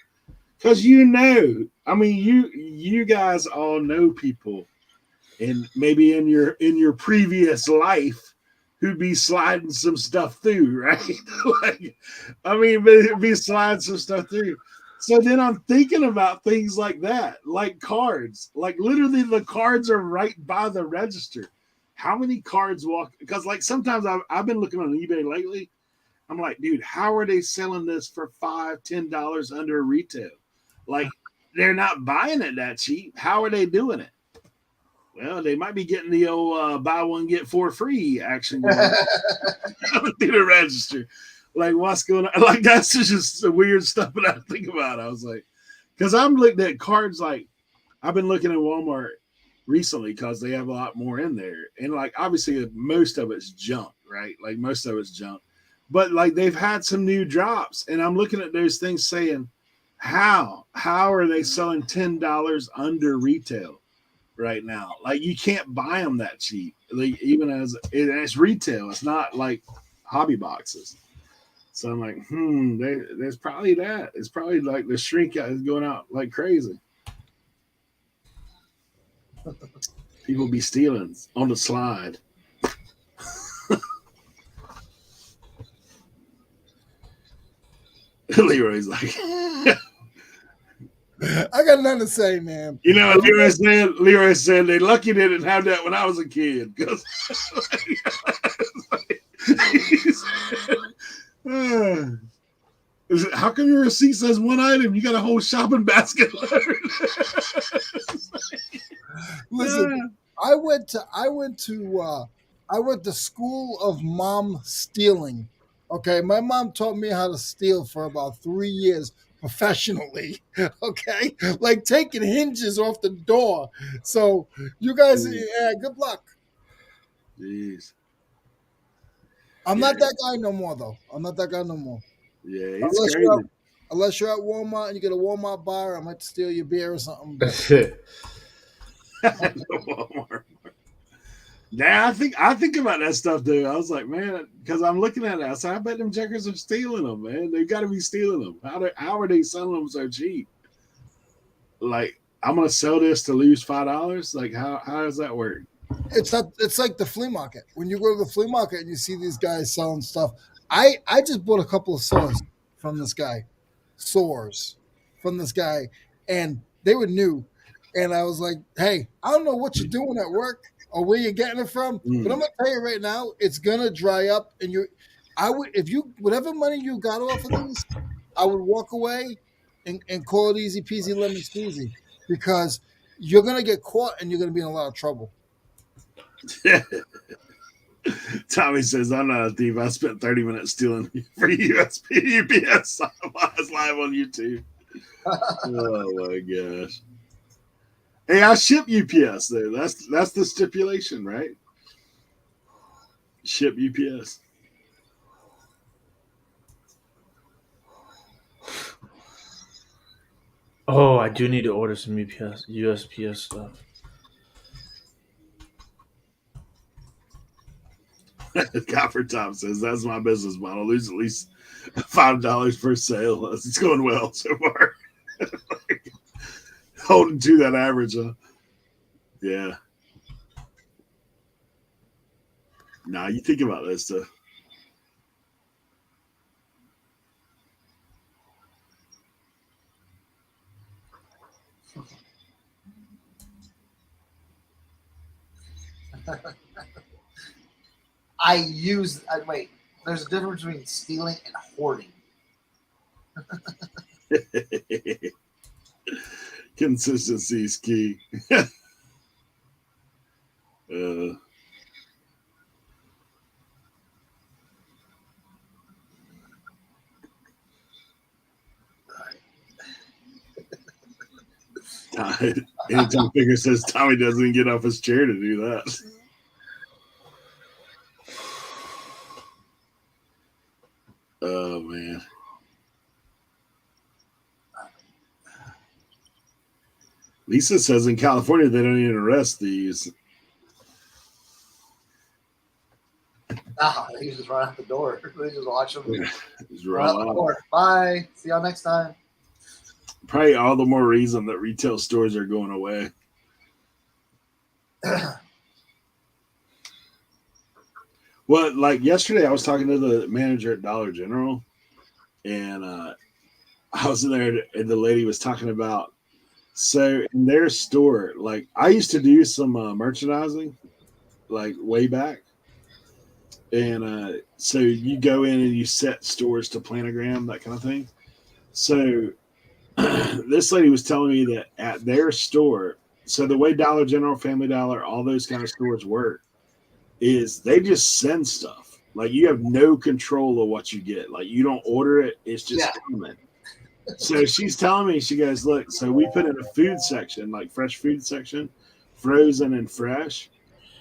because I mean, you guys all know people, and maybe in your previous life who'd be sliding some stuff through, right? Like, I mean, be sliding some stuff through. So then I'm thinking about things like that, like cards. Like literally the cards are right by the register. How many cards walk? Because like sometimes I've been looking on eBay lately. I'm like, dude, how are they selling this for $5-10 under retail? Like they're not buying it that cheap. How are they doing it? Well, they might be getting the old buy one get 4 free action going through the register. Like what's going on? Like that's just the weird stuff that I think about. I was like, because I'm looking at cards. Like I've been looking at Walmart recently because they have a lot more in there, and like obviously most of it's junk, right? Like most of it's junk, but like they've had some new drops, and I'm looking at those things saying, how are they selling $10 under retail right now? Like you can't buy them that cheap. Like even as it's retail, it's not like hobby boxes. So I'm like, there's probably that. It's probably like the shrink is going out like crazy. People be stealing on the slide. Leroy's like, I got nothing to say, man. you know what Leroy said? Leroy said they lucky they didn't have that when I was a kid. Because how come your receipt says one item? You got a whole shopping basket. Listen, I went to school of mom stealing. Okay, my mom taught me how to steal for about 3 years professionally. Okay, like taking hinges off the door. So you guys, good luck. Jeez. I'm not that guy no more, though. I'm not that guy no more. Yeah, it's crazy. Unless you're at Walmart and you get a Walmart bar, I might steal your beer or something. But Now I think about that stuff, dude. I was like, man, because I'm looking at it. I said, I bet them jackers are stealing them, man. They got to be stealing them. How are they selling them so cheap? Like, I'm gonna sell this to lose $5. Like, how does that work? it's like the flea market. When you go to the flea market and you see these guys selling stuff. I just bought a couple of swords from this guy. And they were new. And I was like, hey, I don't know what you're doing at work or where you're getting it from, but I'm gonna tell you right now, it's gonna dry up. And whatever money you got off of these, I would walk away and call it easy peasy lemon squeezy, because you're gonna get caught and you're gonna be in a lot of trouble. Tommy says, I'm not a thief. I spent 30 minutes stealing for USP UPS while I was live on YouTube. Oh my gosh. Hey, I ship UPS though. That's the stipulation, right? ship UPS. Oh, I do need to order some USPS stuff. Copper Top says that's my business model. Lose at least $5 per sale. It's going well so far. Holding to that average, huh? Yeah. Nah, you think about this stuff. Wait, there's a difference between stealing and hoarding. Consistency is key. Anytime Finger says Tommy doesn't get off his chair to do that. Oh man. Lisa says in California they don't even arrest these. They just run out the door. They just watch them. Just Run out the door. Bye. See y'all next time. Probably all the more reason that retail stores are going away. Well, like yesterday, I was talking to the manager at Dollar General, and I was in there, and the lady was talking about, so in their store, like I used to do some merchandising, like way back, and so you go in and you set stores to planogram, that kind of thing. So this lady was telling me that at their store, so the way Dollar General, Family Dollar, all those kind of stores work is they just send stuff. Like you have no control of what you get. Like you don't order it, it's just coming. So she's telling me, she goes, look, so we put in a food section, like fresh food section, frozen and fresh.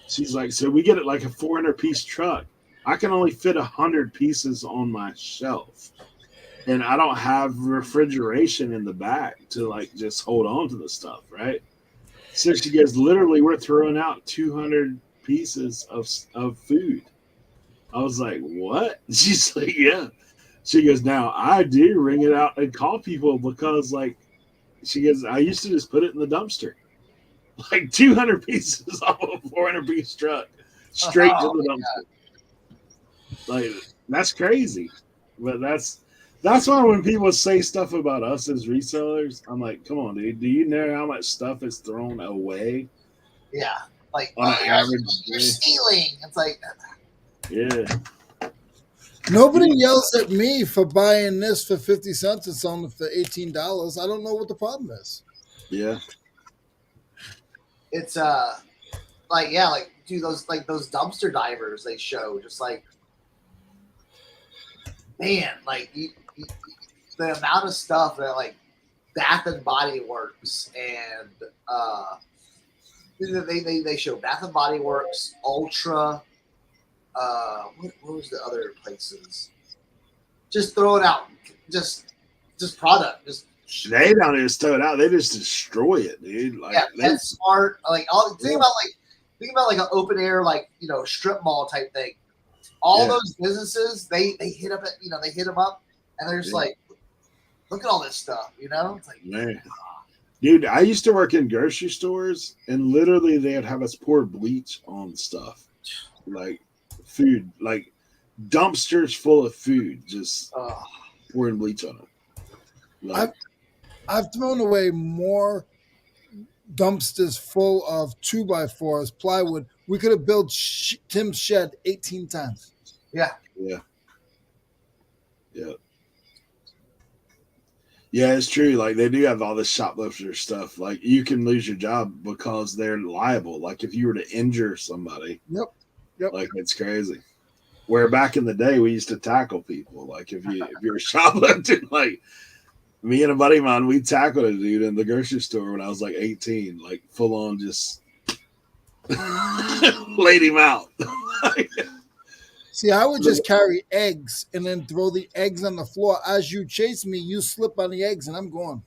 She's like, so we get it like a 400-piece truck. I can only fit 100 pieces on my shelf. And I don't have refrigeration in the back to like just hold on to the stuff, right? So she goes, literally, we're throwing out 200 pieces of food. I was like, what? She's like, yeah. She goes, now I do ring it out and call people because, like, she goes, I used to just put it in the dumpster. Like 200 pieces off a 400-piece truck straight to the dumpster. Like, that's crazy. But that's why when people say stuff about us as resellers, I'm like, come on, dude. Do you know how much stuff is thrown away? Yeah. Like, on an average you're day? stealing. It's like, Yeah. Nobody yells at me for buying this for 50 cents and selling it for $18. I don't know what the problem is. Yeah. it's like dude, those dumpster divers they show, just like, man, like the amount of stuff that like Bath and Body Works and they show Bath and Body Works, Ultra, what was the other places? Just throw it out, just product, just They don't just throw it out; they just destroy it, dude. Like, PetSmart, like all think about like an open air, like, you know, strip mall type thing. All those businesses, they hit up, they hit them up, and they're just like, look at all this stuff, you know? It's like, man. Dude, I used to work in grocery stores, and literally they'd have us pour bleach on stuff, like food, like dumpsters full of food, just pouring bleach on it. Like, I've thrown away more dumpsters full of 2x4s, plywood. We could have built Tim's shed 18 times. Yeah. Yeah, it's true. Like, they do have all this shoplifter stuff. Like, you can lose your job because they're liable. Like, if you were to injure somebody. Yep. Like, it's crazy. Where back in the day, we used to tackle people. Like, if you're shoplifting, like, me and a buddy of mine, we tackled a dude in the grocery store when I was like 18, like full on just laid him out. See, I would just carry eggs and then throw the eggs on the floor. As you chase me, you slip on the eggs and I'm gone.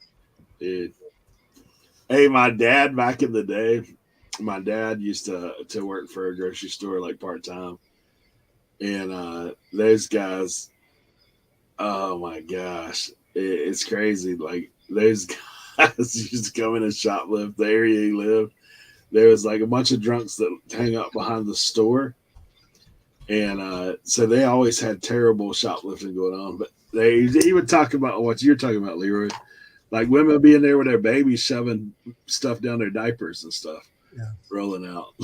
Dude. Hey, my dad back in the day, my dad used to work for a grocery store like part time, and those guys, oh my gosh, it's crazy. Like those guys used to come in and shoplift the area he lived. There was like a bunch of drunks that hang out behind the store, and so they always had terrible shoplifting going on. But he would talk about what you're talking about, Leroy. Like women being there with their babies shoving stuff down their diapers and stuff, rolling out.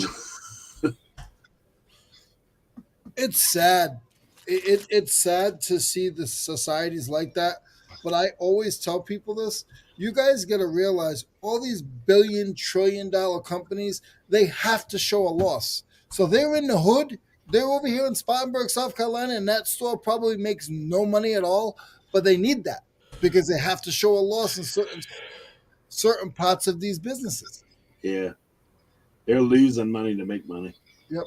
It's sad. It's sad to see the societies like that. But I always tell people this. You guys got to realize all these billion-trillion-dollar companies, they have to show a loss. So they're in the hood. They're over here in Spartanburg, South Carolina, and that store probably makes no money at all. But they need that because they have to show a loss in certain parts of these businesses. Yeah. They're losing money to make money. Yep.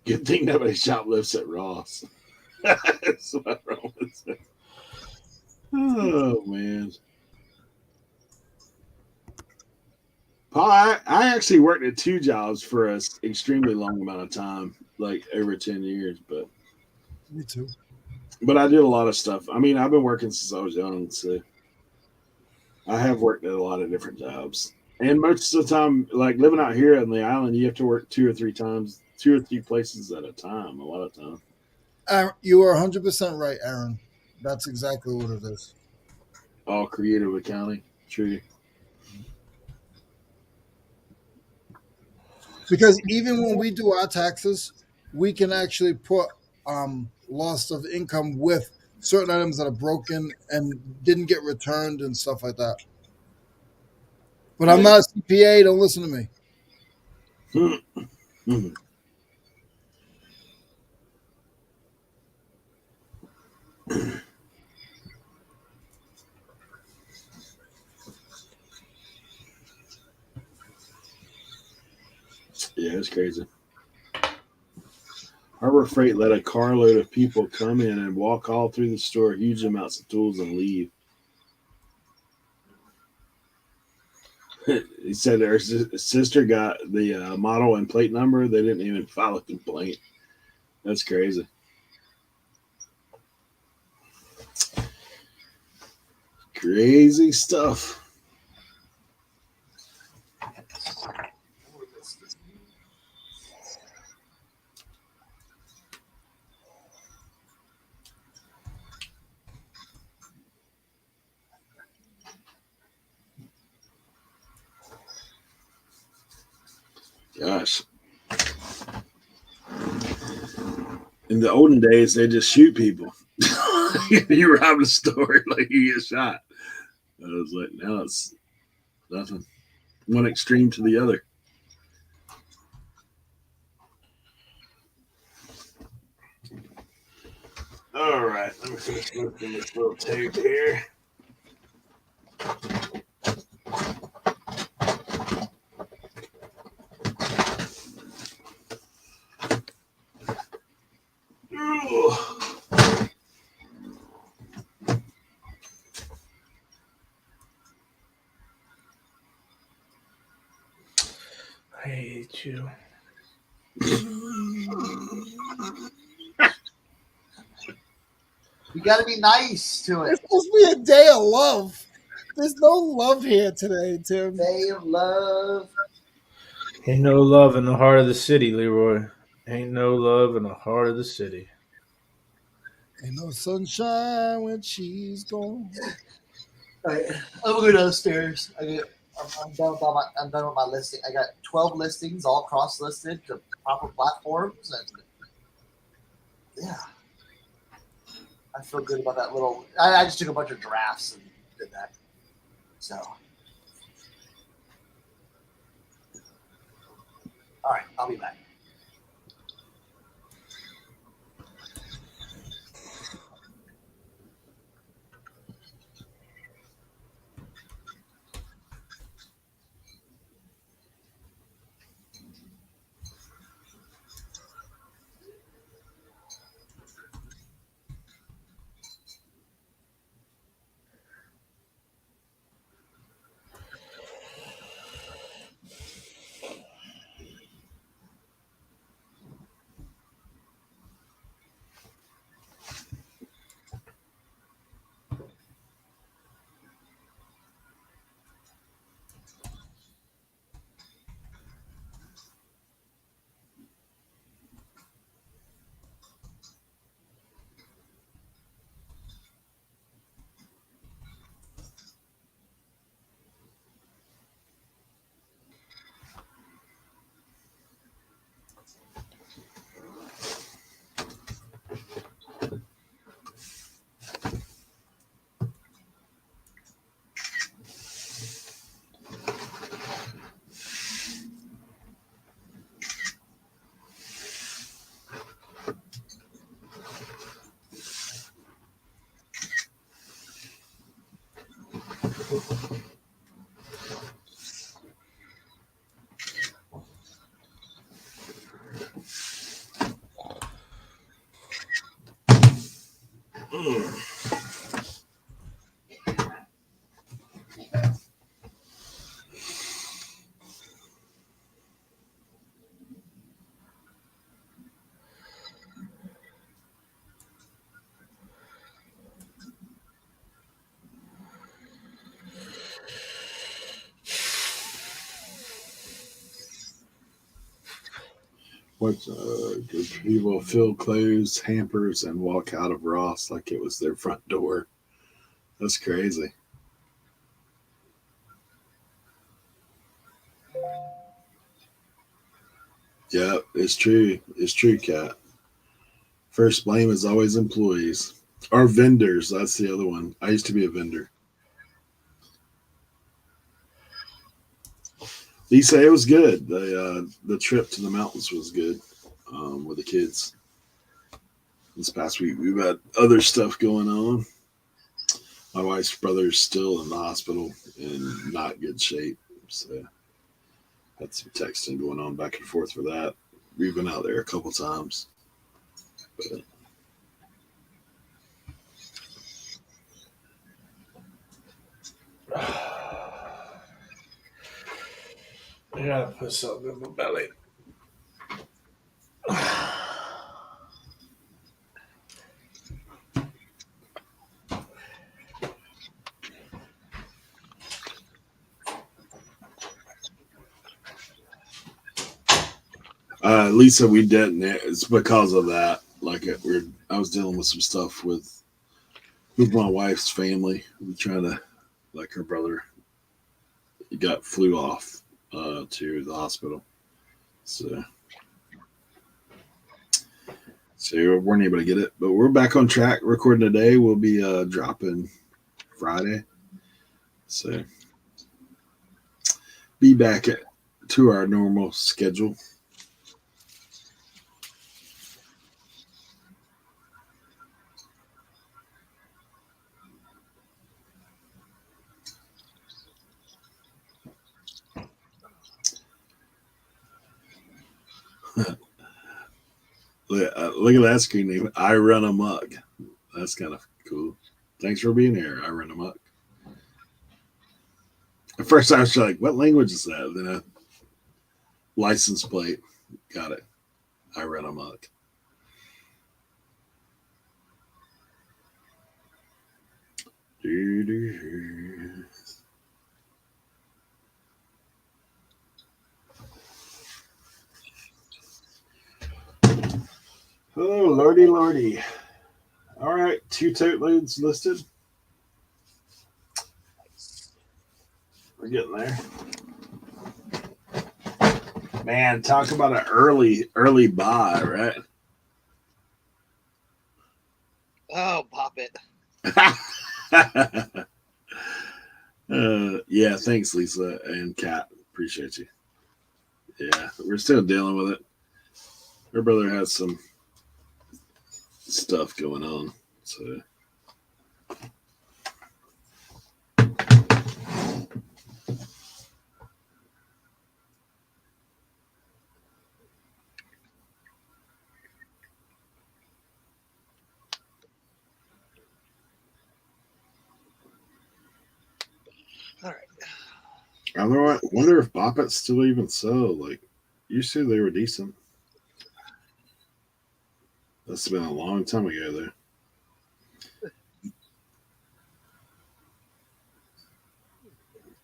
Good thing nobody shoplifts at Ross. That's what wrong with it. Oh, man. Paul, I actually worked at 2 jobs for an extremely long amount of time, like over 10 years. But Me too. But I did a lot of stuff. I mean, I've been working since I was young, so I have worked at a lot of different jobs. And most of the time, like living out here on the island, you have to work 2 or 3 places at a time, a lot of time. You are 100% right, Aaron. That's exactly what it is. All creative accounting. True. Because even when we do our taxes, we can actually put loss of income with certain items that are broken and didn't get returned and stuff like that. But I'm not a CPA. Don't listen to me. Yeah, it's crazy. Harbor Freight let a carload of people come in and walk all through the store, huge amounts of tools, and leave. He said their sister got the model and plate number. They didn't even file a complaint. That's crazy. Crazy stuff. Gosh. In the olden days, they just shoot people. You rob a store, like you get shot. I was like, now it's nothing. One extreme to the other. All right, let me finish looking this little tape here. I hate you. You got to be nice to it. It's supposed to be a day of love. There's no love here today, Tim. Day of love. Ain't no love in the heart of the city, Leroy. Ain't no love in the heart of the city. Ain't no sunshine when she's gone. All right, I'm gonna go downstairs. I'm done with my listing. I got 12 listings, all cross-listed to proper platforms, and yeah, I feel good about that little. I just took a bunch of drafts and did that. So, all right, I'll be back. What good people fill clothes, hampers, and walk out of Ross like it was their front door. That's crazy. Yeah, it's true. It's true, Kat. First blame is always employees or vendors. That's the other one. I used to be a vendor. Lisa, it was good. The trip to the mountains was good with the kids. This past week, we've had other stuff going on. My wife's brother's still in the hospital in not good shape. So had some texting going on back and forth for that. We've been out there a couple times. But I gotta put something in my belly. Lisa, we didn't. It's because of that. Like I was dealing with some stuff with my wife's family. We trying to, like, her brother flew off to the hospital, so we weren't able to get it. But we're back on track. Recording today. We'll be dropping Friday, so be back to our normal schedule. Look at that screen name. I run amok. That's kind of cool. Thanks for being here. I run amok. At first, I was like, "What language is that?" Then a license plate. Got it. I run amok. Oh, lordy, lordy. All right, 2 tote loads listed. We're getting there. Man, talk about an early buy, right? Oh, pop it. Yeah, thanks, Lisa and Kat. Appreciate you. Yeah, we're still dealing with it. Her brother has some stuff going on, so. All right. I wonder if Boppets still even sell. Like, used to, they were decent. That's been a long time ago, though.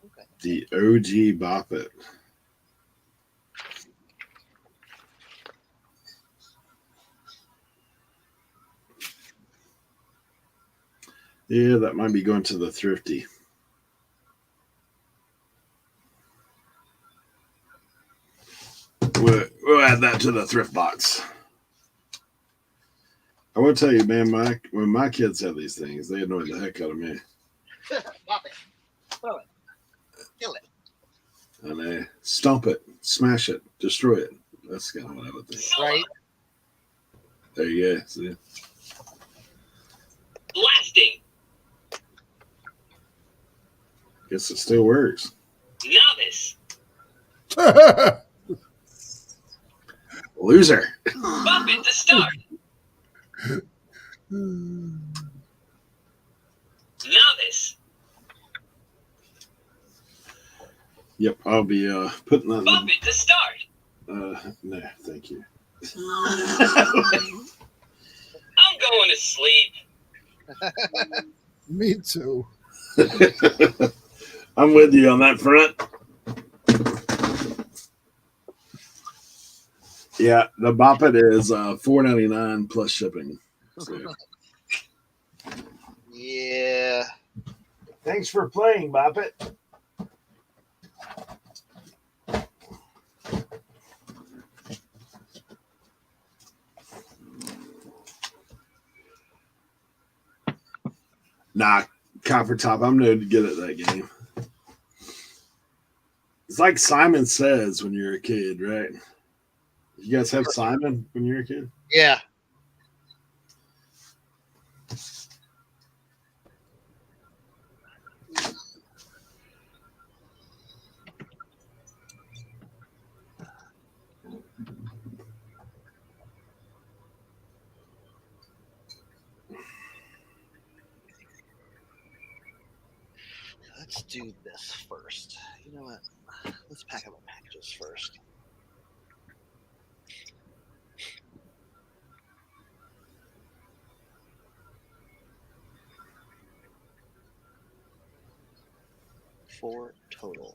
Okay. The OG Boppet. Yeah, that might be going to the thrifty. We'll add that to the thrift box. I will tell you, man, when my kids have these things, they annoy the heck out of me. Pop it. Throw it. Kill it. And they stomp it, smash it, destroy it. That's kind of what I would think. Right? There you go. See? Blasting. Guess it still works. Novice. Loser. Bump it to start. Novice. Yep, I'll be putting that. Bump it to start. No, thank you. I'm going to sleep. Me too. I'm with you on that front. Yeah, the Bop It is $4.99 plus shipping. So. Yeah. Thanks for playing, Bop It. Nah, Copper Top, I'm no good at that game. It's like Simon Says when you're a kid, right? You guys have Simon when you're a kid? Yeah. Let's do this first. You know what? Let's pack up our packages first. Four total.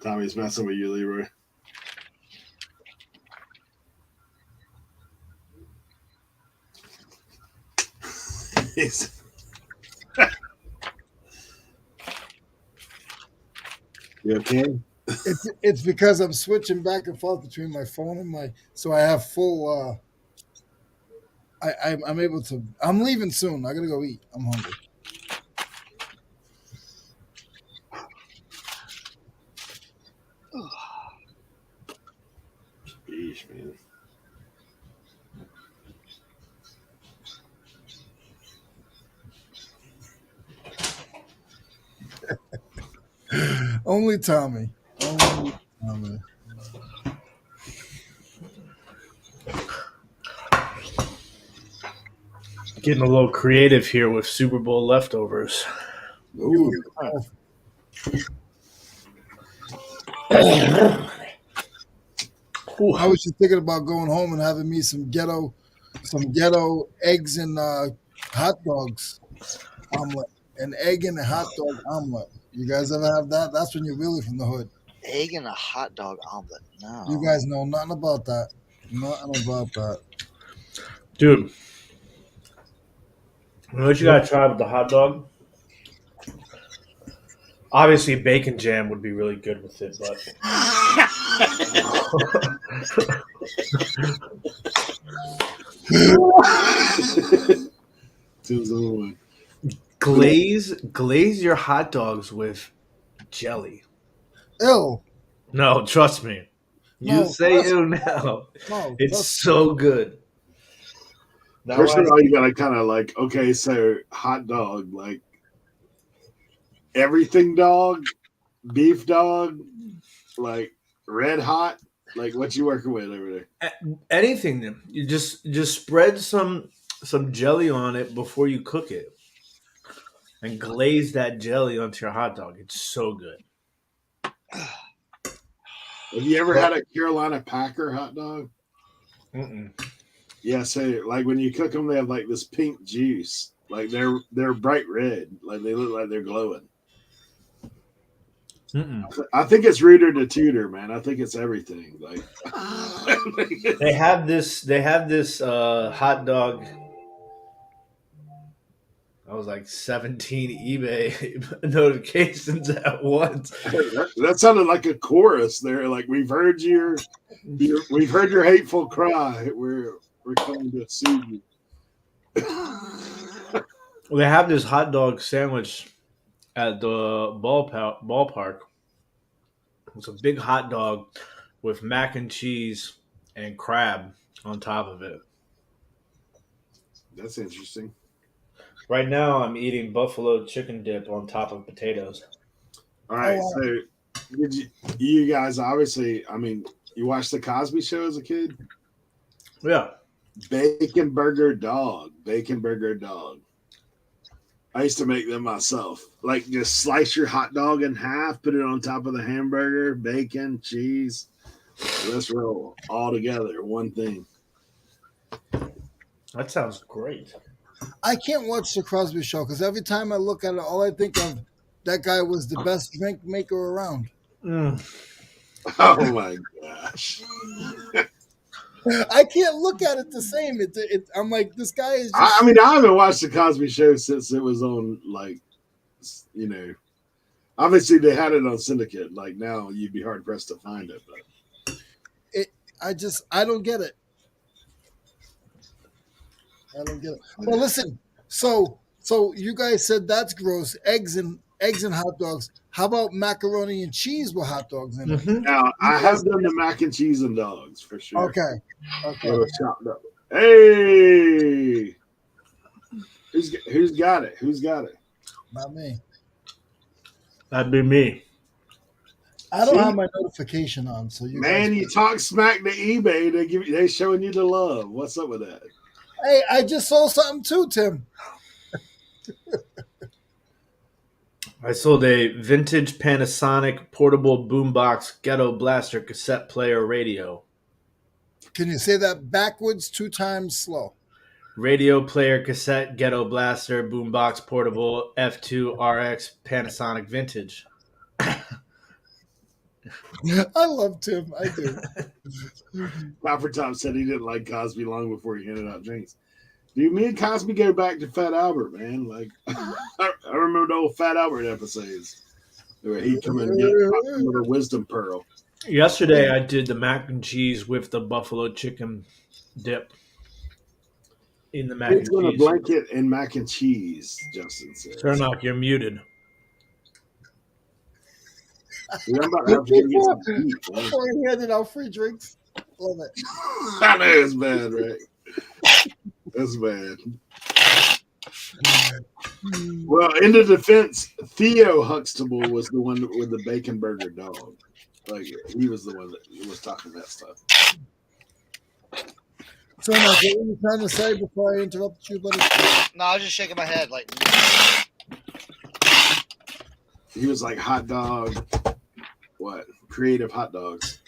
Tommy's messing with you, Leroy. You okay? It's because I'm switching back and forth between my phone and my, so I have full. I'm able to. I'm leaving soon. I gotta go eat. I'm hungry. Yeesh, man. Only Tommy. Only Tommy. Getting a little creative here with Super Bowl leftovers. Ooh. I was just thinking about going home and having me some ghetto eggs and hot dogs omelet. An egg and a hot dog omelet. You guys ever have that? That's when you're really from the hood. Egg and a hot dog omelet. No. You guys know nothing about that. Nothing about that. Dude, you know what you gotta try with the hot dog? Obviously, bacon jam would be really good with it, but glaze your hot dogs with jelly. Ew. No, trust me. You say ew now. No, it's so good. First of all, you gotta kind of like, okay, so hot dog, like everything dog, beef dog, like red hot, like what you working with over there? Anything. You just spread some jelly on it before you cook it, and glaze that jelly onto your hot dog. It's so good. Have you ever had a Carolina Packer hot dog? Mm-mm. Yeah, so like when you cook them, they have like this pink juice, like they're bright red, like they look like they're glowing. Mm-mm. I think it's rooter to tutor, man. I think it's everything. Like They have this hot dog. I was like 17 eBay notifications at once. that sounded like a chorus there. Like we've heard we've heard your hateful cry. We're coming to sue you. They have this hot dog sandwich at the ballpark. It's a big hot dog with mac and cheese and crab on top of it. That's interesting. Right now, I'm eating buffalo chicken dip on top of potatoes. All right, so did you guys obviously? I mean, you watched the Cosby Show as a kid? Yeah. Bacon burger dog. I used to make them myself. Like just slice your hot dog in half, put it on top of the hamburger, bacon, cheese. Let's roll all together, one thing. That sounds great. I can't watch the Crosby Show because every time I look at it, all I think of that guy was the best drink maker around. Mm. Oh my gosh! I can't look at it the same. I'm like, this guy is. I mean, I haven't watched the Cosby Show since it was on. Like, you know, obviously they had it on Syndicate. Like now, you'd be hard pressed to find it. But I don't get it. I don't get it. Well, listen. So you guys said that's gross. Eggs and hot dogs. How about macaroni and cheese with hot dogs in it? Mm-hmm. now I have done the mac and cheese and dogs for sure. Okay. Chopped up. Hey, who's got it? Not me. That'd be me. I don't have my notification on, so you. Man, you talk smack to eBay, they showing you the love. What's up with that? Hey, I just sold something too, Tim. I sold a vintage Panasonic portable boombox ghetto blaster cassette player radio. Can you say that backwards 2 times slow? Radio player cassette ghetto blaster boombox portable F2 RX Panasonic vintage. I love Tim. I do. Copper Top said he didn't like Cosby long before he handed out drinks. Dude, me and Cosby go back to Fat Albert, man. Like, I remember the old Fat Albert episodes where he'd come in and get a wisdom pearl. Yesterday, I did the mac and cheese with the buffalo chicken dip in the mac It's and on a cheese. blanket and mac and cheese, Justin says. Cernoch, you're muted. Dude, I'm about to have to get some heat, man. Before he handed out free drinks. Love it. I know it's bad, right? That's bad. Well, in the defense, Theo Huxtable was the one with the bacon burger dog. Like he was the one that was talking that stuff. So, now, what were you trying to say before I interrupted you, buddy? No, I was just shaking my head like. He was like hot dog. What? Creative hot dogs.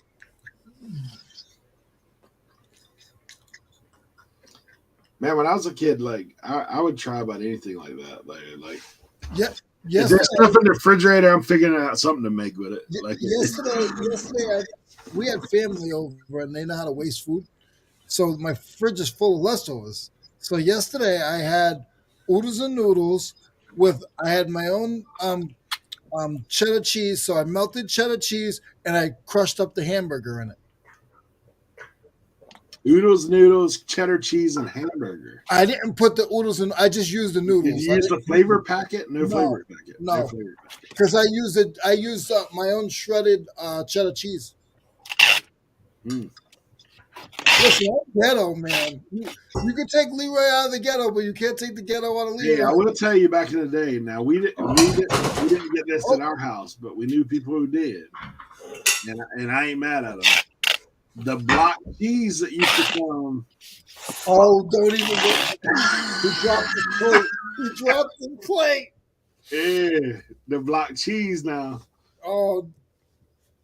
Man, when I was a kid, like I would try about anything like that. Like Yeah. Is there stuff in the refrigerator? I'm figuring out something to make with it. Like Yesterday, we had family over and they know how to waste food. So my fridge is full of leftovers. So yesterday I had oodles and noodles I had my own cheddar cheese. So I melted cheddar cheese and I crushed up the hamburger in it. oodles, noodles, cheddar cheese, and hamburger. I didn't put the oodles in. I just used the noodles. Did you use the flavor packet? No flavor packet. No. Flavor packet. Because I used my own shredded cheddar cheese. Mm. Listen, I'm ghetto, man. You can take Leroy out of the ghetto, but you can't take the ghetto out of Leroy. Yeah, I will tell you back in the day. Now we didn't get this in our house, but we knew people who did, and I ain't mad at them. The block cheese that used to come. Oh, don't even get. He dropped the plate. He dropped the plate. Yeah, the block cheese now. Oh,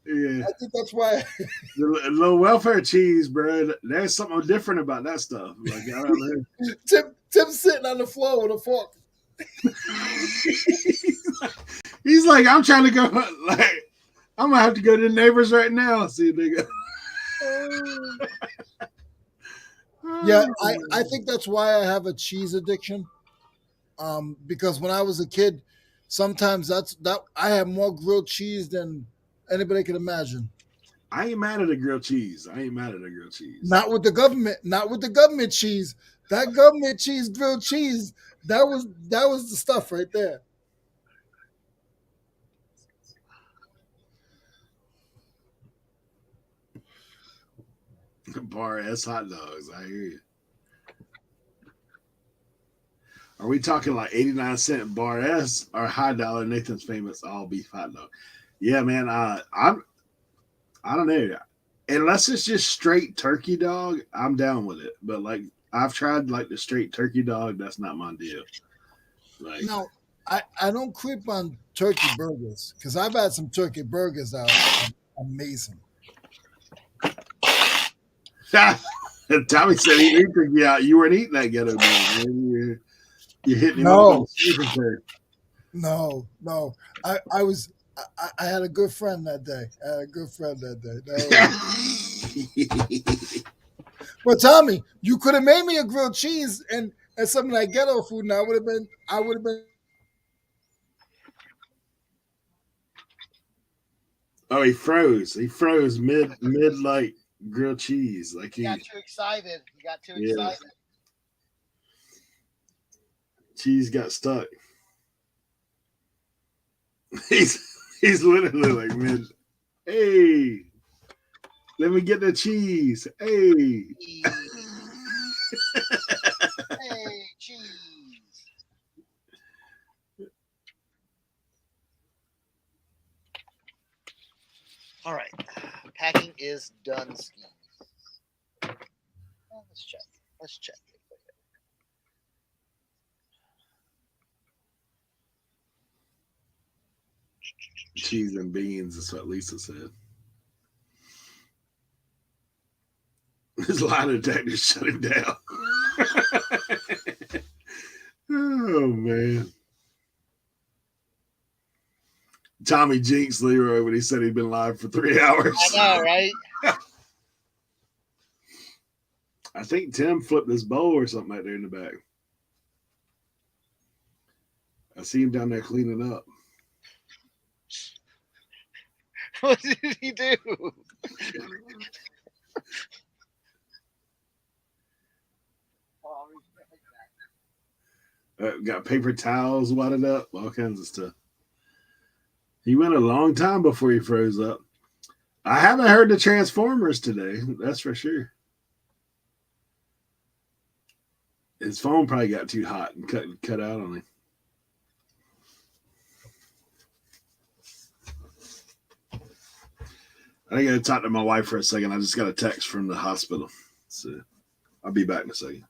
yeah. I think that's why. The low welfare cheese, bro. There's something different about that stuff. Like I don't know. Tim's sitting on the floor with a fork. He's like, I'm trying to go. Like I'm gonna have to go to the neighbors right now and see if they got. Yeah, I think that's why I have a cheese addiction. Because when I was a kid, sometimes that I have more grilled cheese than anybody can imagine. I ain't mad at a grilled cheese. I ain't mad at a grilled cheese. Not with the government, not with the government cheese. That government cheese, grilled cheese, that was the stuff right there. Bar S hot dogs. I hear you. Are we talking like 89-cent bar S or high dollar Nathan's famous all beef hot dog? Yeah, man. I don't know. Unless it's just straight turkey dog, I'm down with it. But like I've tried like the straight turkey dog, that's not my deal. Like Now, I don't creep on turkey burgers because I've had some turkey burgers that are amazing. Tommy said he took you out. You weren't eating that ghetto meal, man. You're hitting him up on No, the sleeping curve. no. I was I had a good friend that day. I had a good friend that day. No. But Tommy, you could have made me a grilled cheese and something like ghetto food, and I would have been. Oh, he froze. He froze mid like grilled cheese. Like He he got too excited. He got too Yeah. excited. cheese got stuck. He's literally like mid. Hey, let me get the cheese. Hey. Hey, cheese. All right. Packing is done. Let's check. Let's check. Cheese and beans is what Lisa said. His lie detector shut him down. Oh man. Tommy jinxed Leroy when he said he'd been live for 3 hours. I know, right? I think Tim flipped his bowl or something out there in the back. I see him down there cleaning up. What did he do? Got paper towels wadded up, all kinds of stuff. He went a long time before he froze up. I haven't heard the Transformers today, that's for sure. His phone probably got too hot and cut out on him. I got to talk to my wife for a second. I just got a text from the hospital. So I'll be back in a second.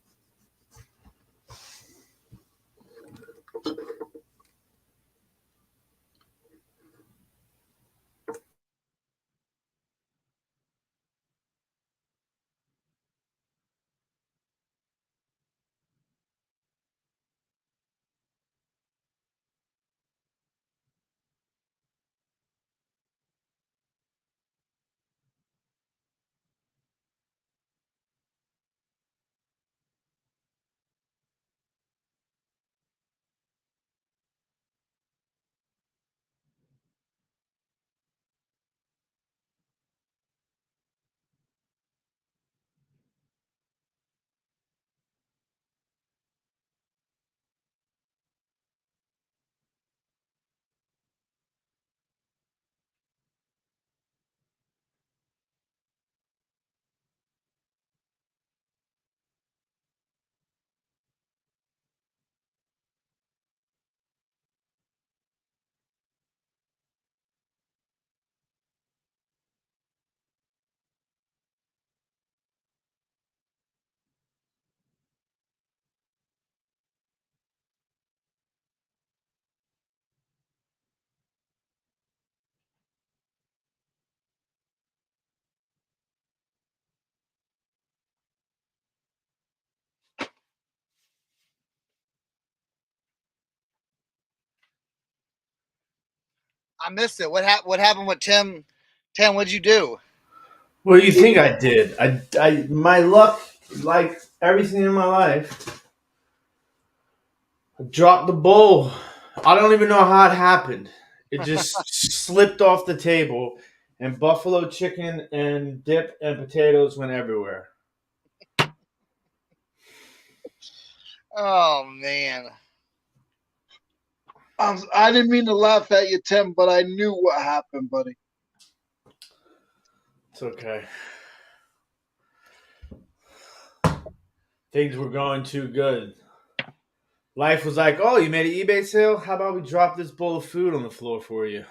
I missed it. What happened with Tim? Tim, what'd you do? What do you think I did? My luck, like everything in my life, I dropped the bowl. I don't even know how it happened. It just slipped off the table, and buffalo chicken and dip and potatoes went everywhere. Oh man. I didn't mean to laugh at you, Tim, but I knew what happened, buddy. It's okay. Things were going too good. Life was like, oh, you made an eBay sale? How about we drop this bowl of food on the floor for you?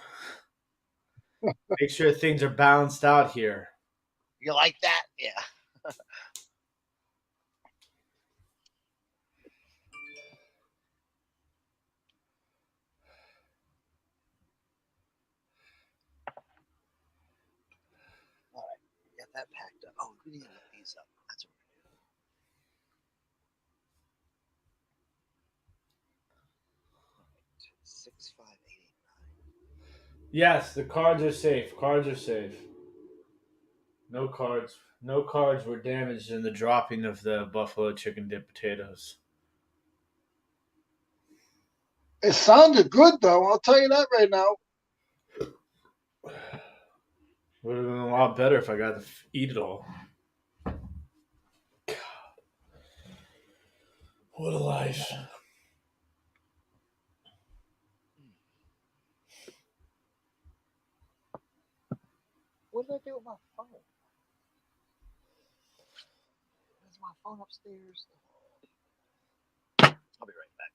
Make sure things are balanced out here. You like that? Yeah. All right. Got that packed up. Oh, we need to look these up. That's what we're doing. 65889. Yes, the cards are safe. Cards are safe. No cards. No cards were damaged in the dropping of the buffalo chicken dip potatoes. It sounded good, though. I'll tell you that right now. Would have been a lot better if I got to eat it all. God. What a life. What did I do with my phone? Is my phone upstairs? I'll be right back.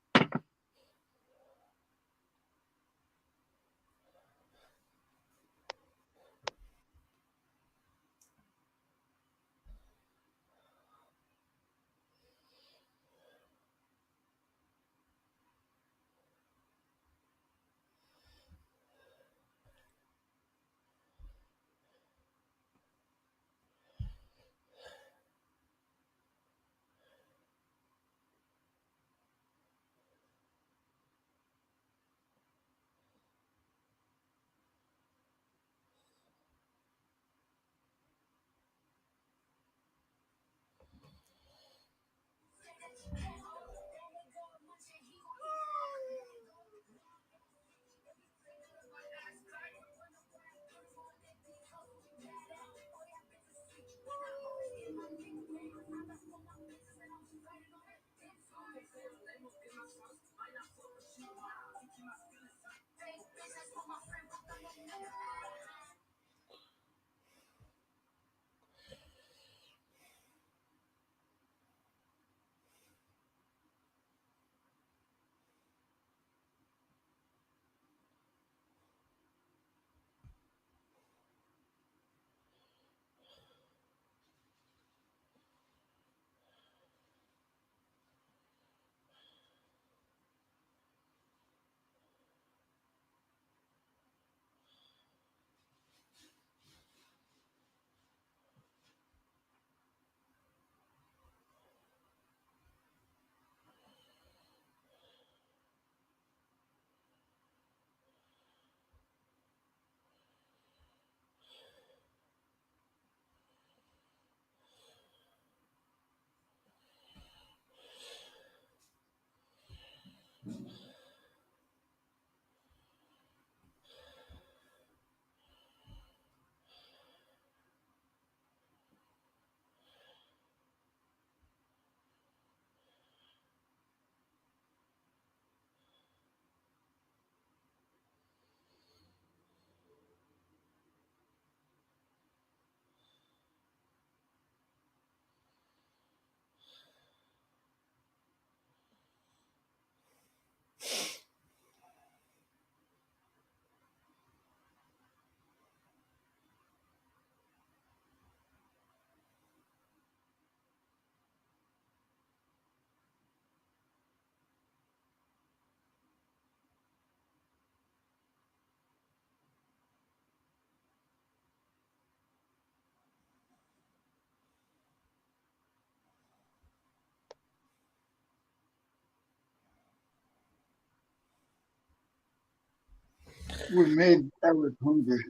We made Eric hungry.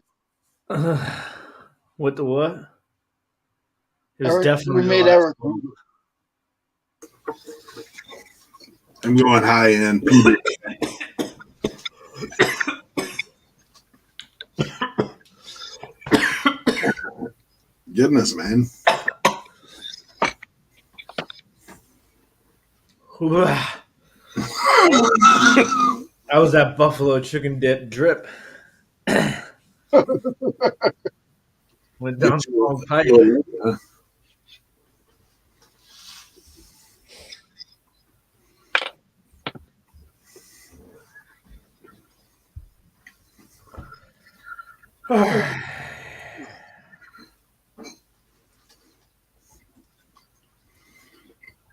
What the what? It was Eric, definitely we the made last Eric one. hungry. I'm going high end. Peter. Goodness, man. That was that buffalo chicken dip drip. Went down the wrong pipe.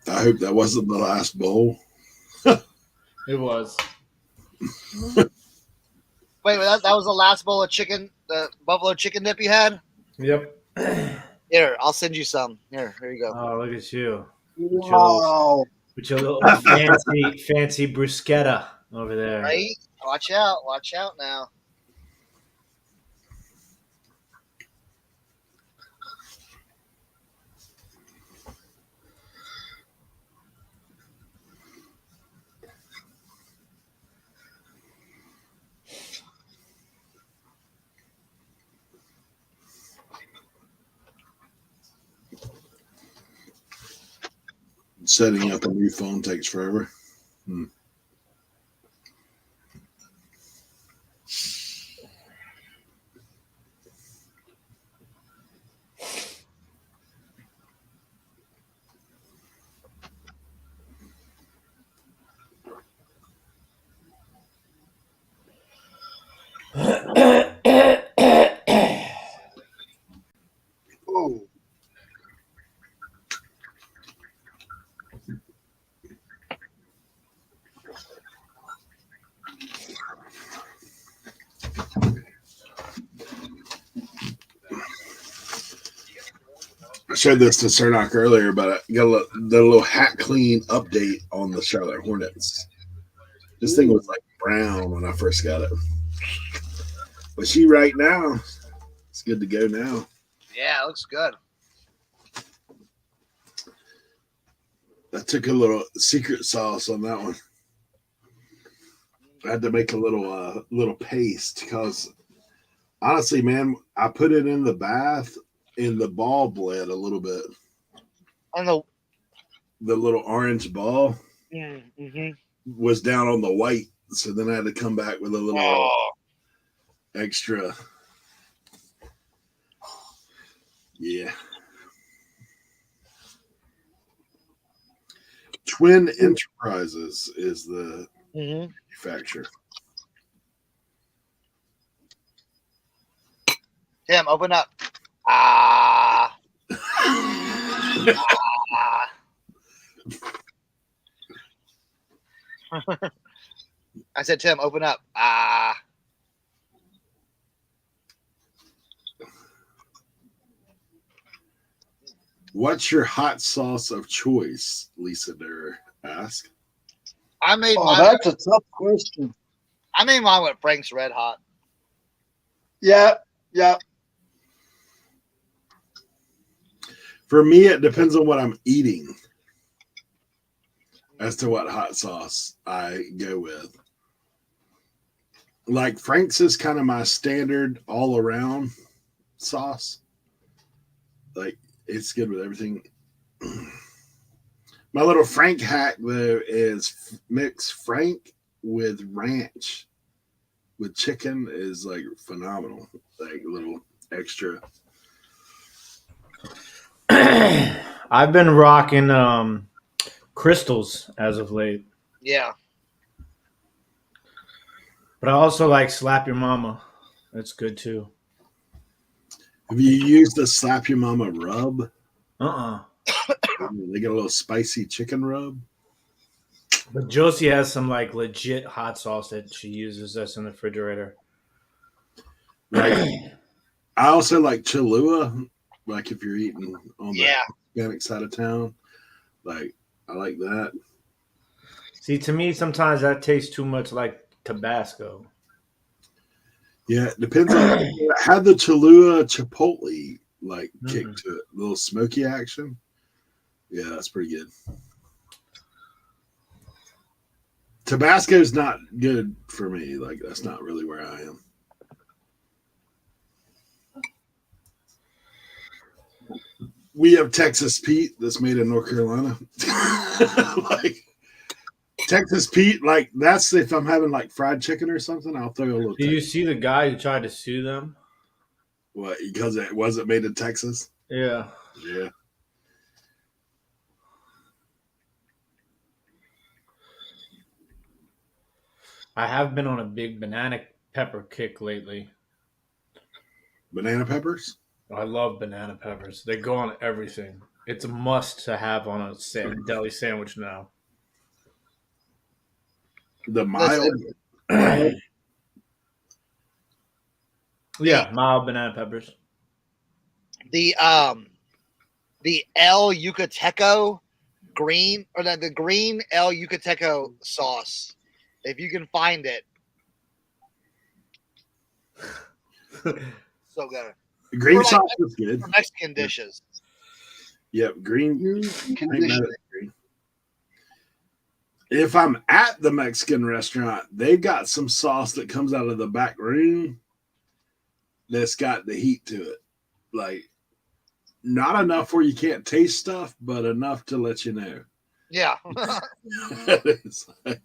I hope that wasn't the last bowl. It was. Wait, that was the last bowl of chicken, the buffalo chicken dip you had? Yep. Here, I'll send you some. Here you go. Oh, look at you. Wow. With your little fancy bruschetta over there. Right? Watch out now. Setting up a new phone takes forever. Oh. I showed this to Cernoch earlier, but I got the little hat clean update on the Charlotte Hornets. This thing was like brown when I first got it. But she right now, it's good to go now. Yeah, it looks good. I took a little secret sauce on that one. I had to make a little paste because honestly, man, I put it in the bath and the ball bled a little bit. On the little orange ball mm-hmm. was down on the white, so then I had to come back with a little extra. Yeah. Twin Enterprises is the manufacturer. Tim, open up. I said, Tim, open up. What's your hot sauce of choice? Lisa Durr asked. I made mine. That's a tough question. I made mine with Frank's Red Hot. Yeah. For me, it depends on what I'm eating as to what hot sauce I go with. Like Frank's is kind of my standard all around sauce. Like it's good with everything. My little Frank hack though is mix Frank with ranch with chicken is like phenomenal. Like a little extra. I've been rocking crystals as of late. Yeah. But I also like Slap Your Mama. That's good too. Have you used the Slap Your Mama rub? They got a little spicy chicken rub. But Josie has some like legit hot sauce that she uses that's in the refrigerator. Right. I also like Cholula. Like if you're eating on the Hispanic side of town, like I like that. See, to me, sometimes that tastes too much like Tabasco. Yeah, it depends on. It had the Cholula Chipotle like kick to it, a little smoky action. Yeah, that's pretty good. Tabasco's not good for me. Like that's not really where I am. We have Texas Pete that's made in North Carolina. Like Texas Pete, like that's if I'm having like fried chicken or something, I'll throw a little. Do you see the guy who tried to sue them? What? Because it wasn't made in Texas. Yeah. Yeah. I have been on a big banana pepper kick lately. Banana peppers? I love banana peppers. They go on everything. It's a must to have on a deli sandwich now. The mild. Yeah, mild banana peppers. The El Yucateco green or the green El Yucateco sauce. If you can find it. So good. Green For sauce is good. For Mexican dishes. Yep, green. Condition. If I'm at the Mexican restaurant, they've got some sauce that comes out of the back room that's got the heat to it. Like, not enough where you can't taste stuff, but enough to let you know. Yeah. It's like,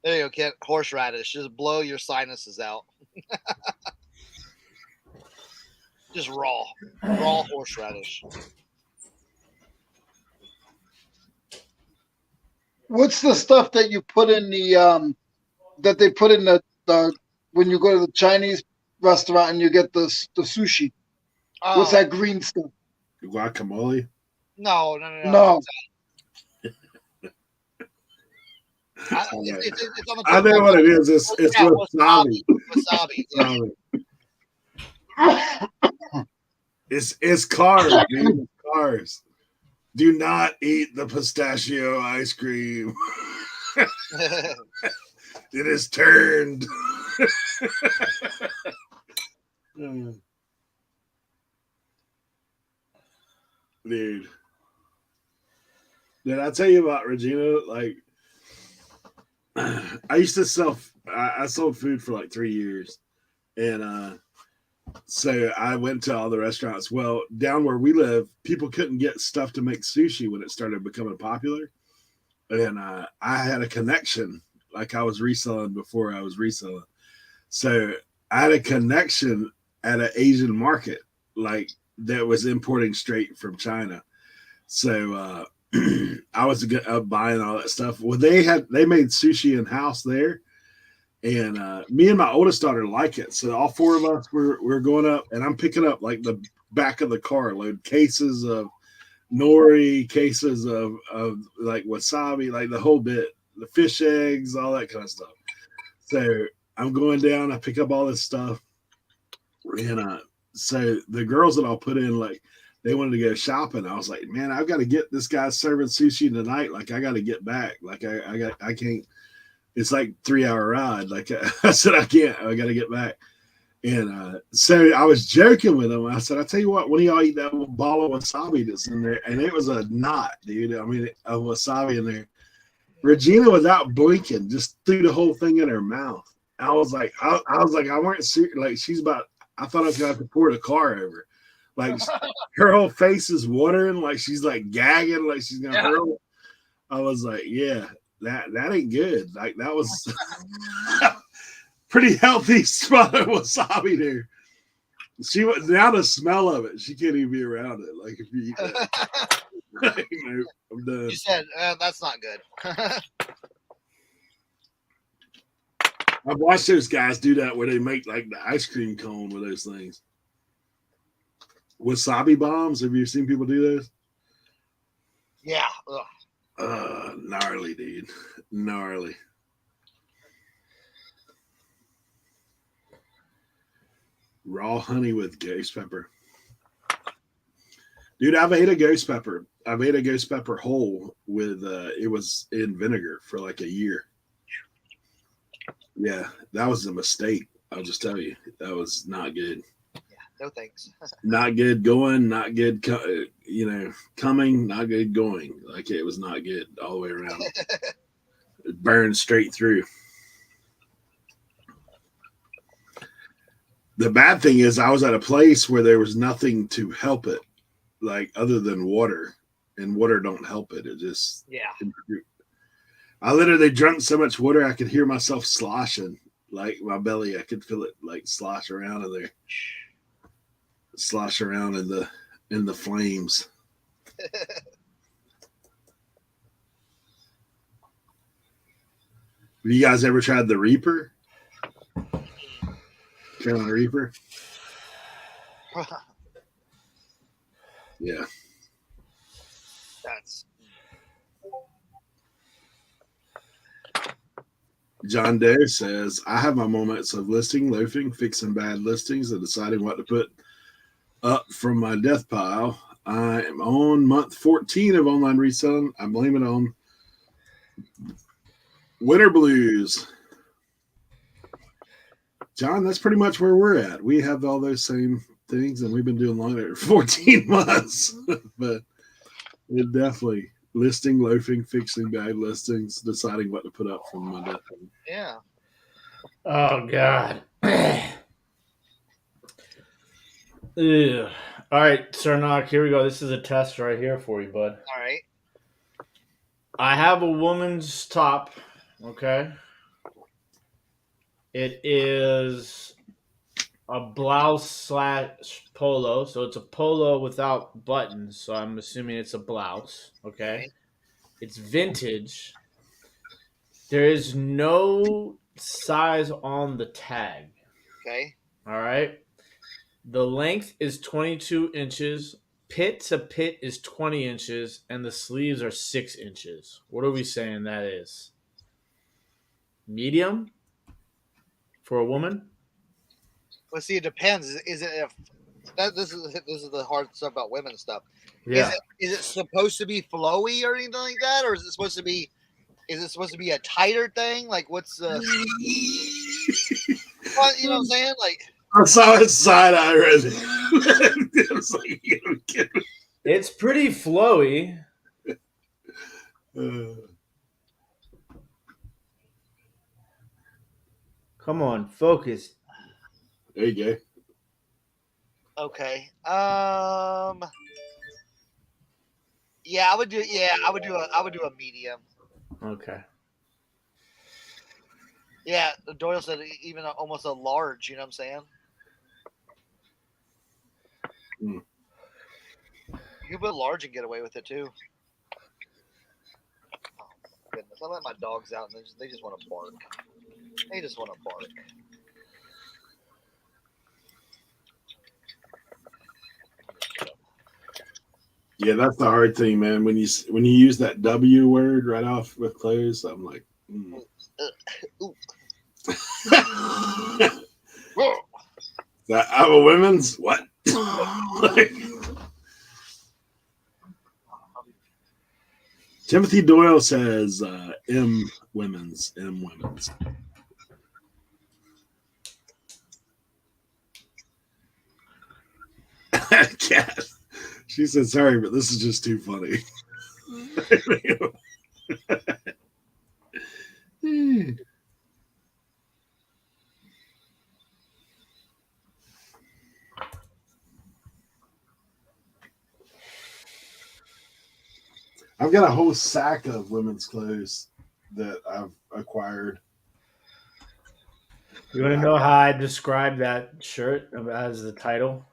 There you go, kid. Horseradish. Just blow your sinuses out. Just raw horseradish. What's the stuff that you put in the that they put in the when you go to the Chinese restaurant and you get the sushi? What's that green stuff? guacamole? No. No. It's on the I know what it is. It's wasabi. Wasabi. It's cars, dude. It's cars. Do not eat the pistachio ice cream. It is turned. Dude. Did I tell you about Regina? Like, I used to I sold food for like 3 years. And so I went to all the restaurants. Well, down where we live, people couldn't get stuff to make sushi when it started becoming popular. And I had a connection, like I was reselling before I was reselling. So I had a connection at an Asian market, like that was importing straight from China. So I was buying all that stuff. Well, they made sushi in house there. And me and my oldest daughter like it. So all four of us, we're going up, and I'm picking up like the back of the car load cases of nori, cases of like wasabi, like the whole bit, the fish eggs, all that kind of stuff. So I'm going down, I pick up all this stuff. And so the girls that I'll put in, like, they wanted to go shopping. I was like, man, I've got to get this guy serving sushi tonight. Like, I got to get back. Like, I can't. It's like 3-hour ride. Like I said, I can't. I got to get back. And so I was joking with him. I said, I tell you what, when y'all eat that ball of wasabi that's in there, and it was a knot, dude. I mean, of wasabi in there. Regina, without blinking, just threw the whole thing in her mouth. I was like, I weren't serious. Like she's about. I thought I was gonna have to pour the car over. Like her whole face is watering. Like she's like gagging. Like she's gonna hurl. I was like, yeah. That ain't good. Like that was pretty healthy spot of wasabi there. She was now the smell of it. She can't even be around it. Like if you eat that, no, I'm done. You said that's not good. I've watched those guys do that where they make like the ice cream cone with those things. Wasabi bombs. Have you seen people do those? Yeah. Ugh. Gnarly, dude. Gnarly. Raw honey with ghost pepper. Dude, I've ate a ghost pepper. I've ate a ghost pepper whole with it was in vinegar for like a year. Yeah, that was a mistake. I'll just tell you, that was not good. No thanks. Not good going, not good, coming, not good going. Like it was not good all the way around. It burned straight through. The bad thing is I was at a place where there was nothing to help it, like other than water, and water don't help it. It just, I literally drank so much water I could hear myself sloshing, like my belly. I could feel it like slosh around in there, slosh around in the flames. Have you guys ever tried the Reaper? Carolina Reaper? Yeah. That's John Doe says, I have my moments of listing, loafing, fixing bad listings, and deciding what to put up from my death pile. I am on month 14 of online reselling. I blame it on winter blues. John, that's pretty much where we're at. We have all those same things, and we've been doing longer 14 months. But it definitely listing, loafing, fixing bad listings, deciding what to put up from my death. yeah. Oh God. Ew. All right, Cernoch, here we go. This is a test right here for you, bud. All right. I have a woman's top, okay? It is a blouse / polo. So it's a polo without buttons. So I'm assuming it's a blouse, okay? It's vintage. There is no size on the tag. Okay. All right. The length is 22 inches. Pit to pit is 20 inches. And the sleeves are 6 inches. What are we saying that is? Medium for a woman? Well, see, it depends. Is it if this is the hard stuff about women stuff. Yeah. Is it supposed to be flowy or anything like that, or is it supposed to be a tighter thing? Like, what's the what, you know what I'm saying? Like, I saw his side eye already. It was like, you know, kidding. It's pretty flowy. Come on, focus. There you go. okay. Yeah, I would do a medium. Okay. Yeah, Doyle said even almost a large. You know what I'm saying? Mm. You can put large and get away with it too. Oh, goodness, I let my dogs out and they just want to bark. They just want to bark. Yeah, that's the hard thing, man. When you use that W word right off with clothes, I'm like, that I'm a women's what? Like, Timothy Doyle says M women's. Cat. She said, sorry, but this is just too funny. I've got a whole sack of women's clothes that I've acquired. You want to know how I describe that shirt as the title?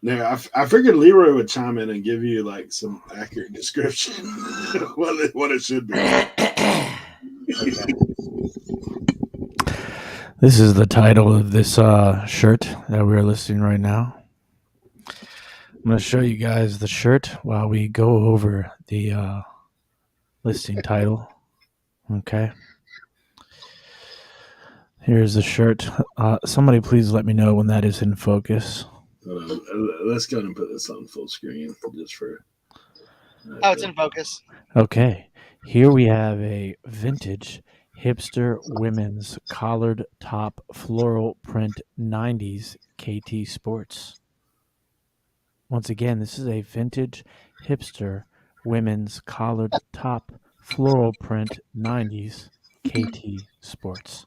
Now, I figured Leroy would chime in and give you like some accurate description what it should be. This is the title of this shirt that we're listing right now. I'm going to show you guys the shirt while we go over the listing title. Okay. Here's the shirt. Somebody please let me know when that is in focus. Let's go ahead and put this on full screen just for. Oh, it's in focus. Okay. Here we have a vintage hipster women's collared top floral print 90s KT Sports. Once again, this is a vintage hipster women's collared top floral print 90s KT Sports.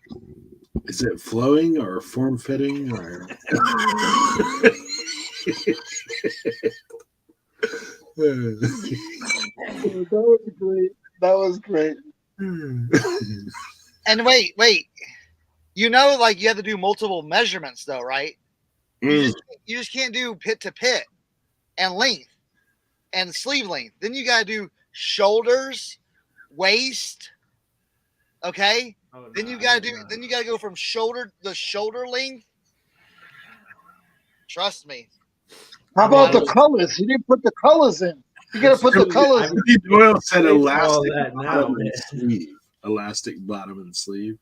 Is it flowing or form fitting or? That was great. That was great. And wait. You know, like you have to do multiple measurements, though, right? You just can't do pit to pit and length and sleeve length. Then you got to do shoulders, waist. Okay. Oh, Then you got to do. Then you got to go from shoulder length. Trust me. How about the colors? You didn't put the colors in. You got to put the colors in. Doyle said elastic that now, bottom man. and sleeve. Elastic bottom and sleeve.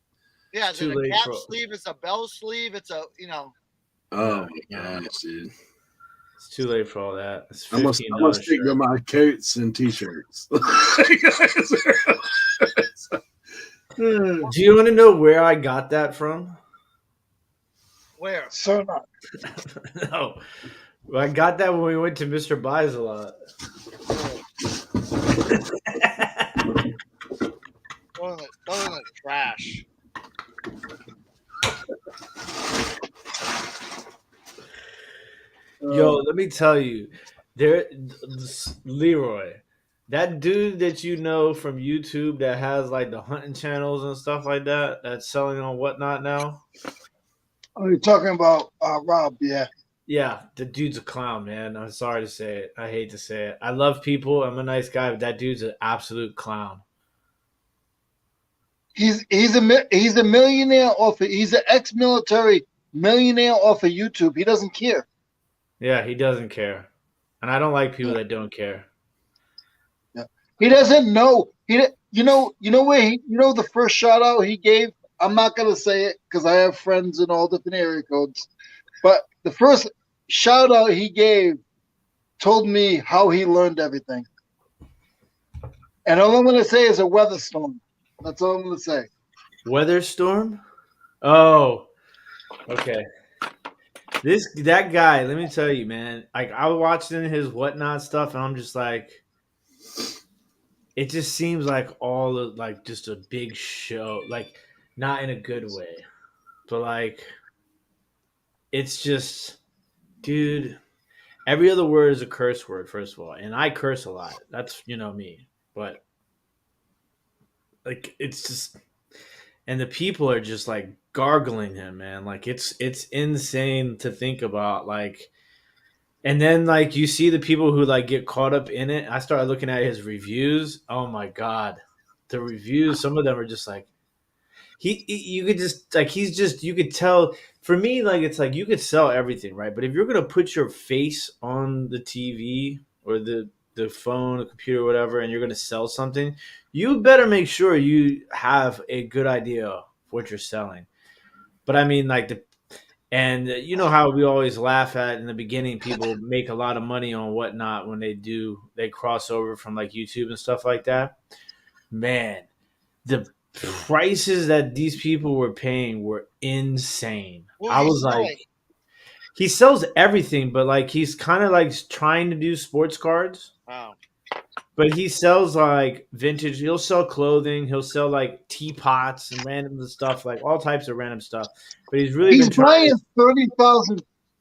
Yeah, it's Too a late cap for- sleeve. It's a bell sleeve. It's a Oh my gosh, dude! It's too late for all that. It's I must $15 stick to shirt. my coats and t-shirts. Do you want to know where I got that from? where? Cernoch. No. Well, I got that when we went to Mr. Buys a lot. Throw in the trash. Yo, let me tell you, Leroy, that dude that you know from YouTube that has like the hunting channels and stuff like that, that's selling on whatnot now. Oh, you're talking about Rob? Yeah. Yeah, the dude's a clown, man. I'm sorry to say it. I hate to say it. I love people. I'm a nice guy, but that dude's an absolute clown. He's a millionaire off of, he's an ex-military millionaire off of YouTube. He doesn't care. Yeah, he doesn't care, and I don't like people that don't care. Yeah. He doesn't know. You know where the first shout out he gave. I'm not gonna say it because I have friends in all different area codes, but the first shout out he gave told me how he learned everything. And all I'm gonna say is a weather storm. That's all I'm gonna say. Weather storm? Oh, okay. That guy, let me tell you, man. Like I was watching his whatnot stuff, and I'm just like, it just seems like all of like just a big show, like not in a good way, but like it's just, dude. Every other word is a curse word, first of all, and I curse a lot. That's me, but like it's just. And the people are just like gargling him, man. Like it's insane to think about. Like, and then like you see the people who like get caught up in it. I started looking at his reviews. Oh my god, the reviews. Some of them are just like you could just like you could tell. For me, like it's like you could sell everything, right? But if you're gonna put your face on the TV or the phone, the computer, whatever, and you're gonna sell something, you better make sure you have a good idea of what you're selling. But I mean, like and you know how we always laugh at in the beginning, people make a lot of money on whatnot when they cross over from like YouTube and stuff like that. Man, the prices that these people were paying were insane. I was like, he sells everything, but like he's kind of like trying to do sports cards. Wow. But he sells like vintage. He'll sell clothing. He'll sell like teapots and random stuff, like all types of random stuff. But he's really been trying.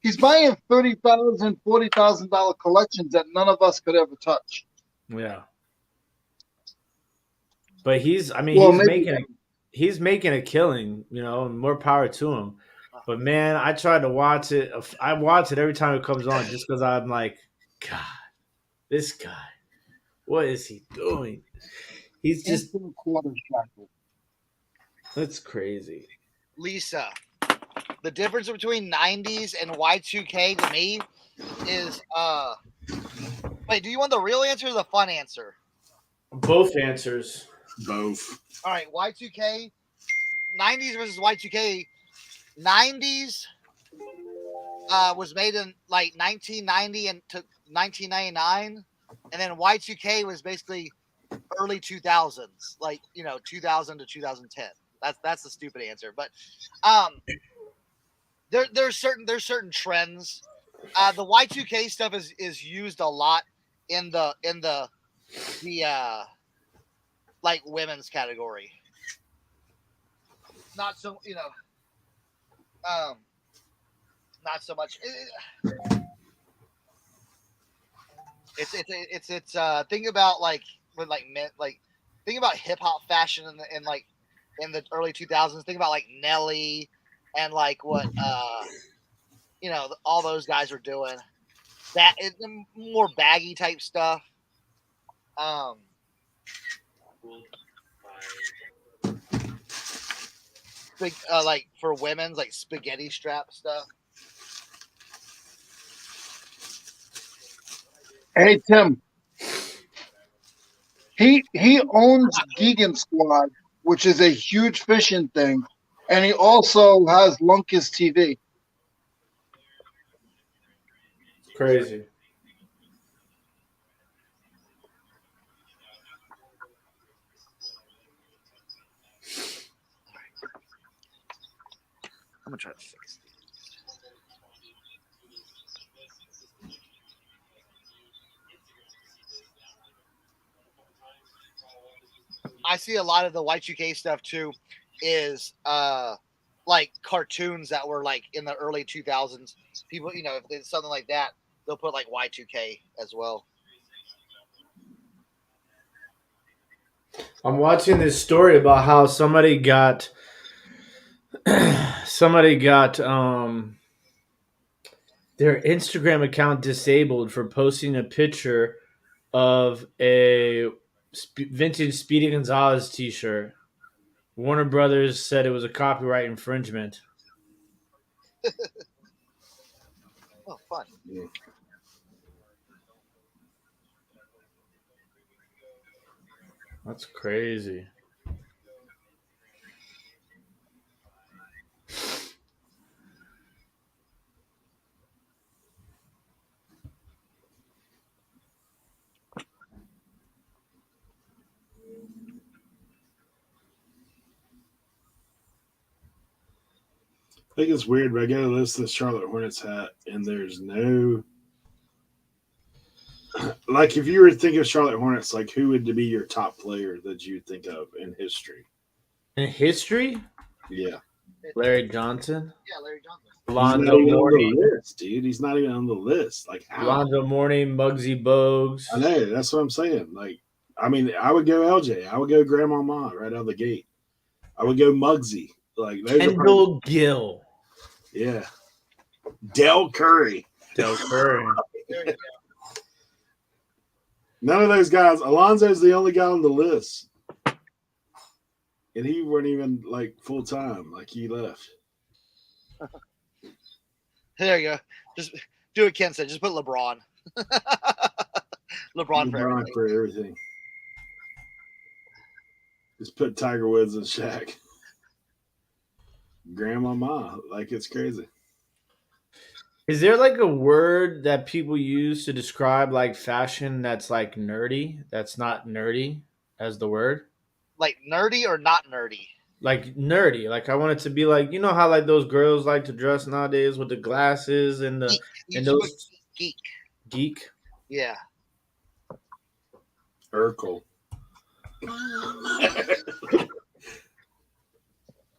He's buying $30,000, $40,000 collections that none of us could ever touch. Yeah. But he's making a killing, and more power to him. But man, I tried to watch it. I watch it every time it comes on just because I'm like, God, this guy. What is he doing? He's just that's crazy. Lisa, the difference between 90s and Y2K to me is wait, do you want the real answer or the fun answer? Both answers. Both. All right, Y2K, 90s versus Y2K. 90s was made in like 1990 and to 1999. And then Y2K was basically early 2000s, like 2000 to 2010. That's the stupid answer. But there's certain trends. The Y2K stuff is used a lot in the like women's category. Not so not so much. It's think about like with like men, like think about hip hop fashion in the early 2000s. Think about like Nelly and like what all those guys were doing. That is more baggy type stuff. Like for women's like spaghetti strap stuff. Hey Tim, he owns Geegan Squad, which is a huge fishing thing, and he also has Lunkus TV. Crazy. I'm gonna try to fix it. I see a lot of the Y2K stuff too is like cartoons that were like in the early 2000s. People, if there's something like that, they'll put like Y2K as well. I'm watching this story about how somebody got their Instagram account disabled for posting a picture of a vintage Speedy Gonzalez t-shirt. Warner Brothers said it was a copyright infringement. Oh, fun. Yeah. That's crazy. I think it's weird, but I got to list this Charlotte Hornets hat, and there's no like if you were to think of Charlotte Hornets, like who would be your top player that you think of in history? In history? Yeah, Larry Johnson? Yeah, Larry Johnson. he's not Lonzo even on Mourning. the list, dude. He's not even on the list. Like how? Lonzo Mourning, Muggsy Bogues. I know. That's what I'm saying. Like, I mean, I would go LJ. I would go Grandma Ma right out of the gate. I would go Muggsy. Like those Kendall Gill. yeah. Del Curry. Del Curry. There you go. None of those guys. Alonzo's the only guy on the list. And he weren't even like full time. Like he left. There you go. Just do what Ken said. Just put LeBron. LeBron for everything. Just put Tiger Woods and Shaq. Grandma Ma. Like it's crazy. Is there like a word that people use to describe like fashion that's like nerdy? That's not nerdy as the word? Like nerdy or not nerdy? Like nerdy. Like I want it to be like, you know how like those girls like to dress nowadays with the glasses and the and those geek. Geek? Yeah. Urkel.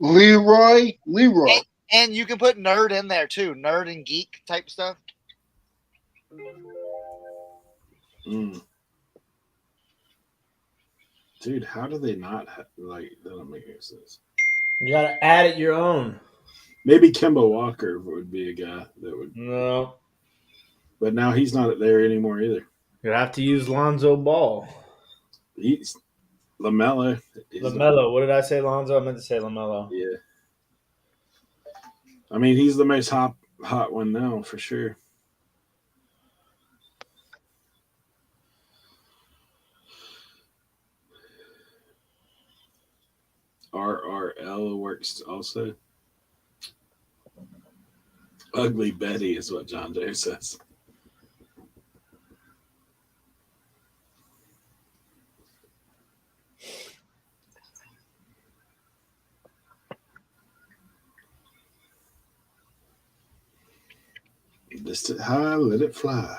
Leroy. And you can put nerd in there too. Nerd and geek type stuff. Mm. Dude, how do they not like that? Don't make any sense. You gotta add it your own. Maybe Kemba Walker would be a guy that would. No. But now he's not there anymore either. You have to use Lonzo Ball. He's LaMelo. LaMelo. What did I say, Lonzo? I meant to say LaMelo. Yeah. I mean, he's the most hot one now for sure. RRL works also. Ugly Betty is what John Doe says. List it high, let it fly.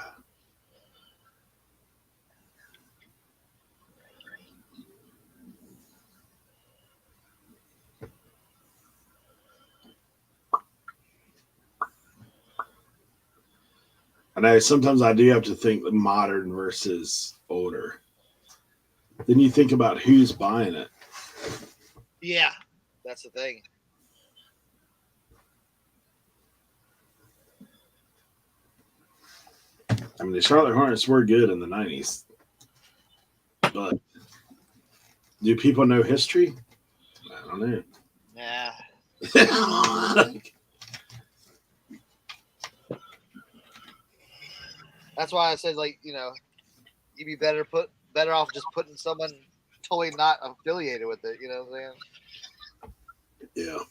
I know sometimes I do have to think modern versus older. Then you think about who's buying it. Yeah, that's the thing. I mean, the Charlotte Hornets were good in the 90s. But do people know history? I don't know. Yeah. That's why I said, like, you'd be better off just putting someone totally not affiliated with it. You know what I'm saying? Yeah.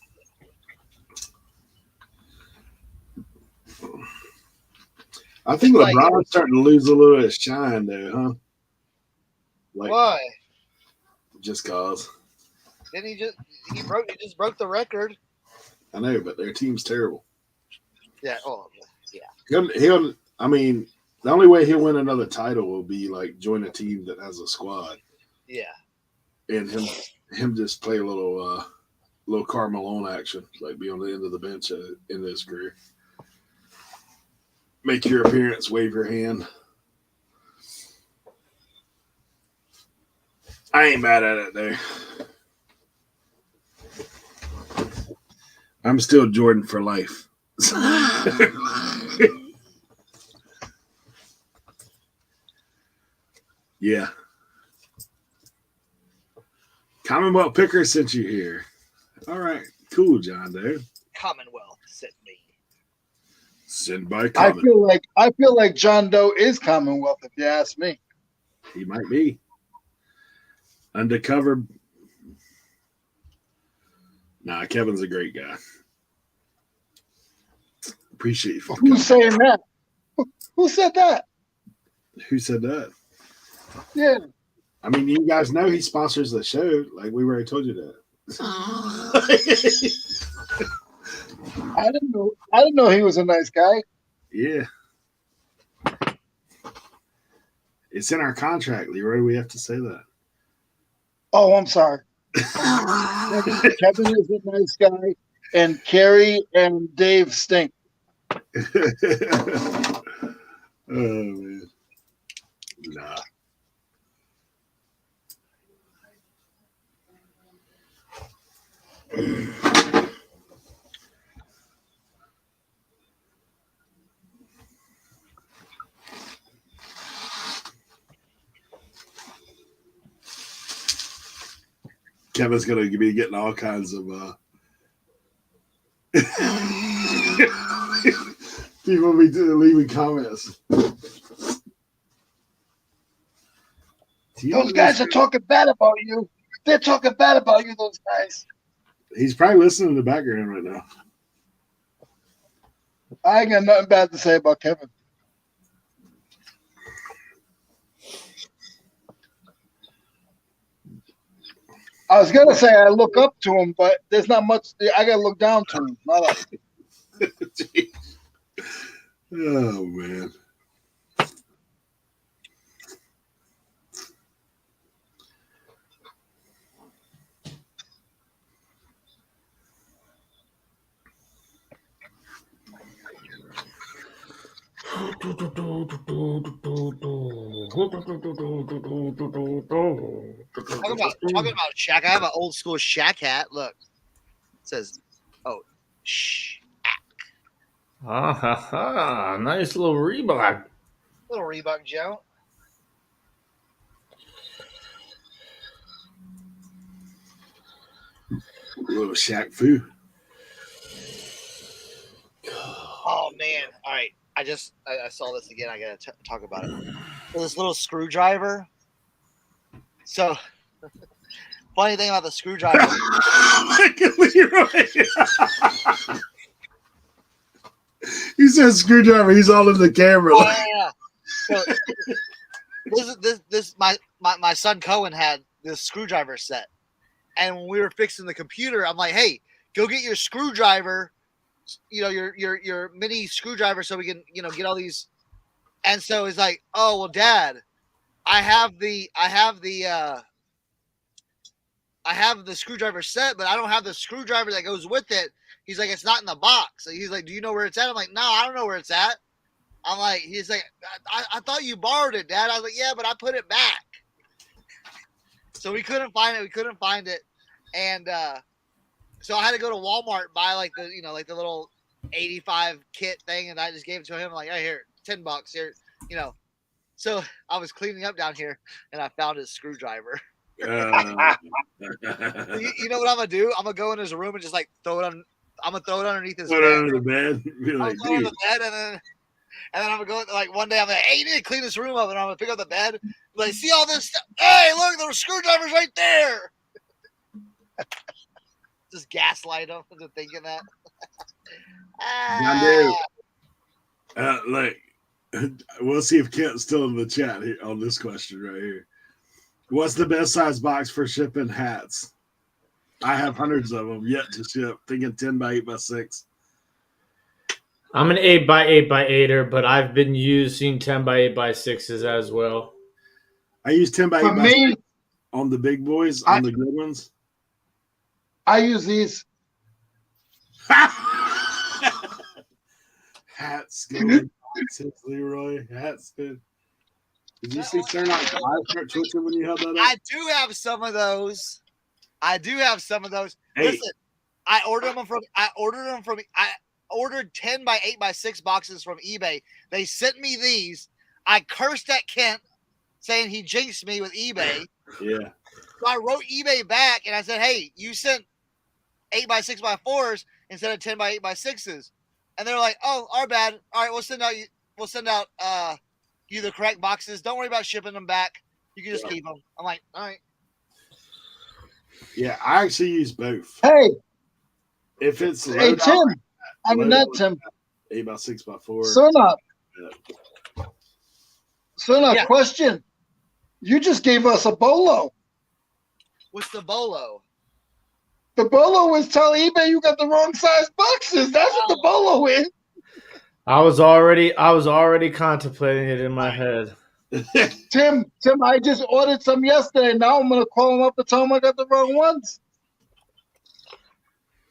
I think It's LeBron's like, starting to lose a little bit of shine there, huh? Like, why? just cause. Didn't he just broke the record? I know, but their team's terrible. Yeah. Oh, yeah. I mean, the only way he'll win another title will be like join a team that has a squad. Yeah. And him just play a little Karl Malone action, like be on the end of the bench in his career. Make your appearance, wave your hand. I ain't mad at it there. I'm still Jordan for life. Yeah. Commonwealth Picker sent you here. All right. Cool, John Doe. Commonwealth sent me. Sent by Common. I feel like John Doe is Commonwealth, if you ask me. He might be. Undercover. Nah, Kevin's a great guy. Appreciate you. Who's saying that? Who said that? Who said that? Yeah. I mean, you guys know he sponsors the show. Like, we already told you that. I didn't know he was a nice guy. Yeah. It's in our contract, Leroy. We have to say that. Oh, I'm sorry. Kevin is a nice guy, and Carrie and Dave stink. Oh, man. Nah. Kevin's going to be getting all kinds of people will be leaving comments. Those guys are talking bad about you. They're talking bad about you, those guys. He's probably listening in the background right now. I ain't got nothing bad to say about Kevin. I was going to say I look up to him, but there's not much. I got to look down to him. Not up. Oh, man. Talking about Shaq. I have an old school Shaq hat. Look, it says, "Oh, shh." Nice little Reebok. Little Reebok Joe. Little Shaq Fu. Oh man! All right, I saw this again. I gotta talk about it. So this little screwdriver. So, funny thing about the screwdriver. He said screwdriver. He's all in the camera. Oh, yeah. So, my son Cohen had this screwdriver set, and when we were fixing the computer, I'm like, "Hey, go get your screwdriver your mini screwdriver so we can, get all these. And so he's like, oh, well, Dad, I have the screwdriver set, but I don't have the screwdriver that goes with it. He's like, it's not in the box. He's like, do you know where it's at? I'm like, no, I don't know where it's at. I'm like, he's like, I thought you borrowed it, Dad. I was like, yeah, but I put it back. So we couldn't find it. And so I had to go to Walmart and buy like the little 85 kit thing, and I just gave it to him. I'm like, hey, here, $10 here, So I was cleaning up down here, and I found his screwdriver. You know what I'm gonna do? I'm gonna go in his room and just like throw it on. I'm gonna throw it underneath his bed. Under the bed. Be I'm like, gonna throw it on the bed, and then I'm gonna go like one day. I'm like, hey, you need to clean this room up, and I'm gonna pick up the bed. Like, see all this stuff? Hey, look, there were screwdrivers right there. Just gaslight them into thinking that. Like, we'll see if Kent's still in the chat here on this question right here. What's the best size box for shipping hats? I have hundreds of them yet to ship. Thinking 10 by 8 by 6. I'm an 8 by 8 by 8er, but I've been using 10 by 8 by 6s as well. I use 10 by 8 For by me, 6 on the big boys, on the good ones. I use these. Hats going since Leroy. Hats good. Did you see Cernoch eyes start twitching when you held that up? I do have some of those. Hey. Listen, I ordered 10 by 8 by 6 boxes from eBay. They sent me these. I cursed at Kent, saying he jinxed me with eBay. Yeah. So I wrote eBay back and I said, hey, you sent 8 by 6 by 4s instead of 10 by 8 by 6s. And they're like, oh, our bad. All right, we'll send out you the correct boxes. Don't worry about shipping them back. You can just keep them. I'm like, all right. Yeah, I actually use both. Hey, If it's Tim. I mean, not Tim. 8 by 6 by 4. Cernoch. Yeah. Cernoch, question. You just gave us a bolo. What's the bolo? The bolo is tell eBay you got the wrong size boxes. That's what the bolo is. I was already contemplating it in my head. Tim, I just ordered some yesterday. Now I'm gonna call him up and tell him I got the wrong ones.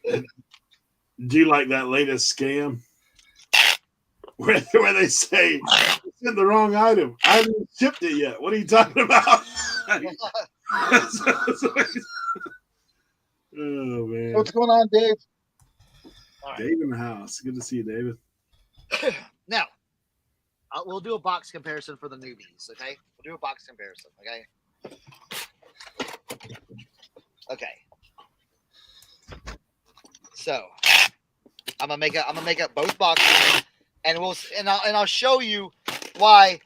Do you like that latest scam where they say it's in the wrong item? I haven't shipped it yet. What are you talking about? Oh man! What's going on, Dave? Right. Dave in the house. Good to see you, David. Now, we'll do a box comparison for the newbies. Okay, we'll do a box comparison. Okay. So, I'm gonna make up both boxes, and I'll show you why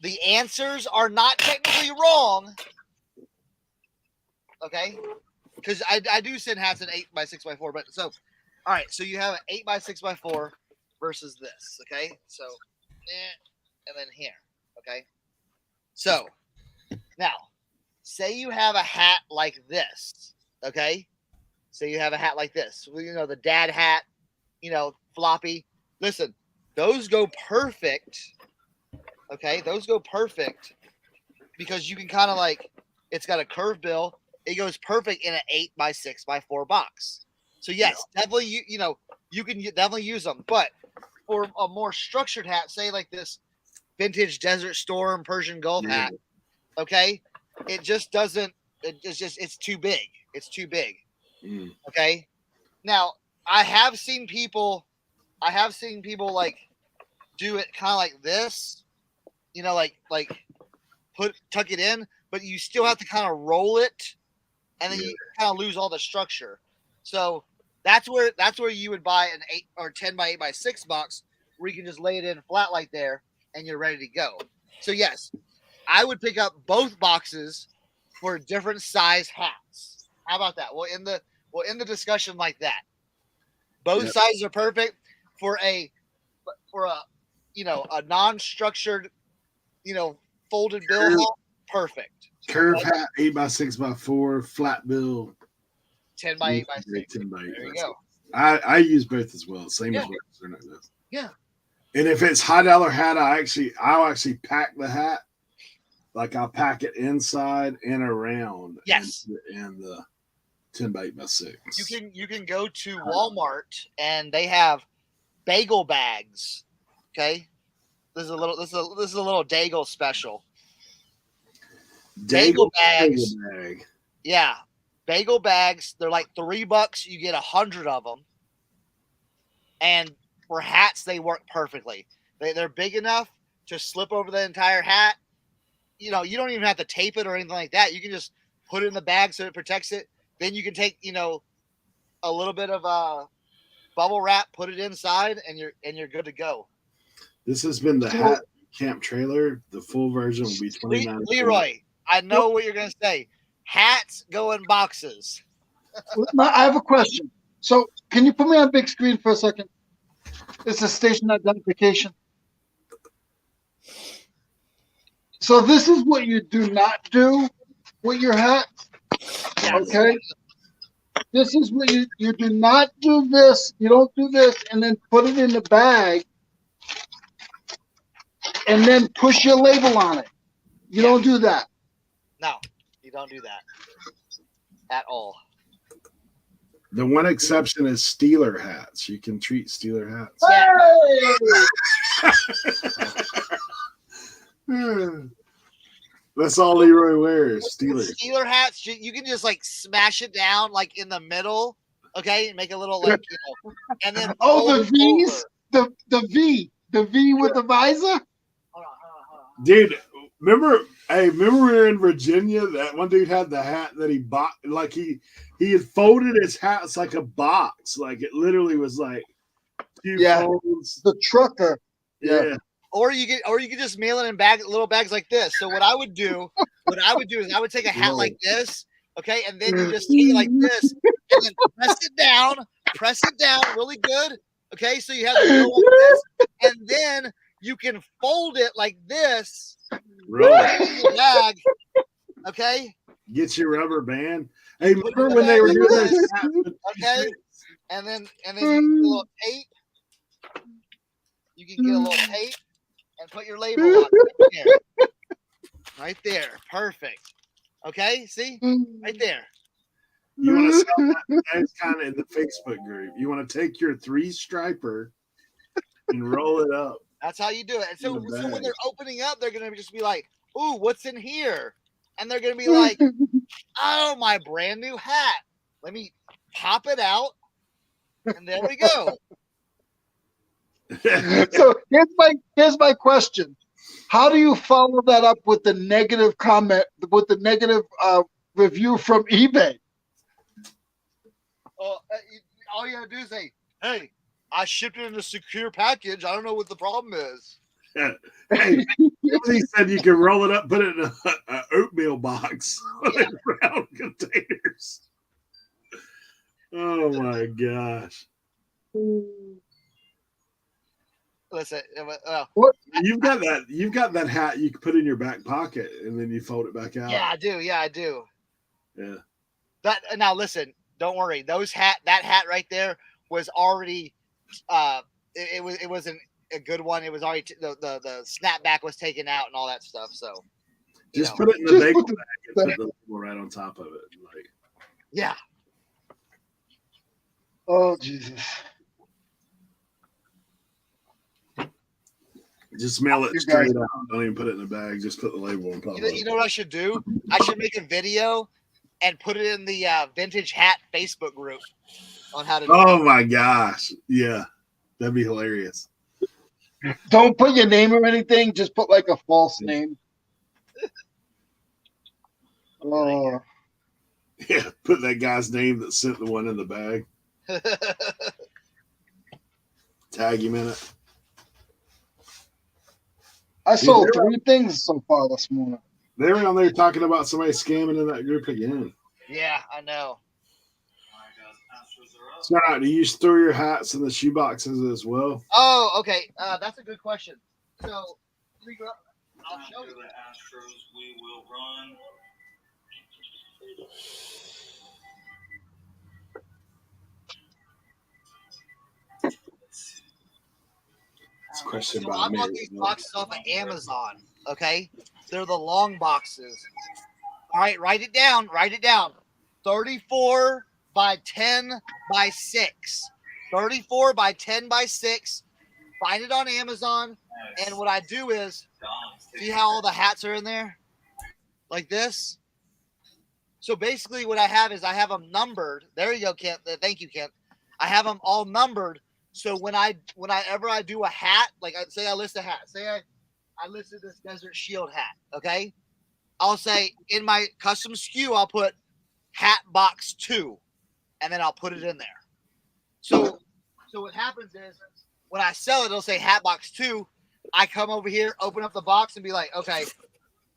the answers are not technically wrong. Okay. Because I do send hats in 8 by 6 by 4, but so all right, so you have an 8 by 6 by 4 versus this, okay? So and then here, okay? So now say you have a hat like this, okay? Say you have a hat like this. Well, the dad hat, floppy. Listen, those go perfect. Okay, those go perfect because you can kind of like it's got a curved bill. It goes perfect in an 8 by 6 by 4 box. So yes, definitely you can definitely use them. But for a more structured hat, say like this vintage Desert Storm Persian Gulf hat, okay, it just doesn't. It's too big. It's too big. Okay. Now I have seen people like do it kind of like this, like tuck it in, but you still have to kind of roll it. And then you kind of lose all the structure. So that's where you would buy an 8 or 10 by 8 by 6 box where you can just lay it in flat like there and you're ready to go. So yes, I would pick up both boxes for different size hats. How about that? We'll end the discussion like that. Both sizes are perfect for a non-structured, folded bill hat. Perfect. Curve hat, 8 by 6 by 4, flat bill, 10 by 8 by 6. 10 by 8 there you by go. I use both as well. Same as what Cernoch does. Yeah. And if it's high dollar hat, I'll actually pack the hat. Like I'll pack it inside and around. Yes. And the 10x6. You can go to Walmart and they have bagel bags. Okay. This is a little Daigle special. Bagel bags. Bag. Yeah. Bagel bags. They're like $3. You get 100 of them. And for hats, they work perfectly. They're big enough to slip over the entire hat. You know, you don't even have to tape it or anything like that. You can just put it in the bag so it protects it. Then you can take, a little bit of bubble wrap, put it inside, and you're good to go. This has been the hat camp trailer. The full version will be $29. Leroy, I know what you're gonna say. Hats go in boxes. I have a question. So, can you put me on big screen for a second? It's a station identification. So this is what you do not do with your hat. Yes. Okay. This is what you do not do this. You don't do this and then put it in the bag and then push your label on it. You don't do that. No, you don't do that at all. The one exception is Steeler hats. You can treat Steeler hats. That's all Leroy wears. Steeler hats, you can just like smash it down like in the middle, okay, and make a little like and then the V's, the V with the visor. Hold on. Dude, remember we were in Virginia? That one dude had the hat that he bought. Like he had folded his hats like a box. Like it literally was like two folds. The trucker. Yeah. Or you could just mail it in little bags like this. So what I would do is I would take a hat like this, okay, and then you just take it like this, and then press it down really good, okay. So you have it go like this, and then you can fold it like this, Right. in the bag, okay. Get your rubber band. Hey, remember when they were doing those hats? Okay, and then you can get a little tape. You can get a little tape. And put your label on it. Right there. Perfect. Okay, see? Right there. You want to sell that? That's kind of in the Facebook group. You want to take your 3-striper and roll it up. That's how you do it. And so when they're opening up, they're going to just be like, ooh, what's in here? And they're going to be like, oh, my brand new hat. Let me pop it out. And there we go. So here's my question: how do you follow that up with the negative comment, with the negative review from eBay? All you gotta do is say, "Hey, I shipped it in a secure package. I don't know what the problem is." Hey, he said you can roll it up, put it in an oatmeal box with round containers. Oh my gosh. Listen, you've got that hat you can put in your back pocket and then you fold it back out. Yeah, I do. Yeah. Now listen, don't worry. That hat right there was already it wasn't a good one. It was already the snapback was taken out and all that stuff. So just put it in the bagel bag and put the label right on top of it. Like, yeah. Oh Jesus. Just mail it straight out. Don't even put it in a bag. Just put the label on top of it. You know what I should do? I should make a video and put it in the Vintage Hat Facebook group on how to do it. Oh my gosh. Yeah. That'd be hilarious. Don't put your name or anything. Just put like a false name. Oh. Yeah. Put that guy's name that sent the one in the bag. Tag him in it. I sold 3 things so far this morning. They were on there talking about somebody scamming in that group again. Yeah, I know. So, do you store your hats in the shoe boxes as well? Oh, okay. That's a good question. So, I'll show you. The Astros, we will run. Question So about I bought me. these boxes off of Amazon. Okay, they're the long boxes. All right, write it down. Write it down. 34 by 10 by 6. 34 by 10 by 6. Find it on Amazon. And what I do is, see how all the hats are in there? Like this? So basically what I have is I have them numbered. There you go, Kent. Thank you, Kent. I have them all numbered. So whenever I do a hat, like I say I list a hat. Say I listed this Desert Shield hat, okay? I'll say in my custom SKU, I'll put hat box 2, and then I'll put it in there. So what happens is when I sell it, it'll say hat box 2. I come over here, open up the box, and be like, okay,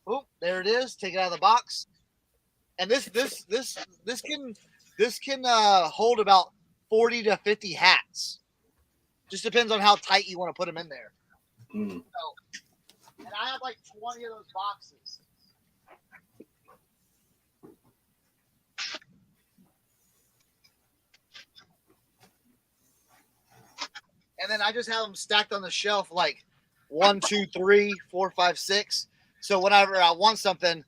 oh, there it is. Take it out of the box. And this can hold about 40 to 50 hats. Just depends on how tight you want to put them in there. Mm. So, and I have like 20 of those boxes. And then I just have them stacked on the shelf like 1, 2, 3, 4, 5, 6. So whenever I want something,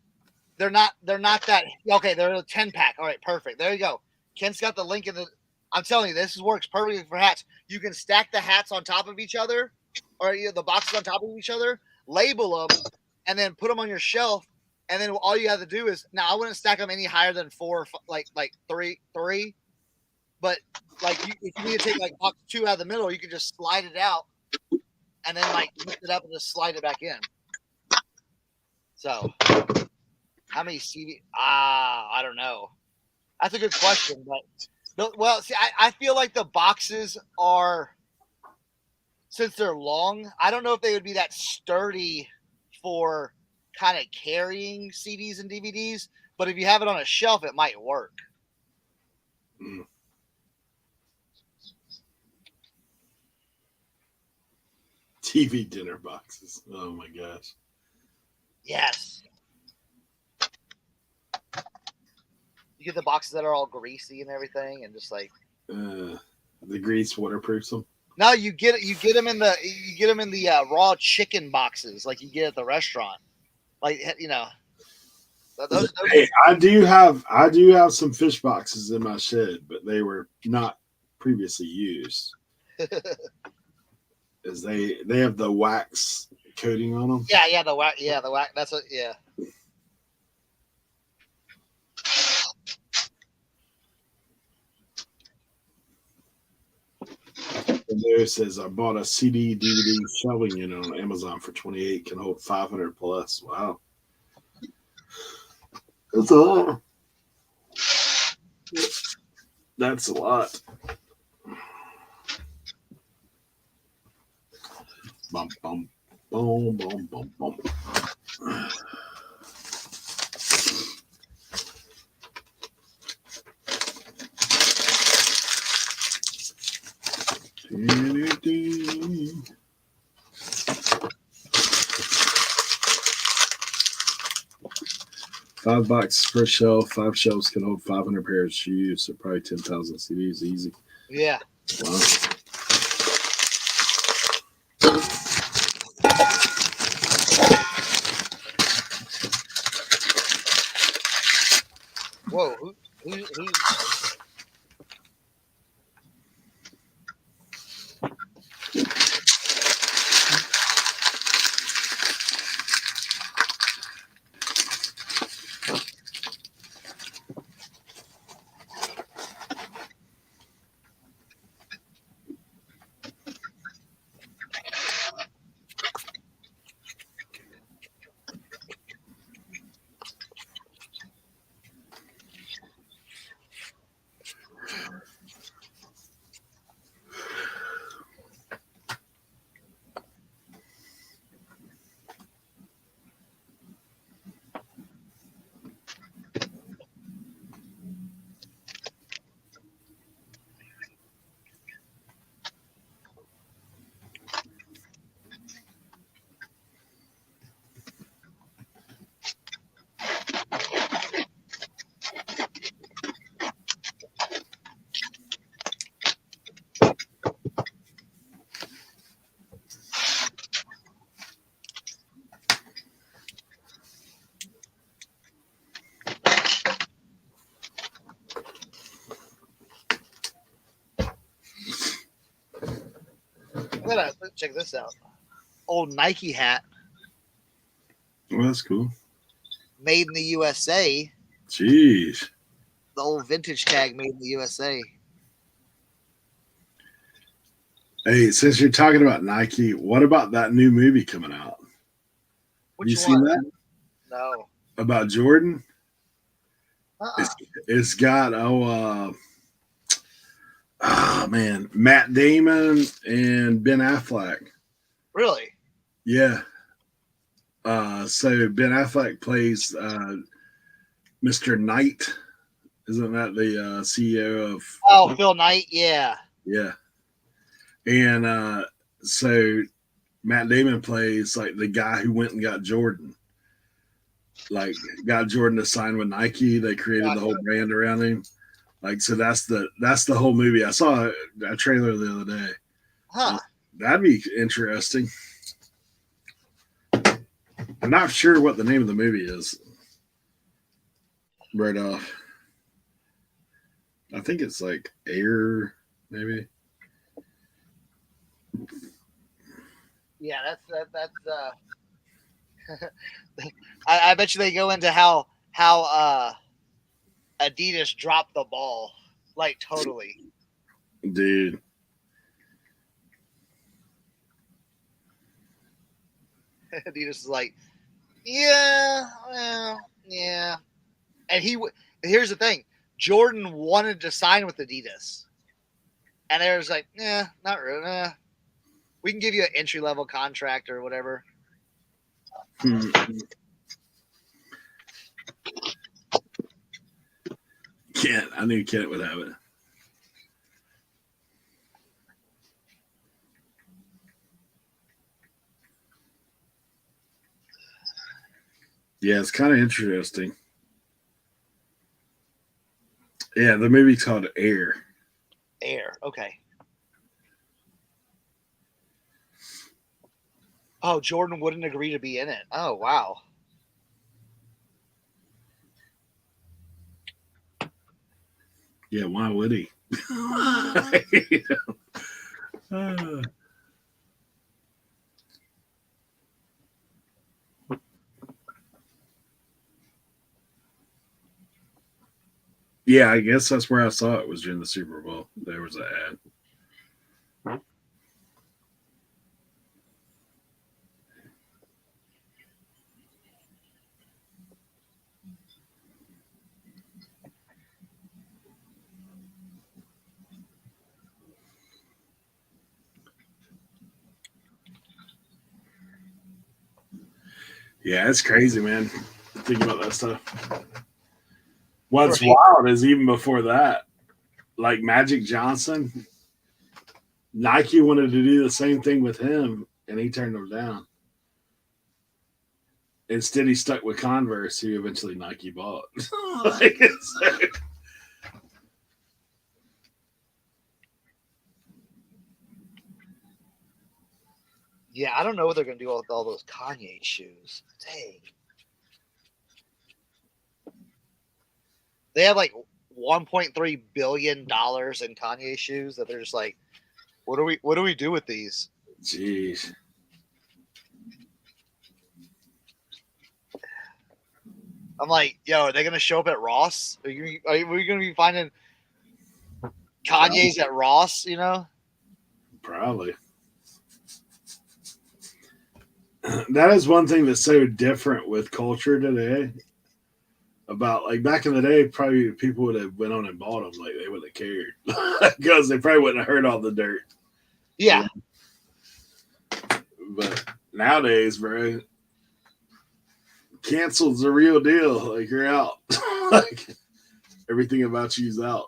they're not that okay. They're a 10-pack. All right, perfect. There you go. Ken's got the link in the. I'm telling you, this works perfectly for hats. You can stack the hats on top of each other, or the boxes on top of each other. Label them, and then put them on your shelf. And then all you have to do is now I wouldn't stack them any higher than 4, like three. But like if you need to take like box 2 out of the middle, you can just slide it out, and then like lift it up and just slide it back in. So. How many CV? I don't know. That's a good question. But well, see, I feel like the boxes are, since they're long, I don't know if they would be that sturdy for kind of carrying CDs and DVDs. But if you have it on a shelf, it might work. Mm. TV dinner boxes. Oh my gosh. Yes. You get the boxes that are all greasy and everything, and just like the grease waterproofs them. No, you get them in the raw chicken boxes like you get at the restaurant. Like those Hey, I do have some fish boxes in my shed, but they were not previously used. As they have the wax coating on them. Yeah, the wax. That's what. Yeah. And there it says I bought a CD DVD shelving unit on Amazon for $28, can hold 500 plus. Wow, that's a lot. That's a lot. Bum bum boom boom boom boom. $5 per shelf. 5 shelves can hold 500 pairs of shoes, so probably 10,000 CDs easy. Yeah. Wow. Whoa. Who? Let's check this out. Old Nike hat, Well, that's cool. made in the USA. Jeez. The old vintage tag, made in the USA. Hey, since you're talking about Nike, what about that new movie coming out? Which you seen that? No. About Jordan? Uh-uh. It's got man, Matt Damon and Ben Affleck. Really? Yeah. So Ben Affleck plays Mr. Knight. Isn't that the CEO of? Oh, Phil Knight. Yeah. Yeah. And so Matt Damon plays like the guy who went and got Jordan. Like got Jordan to sign with Nike. They created the whole brand around him. Like, so that's the whole movie. I saw a trailer the other day. Huh. That'd be interesting. I'm not sure what the name of the movie is. Right off. I think it's like Air, maybe. Yeah, that's I bet you they go into how Adidas dropped the ball, like totally. Dude. Adidas is like, yeah, well, yeah. And here's the thing. Jordan wanted to sign with Adidas. And they was like, yeah, not really. We can give you an entry-level contract or whatever. Kent. I knew Kent would have it. Yeah, it's kind of interesting. Yeah, the movie's called Air. Air, okay. Oh, Jordan wouldn't agree to be in it. Oh, wow. Yeah, why would he? Yeah, I guess that's where I saw it, was during the Super Bowl. There was an ad. Yeah, it's crazy, man. Think about that stuff. What's wild is even before that, like Magic Johnson, Nike wanted to do the same thing with him, and he turned them down. Instead, he stuck with Converse, who eventually Nike bought. Yeah, I don't know what they're going to do with all those Kanye shoes. Dang. They have like $1.3 billion in Kanye shoes that they're just like, what do we do with these? Jeez. I'm like, yo, are they going to show up at Ross? Are we going to be finding Kanye's at Ross, you know? Probably. That is one thing that's so different with culture today. About like back in the day, probably people would have went on and bought them, like they wouldn't have cared because they probably wouldn't have heard all the dirt. Yeah. But nowadays, bro, cancel's the real deal. Like you're out. Like everything about you's out.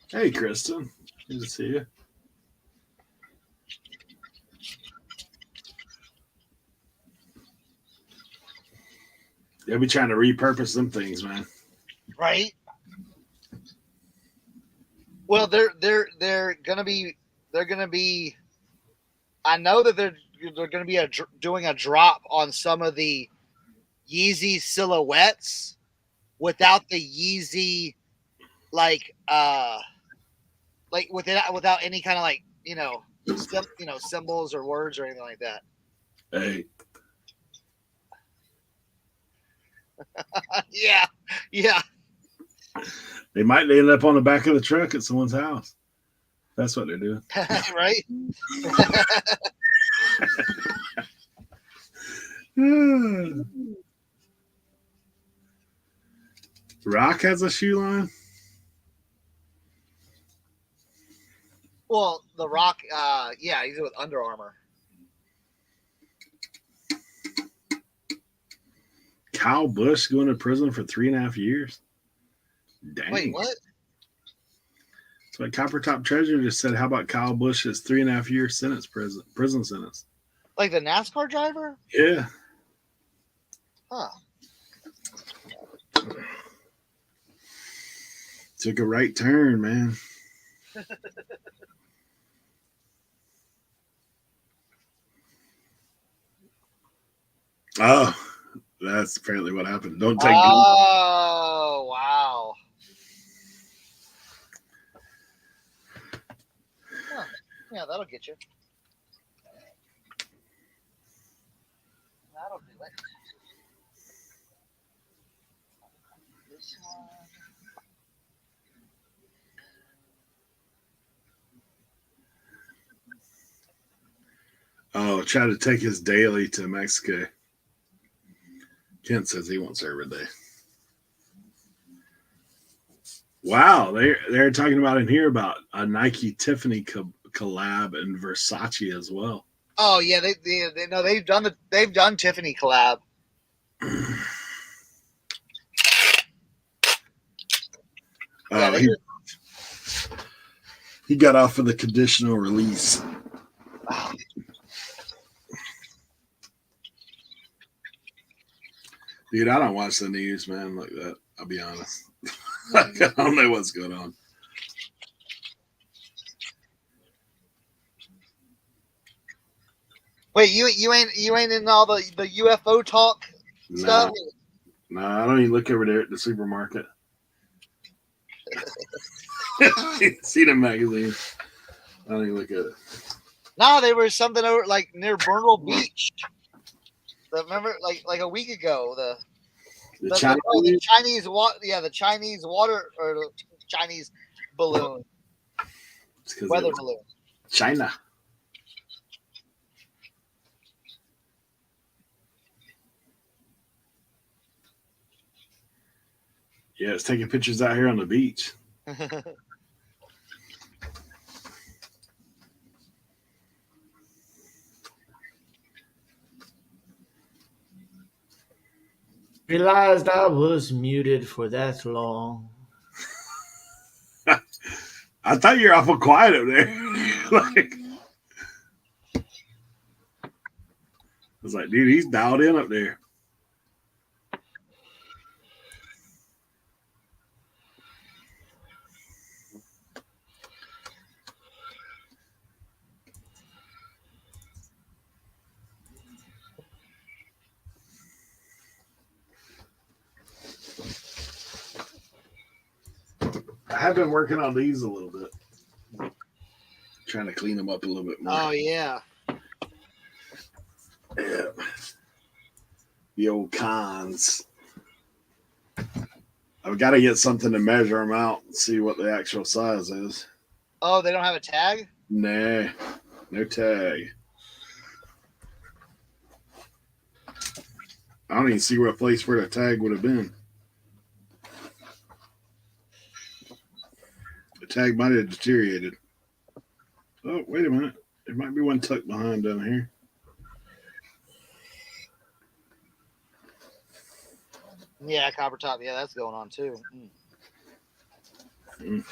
Hey, Kristen. Good to see you. They'll be trying to repurpose them things, man. Right. Well, they're gonna be. I know that they're gonna be doing a drop on some of the Yeezy silhouettes without the Yeezy without any kind of symbols or words or anything like that. Hey, Yeah. they might end up on the back of the truck at someone's house. That's what they're doing. Right. Rock has a shoe line. Well, The Rock, he's with Under Armour. Kyle Busch going to prison for 3.5 years. Dang. Wait, what? That's what Copper Top Treasure just said. How about Kyle Busch's 3.5 year prison sentence? Like the NASCAR driver? Yeah. Huh. Took a right turn, man. Oh, that's apparently what happened. Don't take. Oh, wow. Huh. Yeah, that'll get you. That'll do it. This one. Oh, try to take his daily to Mexico. Kent says he won't serve a day. Wow, they're talking about in here about a Nike Tiffany collab and Versace as well. Oh yeah, they've done Tiffany collab. He got off of the conditional release. Dude, I don't watch the news, man, like that. I'll be honest. I don't know what's going on. Wait, you ain't in all the UFO talk stuff? Nah, I don't even look over there at the supermarket. See the magazine. I don't even look at it. No, there was something over like near Bernal Beach. Remember, like a week ago, the Chinese water or the Chinese balloon, weather balloon. China. Yeah, it's taking pictures out here on the beach. Realized I was muted for that long. I thought you were awful quiet up there. I was like, dude, he's dialed in up there. I have been working on these a little bit. Trying to clean them up a little bit more. Oh, yeah. Yeah. The old cons. I've got to get something to measure them out and see what the actual size is. Oh, they don't have a tag? Nah, no tag. I don't even see what place where the tag would have been. The tag might have deteriorated. Oh, wait a minute. There might be one tucked behind down here. Yeah, copper top. Yeah, that's going on too. Mm.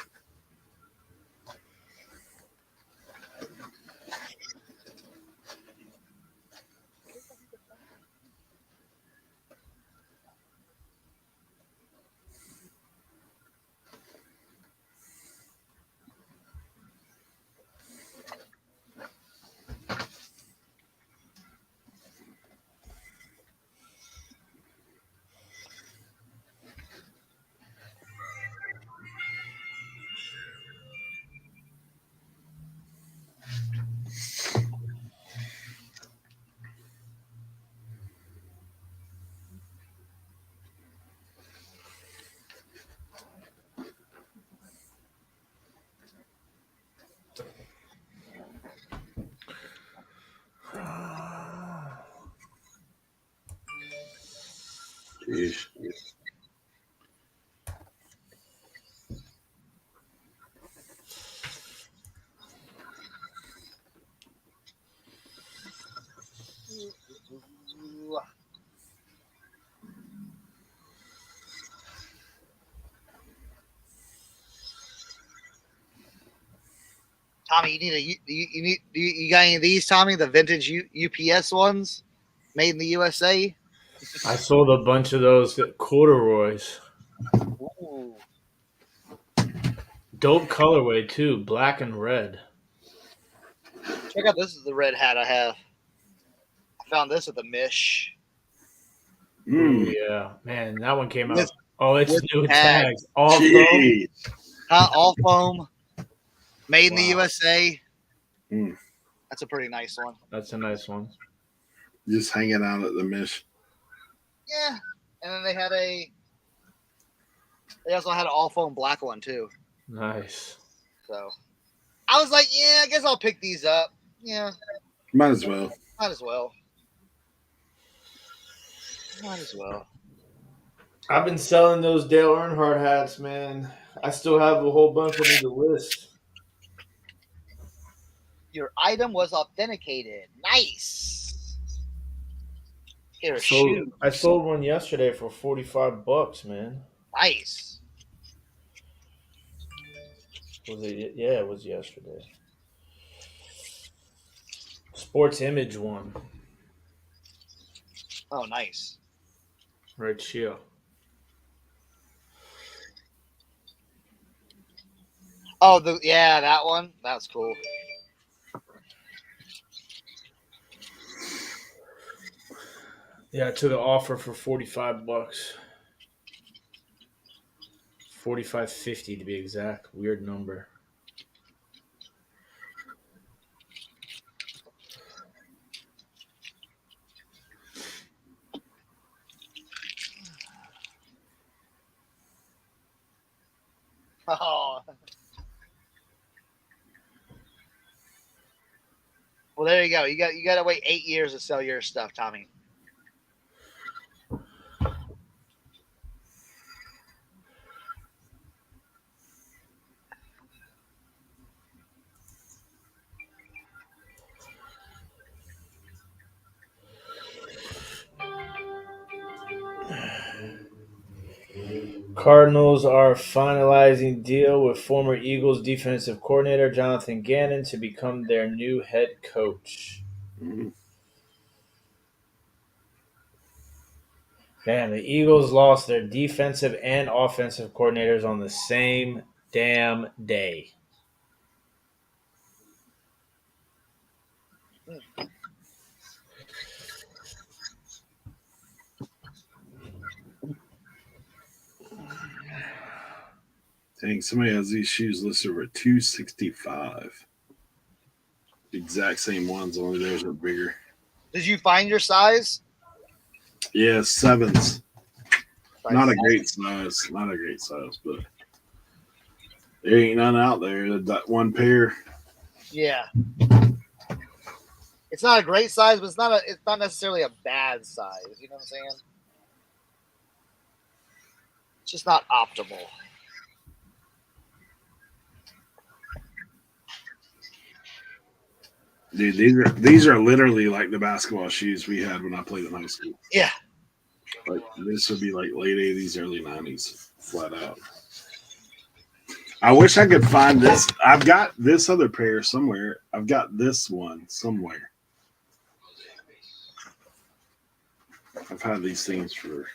Yeesh. Tommy, you got any of these, Tommy? The vintage UPS ones, made in the USA. I sold a bunch of those corduroys. Ooh. Dope colorway too, black and red. Check out this is the red hat I have. I found this at the Mish. Oh yeah, man, that one came out. With- Oh, it's with new tags. tags. All foam. Jeez. All foam, made in the Wow. USA. Mm. That's a pretty nice one. That's a nice one. Just hanging out at the Mish. Yeah, and then they also had an all foam black one too. Nice. So I was like, yeah, I guess I'll pick these up. Yeah, Might as well. might as well. Might as well. I've been selling those Dale Earnhardt hats, man. I still have a whole bunch of them to list. Your item was authenticated. Nice. Here, a So shoe. I sold one yesterday for $45, man. Nice. Was it? Yeah, it was yesterday. Sports Image one, Oh, nice. right here. Oh, that one. That's cool. Yeah, I took an offer for $45. $45.50 to be exact. Weird number. Oh. Well, there you go. You got to wait 8 years to sell your stuff, Tommy. Cardinals are finalizing deal with former Eagles defensive coordinator Jonathan Gannon to become their new head coach. Mm. Man, the Eagles lost their defensive and offensive coordinators on the same damn day. Dang, somebody has these shoes listed for $265. The exact same ones, only theirs are bigger. Did you find your size? Yeah, sevens. Not a great size. Not a great size, but there ain't none out there. That one pair. Yeah. It's not a great size, but it's not necessarily a bad size. You know what I'm saying? It's just not optimal. Dude, these are literally like the basketball shoes we had when I played in high school. Yeah. Like this would be like late 80s, early 90s, flat out. I wish I could find this. I've got this other pair somewhere. I've got this one somewhere. I've had these things for.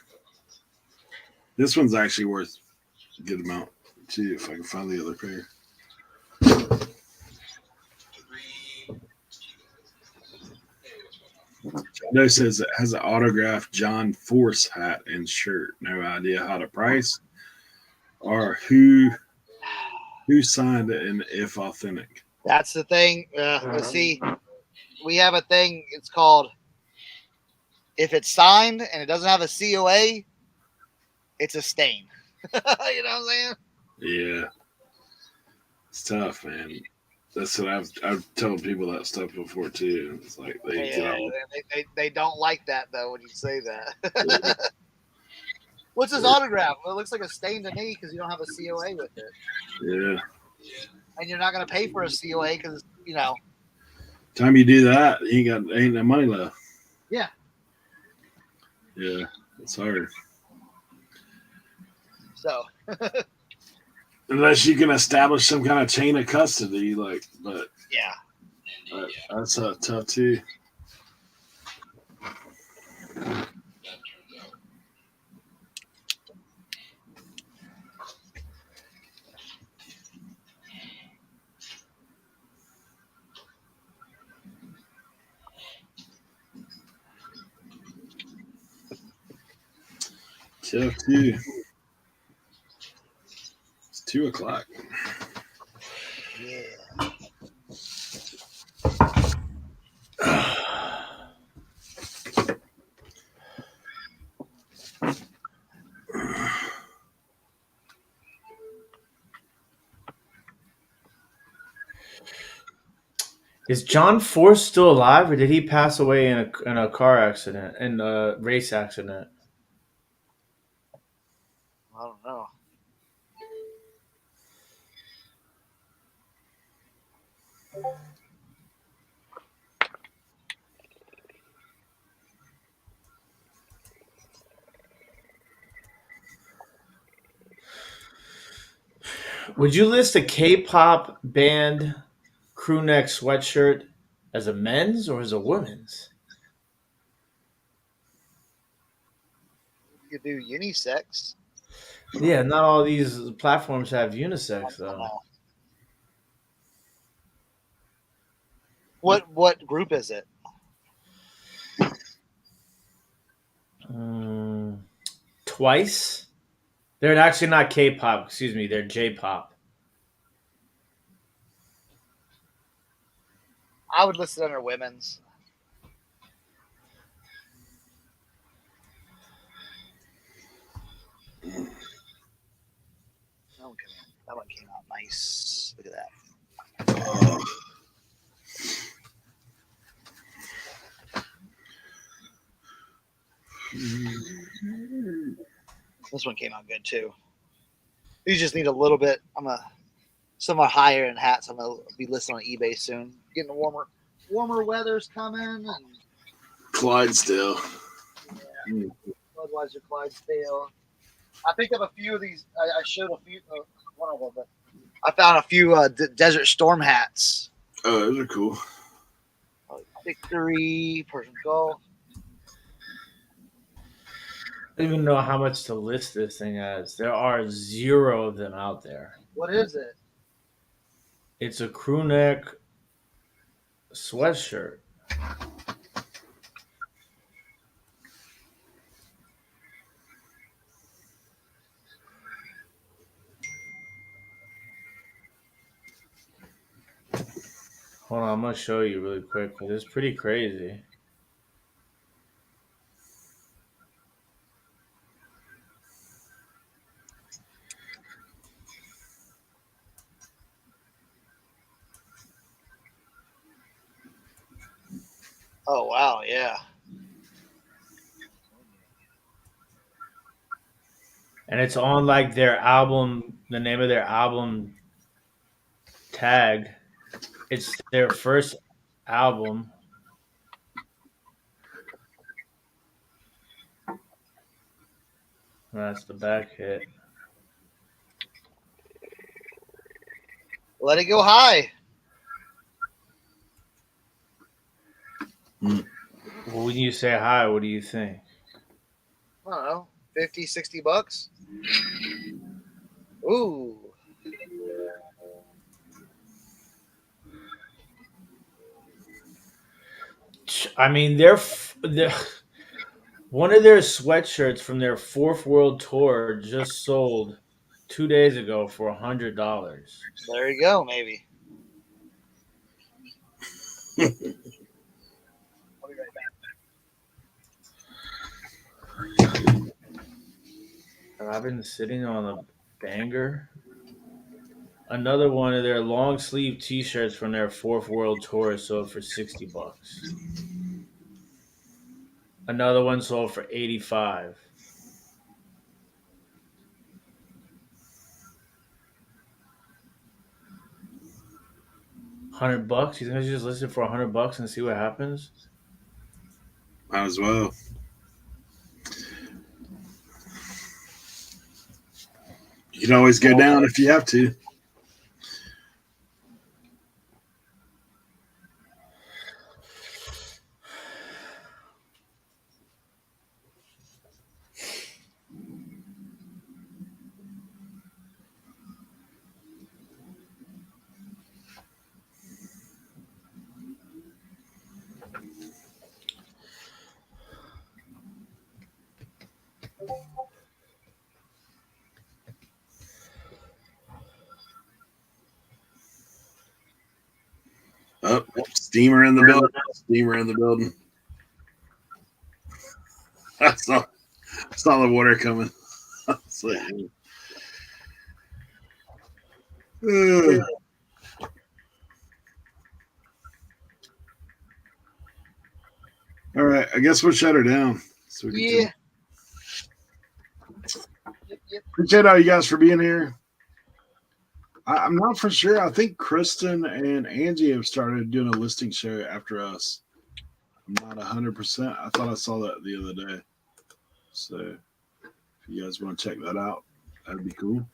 This one's actually worth a good amount too, if I can find the other pair. No, says it has an autographed John Force hat and shirt. No idea how to price or who signed it and if authentic. That's the thing. Let's see. We have a thing. It's called, if it's signed and it doesn't have a COA, it's a stain. You know what I'm saying? Yeah. It's tough, man. That's what I've told people that stuff before too. It's like they don't like that though when you say that. What's his autograph? Well, it looks like a stain to me because you don't have a COA with it. Yeah. And you're not going to pay for a COA because, you know. Time you do that, you ain't no money left. Yeah. Yeah, it's hard. So. Unless you can establish some kind of chain of custody, but Yeah. That's tough too. Tough too. It's 2:00. Yeah. Is John Force still alive, or did he pass away in a car accident, in a race accident? I don't know. Would you list a K-pop band crew neck sweatshirt as a men's or as a women's? You could do unisex. Yeah, not all these platforms have unisex though. What group is it? Twice. They're actually not K-pop. Excuse me. They're J-pop. I would list it under women's. That one came out nice. Look at that. This one came out good too. You just need a little bit. Some are higher end hats. I'm gonna be listed on eBay soon. Getting warmer weather's coming. And Clydesdale. yeah. Budweiser Clydesdale. I picked up a few of these. I showed a few. One of them, but I found a few Desert Storm hats. Oh, those are cool. Victory, Persian Gulf. I don't even know how much to list this thing as. There are 0 of them out there. What is it? It's a crew neck sweatshirt. Hold on, I'm going to show you really quick because it's pretty crazy. Oh, wow, yeah. And it's on like their album, the name of their album tag. It's their first album. That's the back hit. Let it go high. Well, when you say hi, what do you think? I don't know, 50, 60 bucks. Ooh. I mean, they're one of their sweatshirts from their 4th World Tour just sold 2 days ago for $100. There you go, maybe. I'll be right back. I've been sitting on a banger. Another one of their long sleeve T-shirts from their 4th World Tour sold for $60. Another one sold for $85. $100? You think I should just list it for $100 and see what happens? Might as well. You can always go down if you have to. Oh, steamer in the building. Steamer in the building. I saw the water coming. It's like, all right, I guess we'll shut her down. So we can appreciate all you guys for being here. I'm not for sure. I think Kristen and Angie have started doing a listing show after us. I'm not 100%. I thought I saw that the other day. So if you guys want to check that out, that'd be cool.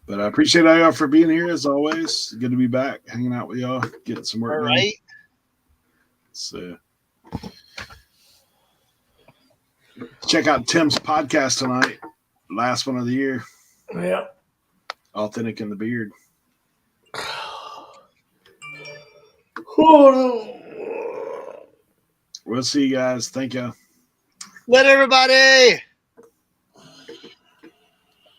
But I appreciate all y'all for being here as always. Good to be back, hanging out with y'all, getting some work done. All right. So check out Tim's podcast tonight. Last one of the year. Yeah. Authentic in the Beard. We'll see you guys. Thank you. Let everybody.